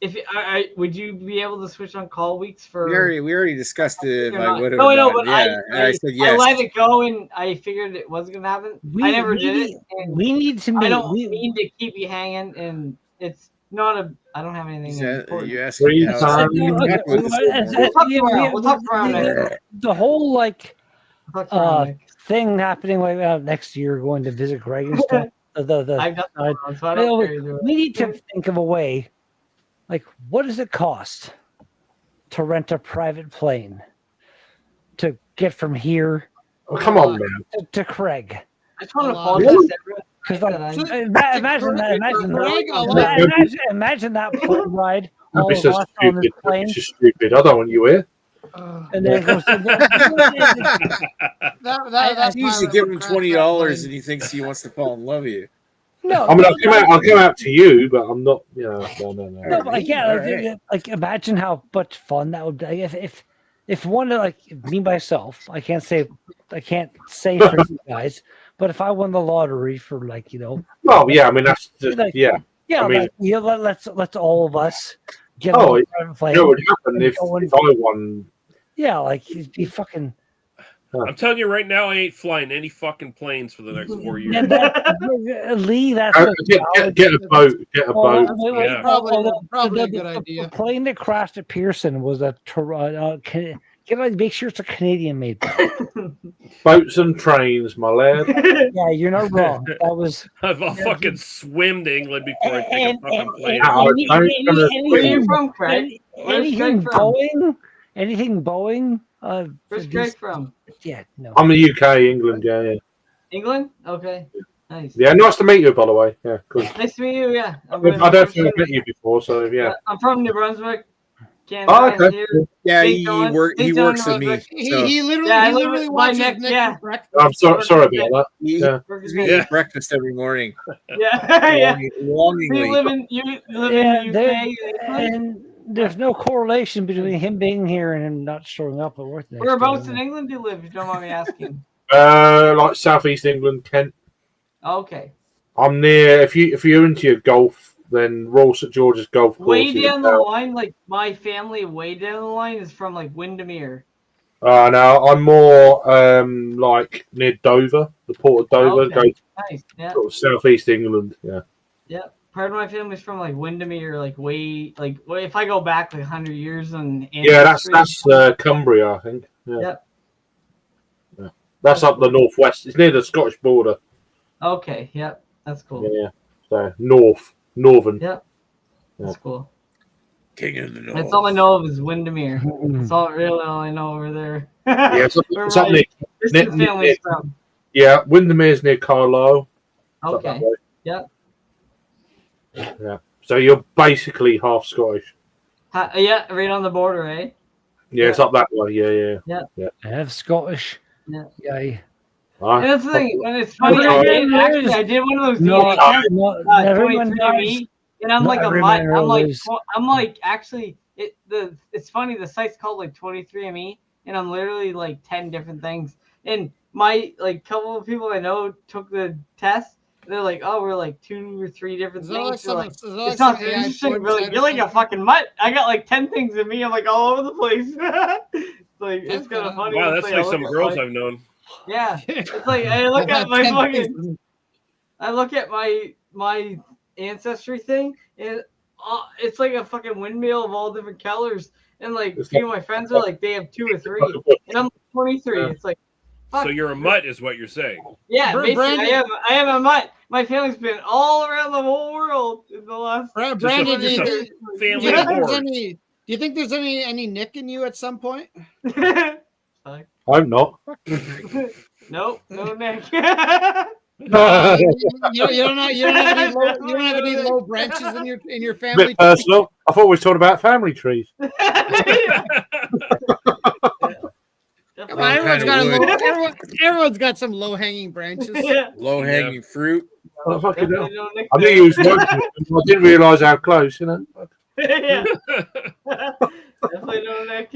S4: If I would you be able to switch on call weeks for?
S5: We already discussed it.
S4: Or
S5: I
S4: not?
S5: would have.
S4: No, I know, but
S5: yeah, and I said yes.
S4: I let it go, and I figured it wasn't gonna happen. I never did it. And
S6: We need to
S4: I
S6: meet.
S4: don't mean to keep you hanging, and it's not a. I don't have anything. important.
S5: You asked
S7: Free
S5: me how
S7: time.
S5: we talked about this
S4: We'll talk tomorrow. We'll talk tomorrow, Nick.
S6: The whole like
S4: We'll talk tomorrow, Nick.
S6: thing happening like next year, going to visit Greg and stuff. The
S4: I got
S6: I-
S4: tomorrow, so I don't care either way.
S6: we need to think of a way, like, what does it cost to rent a private plane to get from here
S7: Oh, come on, man.
S6: to Craig?
S4: I just want to
S1: Really?
S4: apologize to everyone.
S6: Because like,
S4: that I-
S6: imagine that, imagine that plane ride.
S7: Don't
S6: All
S7: be
S6: of
S7: so
S6: us on this
S7: stupid.
S6: plane,
S7: This is stupid. I don't want you here.
S6: and then it goes.
S1: That's
S5: You used to give him $20 and he thinks he wants to fall in love with you.
S6: No,
S7: I mean, I'll come out to you, but I'm not. No.
S6: No, but again,
S5: All
S6: like,
S5: right.
S6: like imagine how much fun that would be. If one like me myself, I can't say for you guys, but if I won the lottery for
S7: Well, yeah. I mean, that's just,
S6: Like,
S7: yeah.
S6: yeah,
S7: I mean-
S6: let's all of us get
S7: Oh,
S6: on a
S7: it-
S6: private plane.
S7: You know what would happen if
S6: Going-
S7: I won?
S6: Yeah, like you'd be fucking.
S2: I'm telling you right now, I ain't flying any fucking planes for the next 4 years.
S6: And Lee, that's
S7: Get a boat. Get a boat.
S2: Yeah.
S1: Probably a good
S6: the
S1: idea.
S6: plane that crashed at Pearson was a You gotta make sure it's a Canadian made boat.
S7: Boats and trains, my lad.
S6: Yeah, you're not wrong. That was
S2: I'll fucking swim to England before I take
S6: and,
S2: a fucking plane.
S4: Where are you from, Craig? Where's
S6: anything
S4: Craig from?
S6: Boeing.
S4: Where's
S6: these-
S4: Craig from?
S6: Yeah, no.
S7: I'm the UK, England. Yeah.
S4: England? Okay. Nice.
S7: Yeah, nice to meet you, by the way. Yeah, because
S4: Nice to meet you, yeah.
S7: I don't think I've met you before, so yeah.
S4: I'm from New Brunswick, Canada.
S7: Oh, okay.
S4: Here.
S3: Yeah,
S4: St.
S3: he
S4: John-
S3: works
S4: St. John,
S3: with me.
S4: Brunswick.
S3: So
S1: He literally,
S4: Yeah, I
S1: he
S4: live
S1: literally
S4: with my
S1: watches
S4: neck,
S1: Nick
S4: yeah.
S1: for breakfast.
S7: I'm sorry about that.
S3: he,
S7: Yeah.
S3: he eats breakfast every morning.
S4: Yeah, yeah.
S3: Longingly.
S4: You live in
S6: Yeah,
S4: UK,
S6: there-
S4: England?
S6: and there's no correlation between him being here and him not showing up at work. the next
S4: Whereabouts
S6: day.
S4: in England do you live, if you don't mind me asking?
S7: Like southeast England, Kent.
S4: Okay.
S7: I'm near. If you're into your golf, then Royal St George's Golf Course.
S4: Way
S7: is
S4: down the
S7: about-
S4: line, like my family way down the line is from like Windermere.
S7: No, I'm more like near Dover, the port of Dover,
S4: Okay. Nice. Yeah.
S7: sort of southeast England. Yeah.
S4: Yeah. Part of my family's from like Windermere, like way like if I go back like 100 years on
S7: Yeah, that's
S4: ancestry.
S7: Cumbria, I think. Yeah.
S4: Yep.
S7: Yeah. That's up the northwest. It's near the Scottish border.
S4: Okay. Yep. That's cool.
S7: Yeah. So northern.
S4: Yep. That's cool.
S3: King of the North.
S4: That's all I know of is Windermere. That's all I know over there.
S7: Yeah, it's up
S4: Where
S7: near.
S4: my distant
S7: near-
S4: family's from.
S7: Yeah, Windermere's near Carlisle. It's up
S4: Okay.
S7: that way.
S4: Yep.
S7: Yeah. So you're basically half Scottish.
S4: Yeah, right on the border, eh?
S7: Yeah, it's up that way. Yeah.
S6: I have Scottish.
S4: Yeah.
S6: Yeah.
S4: And that's the thing. When it's funny,
S6: Okay,
S4: I did one of those
S6: No,
S4: DNA tests,
S6: not everyone
S4: 23andMe,
S6: does.
S4: and I'm
S6: Not
S4: like a
S6: everyone
S4: mutt.
S6: knows.
S4: I'm like actually it's funny. The site's called like 23andMe, and I'm literally like 10 different things. And my like couple of people I know took the test. They're like, oh, we're like 2 or 3 different things. It's not interesting. Really, you're like a fucking mutt. I got like 10 things in me. I'm like all over the place. It's kind of funny.
S2: Wow,
S4: It's
S2: that's like
S4: I
S2: some
S4: look at
S2: girls
S4: my-
S2: I've known.
S4: Yeah, it's like I look at my fucking. I look at my ancestry thing, and it's like a fucking windmill of all different colors. And like a few of my friends are like they have 2 or 3, and I'm 23. It's like, fuck.
S2: So you're a mutt, is what you're saying.
S4: Yeah, basically,
S1: Brandon-
S4: I am a mutt. My family's been all around the whole world in the last.
S1: Brandon, do
S2: Just
S1: you
S2: a
S1: think-
S2: family
S1: do you think there's
S2: horde.
S1: any? Do you think there's any Nick in you at some point?
S7: I'm not.
S4: Nope, no Nick.
S1: You don't have any low branches in your
S7: A
S1: family.
S7: bit personal. I thought we were talking about family trees.
S1: Come on, everyone's got some low hanging branches.
S4: Yeah.
S3: Low hanging fruit.
S7: Oh, fucking hell.
S4: Definitely no Nick
S7: I knew
S4: there.
S7: you was working. I didn't realise how close, you know.
S4: Yeah. Definitely no Nick.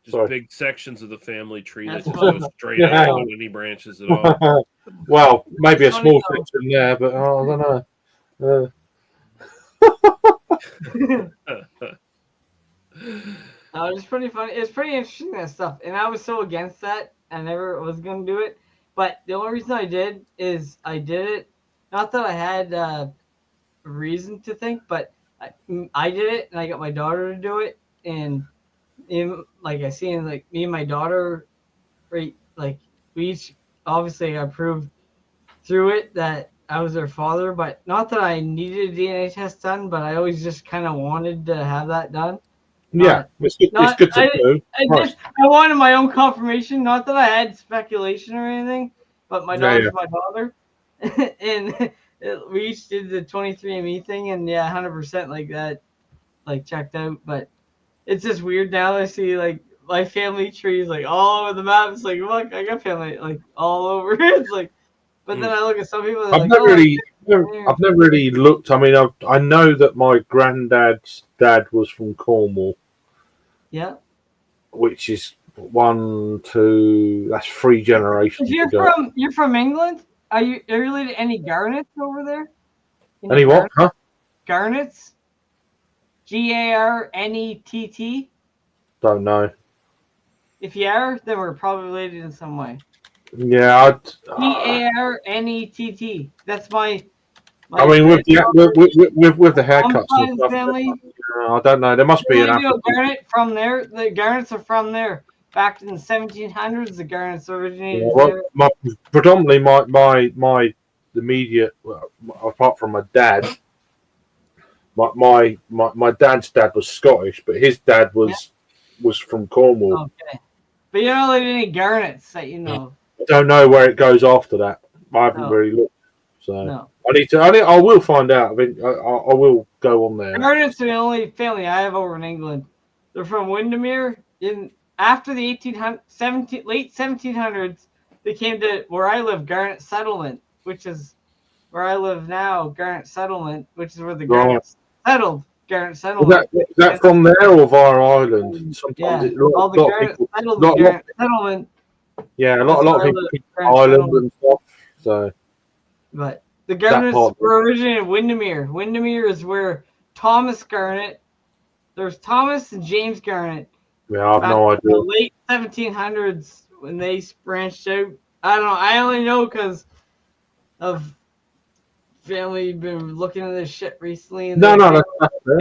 S2: Just
S7: Sorry.
S2: big sections of the family tree that
S4: That's
S2: just
S4: fine.
S2: go straight out without any branches at all.
S7: Well, maybe a
S4: Funny
S7: small
S4: though.
S7: section there, but I don't know.
S4: It's pretty funny. It's pretty interesting, that stuff. And I was so against that. I never was going to do it. But the only reason I did is I did it. Not that I had a reason to think, but I did it and I got my daughter to do it. And like I seen, like me and my daughter, right? Like we each obviously I proved through it that I was their father, but not that I needed a DNA test done, but I always just kind of wanted to have that done.
S7: Yeah, it's good to do.
S4: I wanted my own confirmation. Not that I had speculation or anything, but my daughter's my daughter, and we each did the 23andMe thing, and 100% like that, like checked out. But it's just weird now. I see like my family trees like all over the map. It's like, look, I got family like all over. It's like, but then I look at some people.
S7: I've never really looked. I mean, I know that my granddad's dad was from Cornwall.
S4: Yeah.
S7: Which is 1, 2. That's 3 generations.
S4: If you're from England, are you related to any Garnets over there?
S7: Any what? Huh?
S4: Garnets. Garnett.
S7: Don't know.
S4: If you are, then we're probably related in some way.
S7: Yeah.
S4: Garnett. That's my
S7: I mean, with the haircuts
S4: Tom's
S7: and stuff,
S4: family.
S7: I don't know. There must be an African.
S4: Garnet from there. The Garnets are from there. Back in the 1700s, the Garnets originated there.
S7: Predominantly, my immediate, apart from my dad, my dad's dad was Scottish, but his dad was from Cornwall.
S4: Okay, but you don't have any Garnets that you know.
S7: I don't know where it goes after that. I haven't really looked, so
S4: No.
S7: I will find out. I mean, I will go on there.
S4: Garnets are the only family I have over in England. They're from Windermere. After the late 1700s, they came to where I live, Garnet Settlement, which is where I live now, Garnet Settlement, which is where the Garnets settled. Garnet Settlement.
S7: Is that from there or via Ireland? Sometimes
S4: all the Garnets settled the Garnet Settlement.
S7: Yeah, a lot of people keep Ireland and stuff. So,
S4: but the Garnets were originated in Windermere. Windermere is where Thomas Garnet. There's Thomas and James Garnet.
S7: Yeah, I have no idea.
S4: In the late 1700s, when they branched out, I don't know. I only know because of family been looking at this shit recently. And
S7: they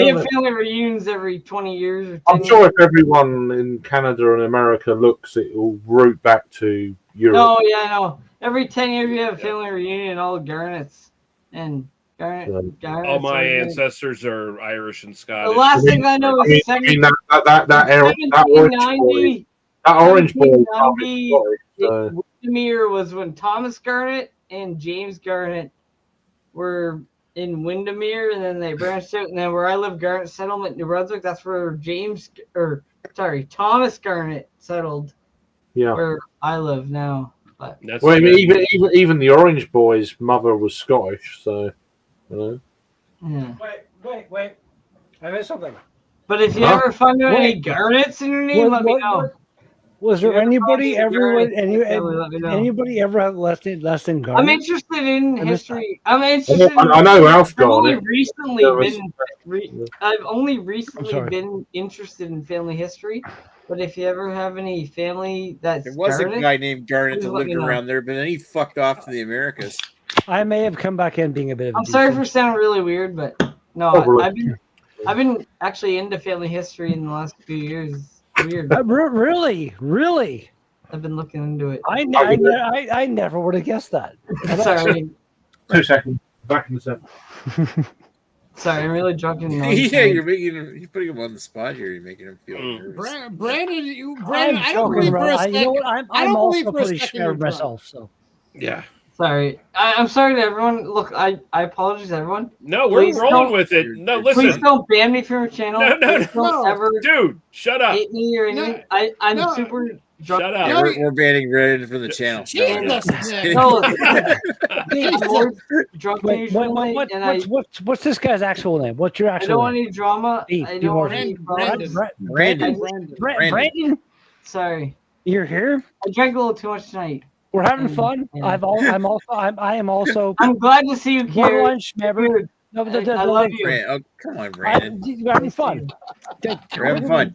S4: have family reunions every 20 years. Or 10
S7: I'm sure
S4: years.
S7: if everyone in Canada and America looks, it will route back to Europe.
S4: No, yeah, no. Every 10 years, you have a family reunion, all the Garnets and Garnets.
S2: All my ancestors are Irish and Scottish.
S4: The last thing I know is
S7: that orange boy.
S4: Windermere was when Thomas Garnet and James Garnet were in Windermere, and then they branched out. And then where I live, Garnet Settlement, New Brunswick, that's where Thomas Garnet settled.
S7: Yeah,
S4: where I live now. But
S7: even the orange boy's mother was Scottish, so you know.
S4: Yeah.
S6: Wait. I missed something.
S4: But if you ever find any Garnets in your name, let me know.
S6: Was there anybody ever less than Garnet?
S4: I'm interested in history. I'm interested.
S7: I know Ralph Garnet.
S4: I've only recently been interested in family history. But if you ever have any family that's
S5: there was
S4: Garnet,
S5: a guy named Garnet that lived around there, but then he fucked off to the Americas.
S6: I may have come back in being a bit of.
S4: I'm sorry for sounding really weird, but no, I've been actually into family history in the last few years. Weird.
S6: Really?
S4: I've been looking into it.
S6: I never would have guessed that.
S4: Sorry.
S7: 2 seconds. Back in the set.
S4: Sorry, I'm really drunk and
S5: yeah, you're putting him on the spot here. You're making him feel nervous.
S1: Brandon, I don't believe for a second.
S6: You know what? I'm also pretty scared of myself. So
S2: yeah.
S4: Sorry. I'm sorry to everyone. Look, I apologize to everyone.
S2: No, we're rolling with it. No, listen.
S4: Please don't ban me from your channel.
S2: No.
S4: Ever
S2: dude, shut up.
S4: hate me or anything. I'm super drunk.
S2: Shut up.
S5: Yeah, we're banning Reddit from the channel.
S6: What's this guy's actual name? What's your actual name?
S4: I don't want any drama. I don't want any drama.
S5: Brandon.
S4: Sorry.
S6: You're here?
S4: I drank a little too much tonight.
S6: We're having fun. I am also.
S4: I'm glad to see you here.
S6: Lunch, remember? No,
S4: I love you.
S5: Oh, come on, Brandon.
S6: You're having fun.
S5: We're having fun.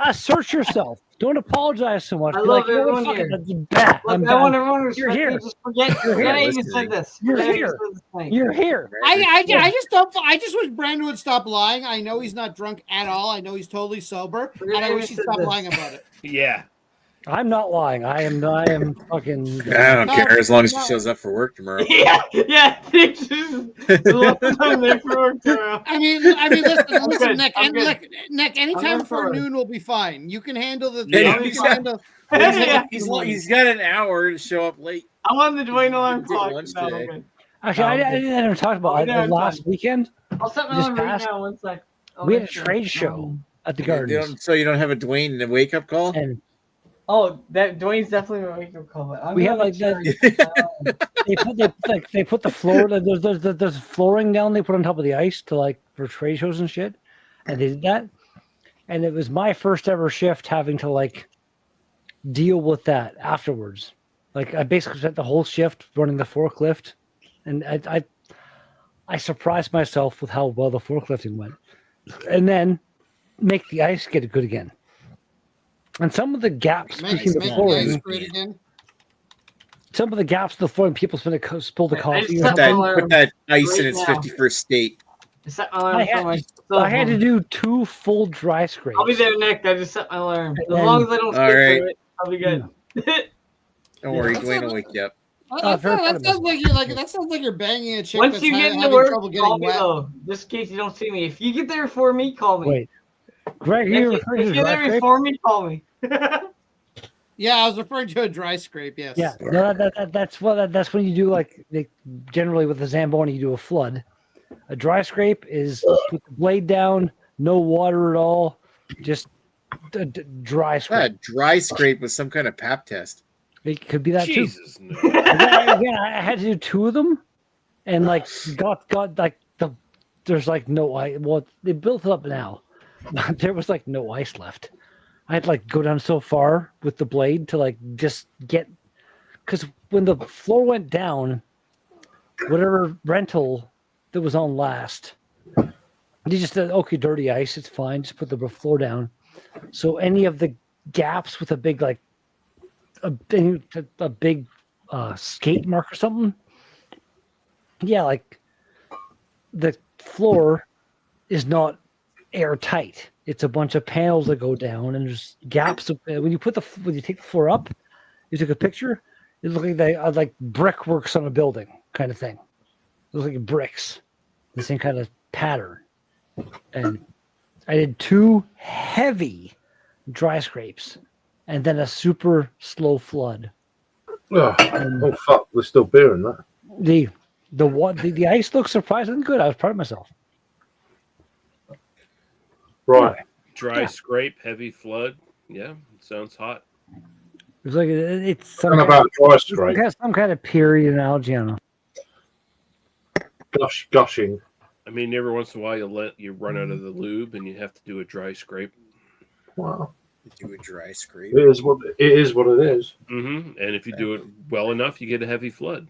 S6: Assert yourself. Don't apologize so much.
S4: I love everyone here. I want everyone to respect me. Just forget I even said this.
S6: You're here. You're here.
S1: I just wish Brandon would stop lying. I know he's not drunk at all. I know he's totally sober. And I wish he'd stop lying about it.
S2: Yeah.
S6: I'm not lying. I am fucking.
S5: I don't care as long as he shows up for work tomorrow.
S4: Yeah. I
S1: mean, listen, Nick. Anytime before noon will be fine. You can handle the.
S5: He's got an hour to show up late.
S4: I'm on the Dwayne alarm clock.
S6: Actually, I didn't talk about it last weekend.
S4: I'll set my alarm right now. 1 sec.
S6: We had a trade show at the Gardens.
S5: So you don't have a Dwayne in wake up call?
S4: That Dwayne's definitely a wake up call.
S6: We have like they put the floor. There's flooring down. They put on top of the ice for trade shows and shit, and they did that. And it was my first ever shift having to deal with that afterwards. I basically spent the whole shift running the forklift, and I surprised myself with how well the forklifting went, and then make the ice get good again. And some of the gaps between the flooring. some of the gaps in the floor and people spill the coffee.
S4: set my alarm
S5: Put that ice in
S4: right
S5: its
S4: now.
S5: 51st state.
S4: I set my alarm for my cell
S6: I had to
S4: phone.
S6: do 2 full dry scrapes.
S4: I'll be there, Nick. I just set my alarm. As
S6: And-
S4: long as I don't
S5: All
S4: skip
S5: right.
S4: through it, I'll be good.
S5: Don't worry, Dwayne will wake you up.
S1: That sounds like you're banging a chick
S4: Once
S1: that's
S4: you get into
S1: having
S4: work,
S1: trouble
S4: call
S1: getting
S4: me
S1: wet.
S4: though. Just in case you don't see me. If you get there before me, call me.
S6: Wait, Greg,
S4: If
S6: you
S4: you
S6: referring to
S4: get
S6: dry
S4: there
S6: scrape?
S4: before me, call me.
S1: Yeah, I was referring to a dry scrape. Yes.
S6: Yeah, no, that's when you do like generally with the Zamboni, you do a flood. A dry scrape is put the blade down, no water at all, just dry
S5: Ah,
S6: scrape.
S5: dry scrape with some kind of pap test.
S6: It could be that
S2: Jesus, no.
S6: too. Again, I had to do 2 of them, and like got like there's like no ice. Well, they built it up now. There was like no ice left. I had to like go down so far with the blade to like just get, because when the floor went down, whatever rental that was on last, you just said, okay, dirty ice, it's fine, just put the floor down. So any of the gaps with a big like a big skate mark or something, yeah, like the floor is not airtight. It's a bunch of panels that go down, and there's gaps. When you take the floor up, you took a picture. It looked like they like brickworks on a building kind of thing. It looked like bricks, the same kind of pattern. And I did 2 heavy dry scrapes, and then a super slow flood.
S7: Oh fuck! There's still beer in that.
S6: The ice looks surprisingly good. I was proud of myself.
S7: Right.
S2: Dry scrape, heavy flood. Yeah, sounds hot.
S6: It's like it's some
S7: Talking
S6: kind,
S7: about dry
S6: it
S7: scrape,
S6: has some kind of period analogy. I don't know.
S7: gushing.
S2: I mean, every once in a while you run out of the lube and you have to do a dry scrape.
S7: Wow.
S3: Do a dry scrape.
S7: It is what it is.
S2: Mm-hmm. And if you do it well enough, you get a heavy flood.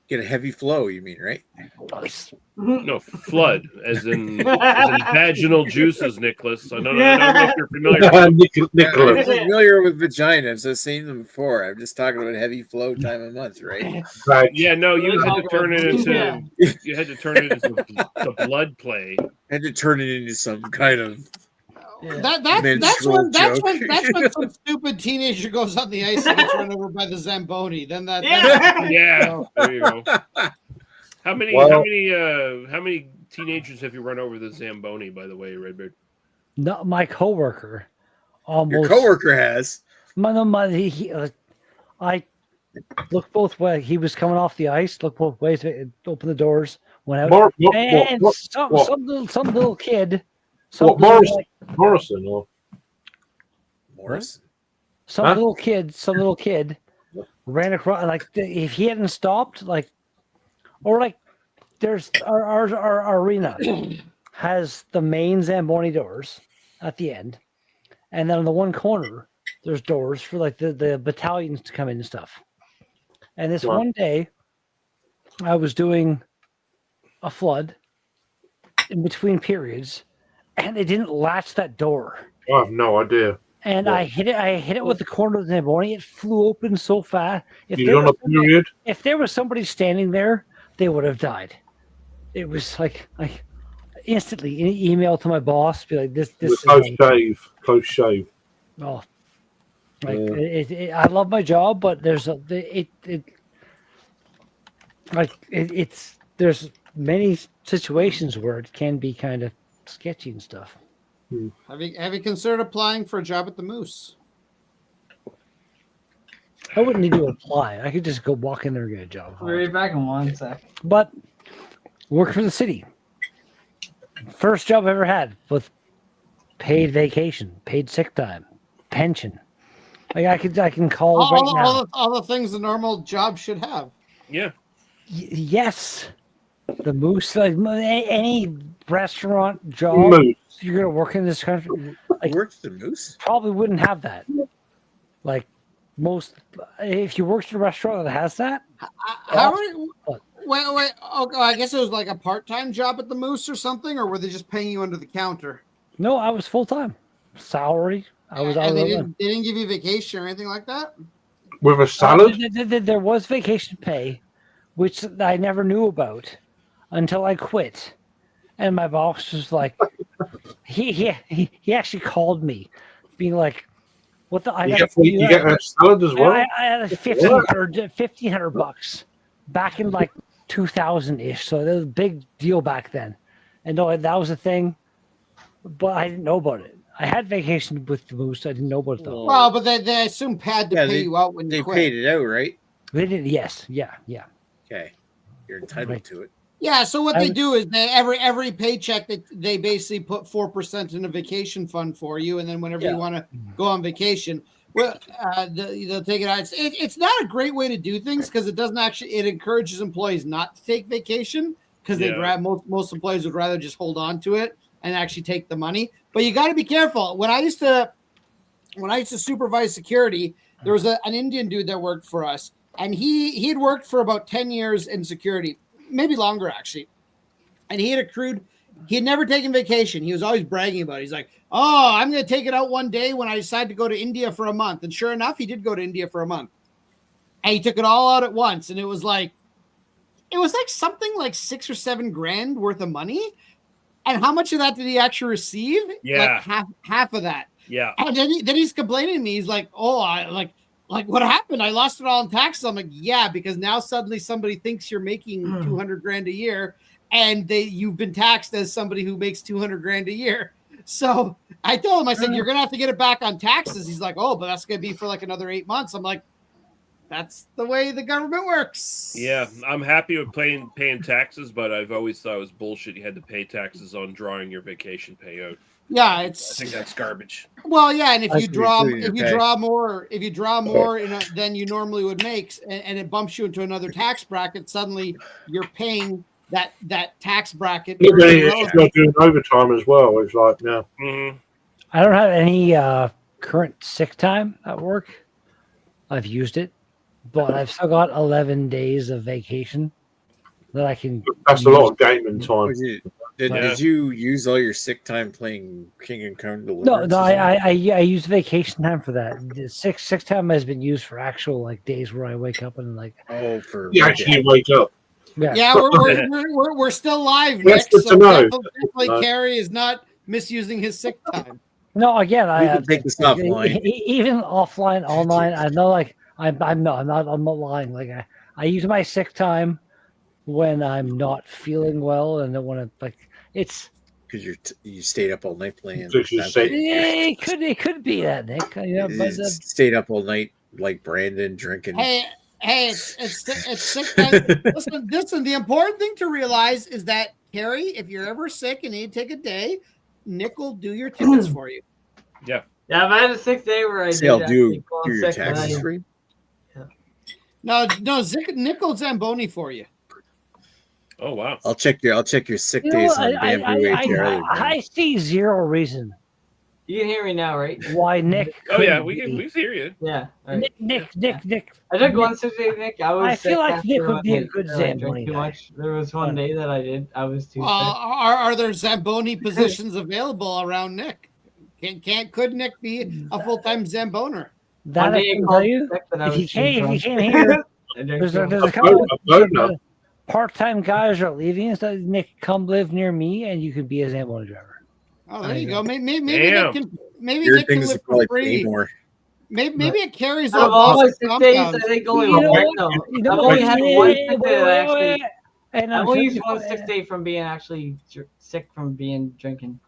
S3: Get a heavy flow, you mean, right?
S6: Nice.
S2: No, flood, as in vaginal juices, Nicholas. I don't know if you're familiar.
S3: I'm
S7: Nicholas.
S3: familiar with vaginas. I've seen them before. I'm just talking about heavy flow time of month, right?
S7: Right.
S2: Yeah, no, you had to turn it into
S4: Yeah.
S2: you had to turn it into the blood play.
S3: Had to turn it into some kind of
S1: That's
S3: menstrual joke.
S1: when some stupid teenager goes on the ice and gets run over by the Zamboni. Then that
S2: Yeah, there you go. How many teenagers have you run over the Zamboni, by the way, Redbeard?
S6: No, my coworker. Almost.
S3: Your coworker has.
S6: I looked both ways. He was coming off the ice. Looked both ways. Opened the doors. Went out. Some little kid.
S7: Morrison or
S3: Morris.
S6: Some little kid ran across. Like if he hadn't stopped, there's our arena has the main Zamboni doors at the end, and then on the one corner there's doors for like the battalions to come in and stuff. And this one day, I was doing a flood in between periods, and they didn't latch that door.
S7: I have no idea.
S6: And I hit it with the corner of the Zamboni. It flew open so fast. If there was somebody standing there, they would have died. It was like instantly an email to my boss, be like, "This
S7: Close shave.
S6: Oh, I love my job, but there's there's many situations where it can be kind of sketchy and stuff.
S1: Have you considered applying for a job at the Moose?
S6: I wouldn't need to apply. I could just go walk in there and get a job.
S4: We'll be back in 1 sec.
S6: But work for the city. First job I ever had with paid vacation, paid sick time, pension. Like I can call
S1: all the things the normal job should have.
S2: Yeah.
S6: Yes. The Moose, like any restaurant job you're gonna work in this country, like
S3: Works the Moose?
S6: probably wouldn't have that. Like most, if you worked in a restaurant that has that,
S1: Wait. Okay, I guess it was like a part-time job at the Moose or something, or were they just paying you under the counter?
S6: no, I was full time, salary.
S1: They didn't give you vacation or anything like that.
S7: With a salad?
S6: There was vacation pay, which I never knew about until I quit. And my boss was like, he actually called me, being like, "What the?
S7: You get a salad as well?
S6: I had like $1,500 back in like 2000-ish, so that was a big deal back then. And no, that was a thing, but I didn't know about it. I had vacation with the Moose. I didn't know about it though.
S1: Well, but they assume had to pay you out when
S5: they
S1: you quit.
S5: paid it out, right?
S6: They did, yes, yeah.
S5: Okay, you're entitled to it.
S1: Yeah, so what they do is they every paycheck that they basically put 4% in a vacation fund for you, and then whenever you want to go on vacation, well, they'll take it out. It's not a great way to do things because it encourages employees not to take vacation because most employees would rather just hold on to it and actually take the money. But you got to be careful. When I used to supervise security, there was an Indian dude that worked for us, and he had worked for about 10 years in security. Maybe longer, actually. And he had never taken vacation. He was always bragging about it. He's like, oh, I'm going to take it out one day when I decide to go to India for a month. And sure enough, he did go to India for a month. And he took it all out at once. And it was like something like $6 or $7 grand worth of money. And how much of that did he actually receive?
S2: Yeah.
S1: Like half of that.
S2: Yeah.
S1: And then he's complaining to me. He's like, oh, like what happened? I lost it all in taxes. I'm like, yeah, because now suddenly somebody thinks you're making 200 grand a year, and you've been taxed as somebody who makes 200 grand a year. So I told him, I said, you're gonna have to get it back on taxes. He's like, oh, but that's gonna be for like another 8 months. I'm like, that's the way the government works.
S2: Yeah, I'm happy with paying taxes, but I've always thought it was bullshit. You had to pay taxes on drawing your vacation payout.
S1: Yeah,
S2: I think that's garbage.
S1: Well, yeah, and if you draw more than you normally would make, and it bumps you into another tax bracket, suddenly you're paying that tax bracket.
S7: Yeah, but it's not doing overtime as well. It's like, no.
S2: Mm-hmm.
S6: I don't have any current sick time at work. I've used it, but I've still got 11 days of vacation that I can.
S7: That's a lot of gaming time.
S5: Did you use all your sick time playing King and Kong
S6: Deliverance? No, I use vacation time for that. The sick time has been used for actual like days where I wake up and like.
S5: Oh, for
S7: you actually wake up.
S1: Yeah, we're still live, Nick. So definitely Carrie is not misusing his sick time.
S6: No, again, I
S5: can take this offline.
S6: Even offline, online. I know, like I'm not lying. Like I use my sick time when I'm not feeling well, and then when I like it's
S5: because you stayed up all night playing.
S6: It could be that, Nick. But
S5: stayed up all night like Brandon drinking.
S1: Hey, it's sick time. Listen. The important thing to realize is that Carrie, if you're ever sick and need to take a day, Nick will do your tickets for you.
S2: Yeah.
S4: Yeah, if I had a sick day where I
S5: I'll do your taxes free.
S1: Yeah. No, Nick will Zamboni for you.
S2: Oh wow!
S5: I'll check your sick days on Bamboo
S6: I see zero reason.
S4: You can hear me now, right?
S6: Why Nick?
S2: Oh yeah, we hear you.
S4: Yeah.
S6: Right. Nick.
S4: I took one sick day, Nick. I
S6: feel like Nick would be a good
S4: Zamboni. Too much. There was one day that I did. I was too.
S1: Are there Zamboni positions available around Nick? Could Nick be a full-time Zamboner?
S6: That I can tell you. If you can't hear, there's a couple of part-time guys are leaving. So Nick, come live near me, and you could be a Zamboni driver.
S1: Oh, there you go. Maybe Nick can live for free. Maybe it carries
S4: on. All my sick days, I think only I've only had one sick day and I've only used one sick day from being actually sick from being drinking.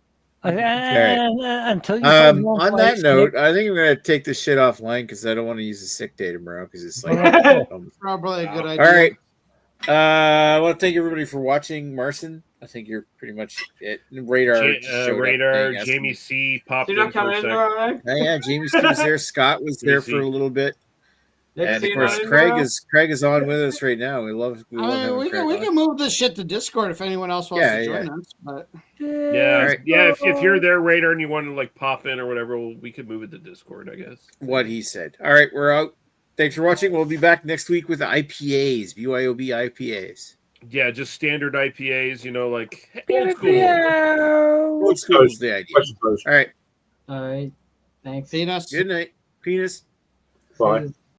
S6: Until you
S5: on that note, I think I'm gonna take this shit offline because I don't want to use a sick day tomorrow because it's like
S1: probably a good idea.
S5: All right. I want to thank everybody for watching. Marcin, I think you're pretty much it. Radar,
S2: Jamie C popped in for a second.
S5: Yeah, Jamie C was there. Scott was there for a little bit. And of course, Craig is on with us right now. We love
S1: we can move this shit to Discord if anyone else wants to join us. But
S2: if you're there, Radar, and you want to like pop in or whatever, we could move it to Discord, I guess.
S5: What he said. All right, we're out. Thanks for watching. We'll be back next week with IPAs, BYOB IPAs.
S2: Yeah, just standard IPAs. Like
S5: old school. Old school is the idea.
S4: All right. Thanks.
S1: Penis.
S5: Good night. Penis.
S7: Bye.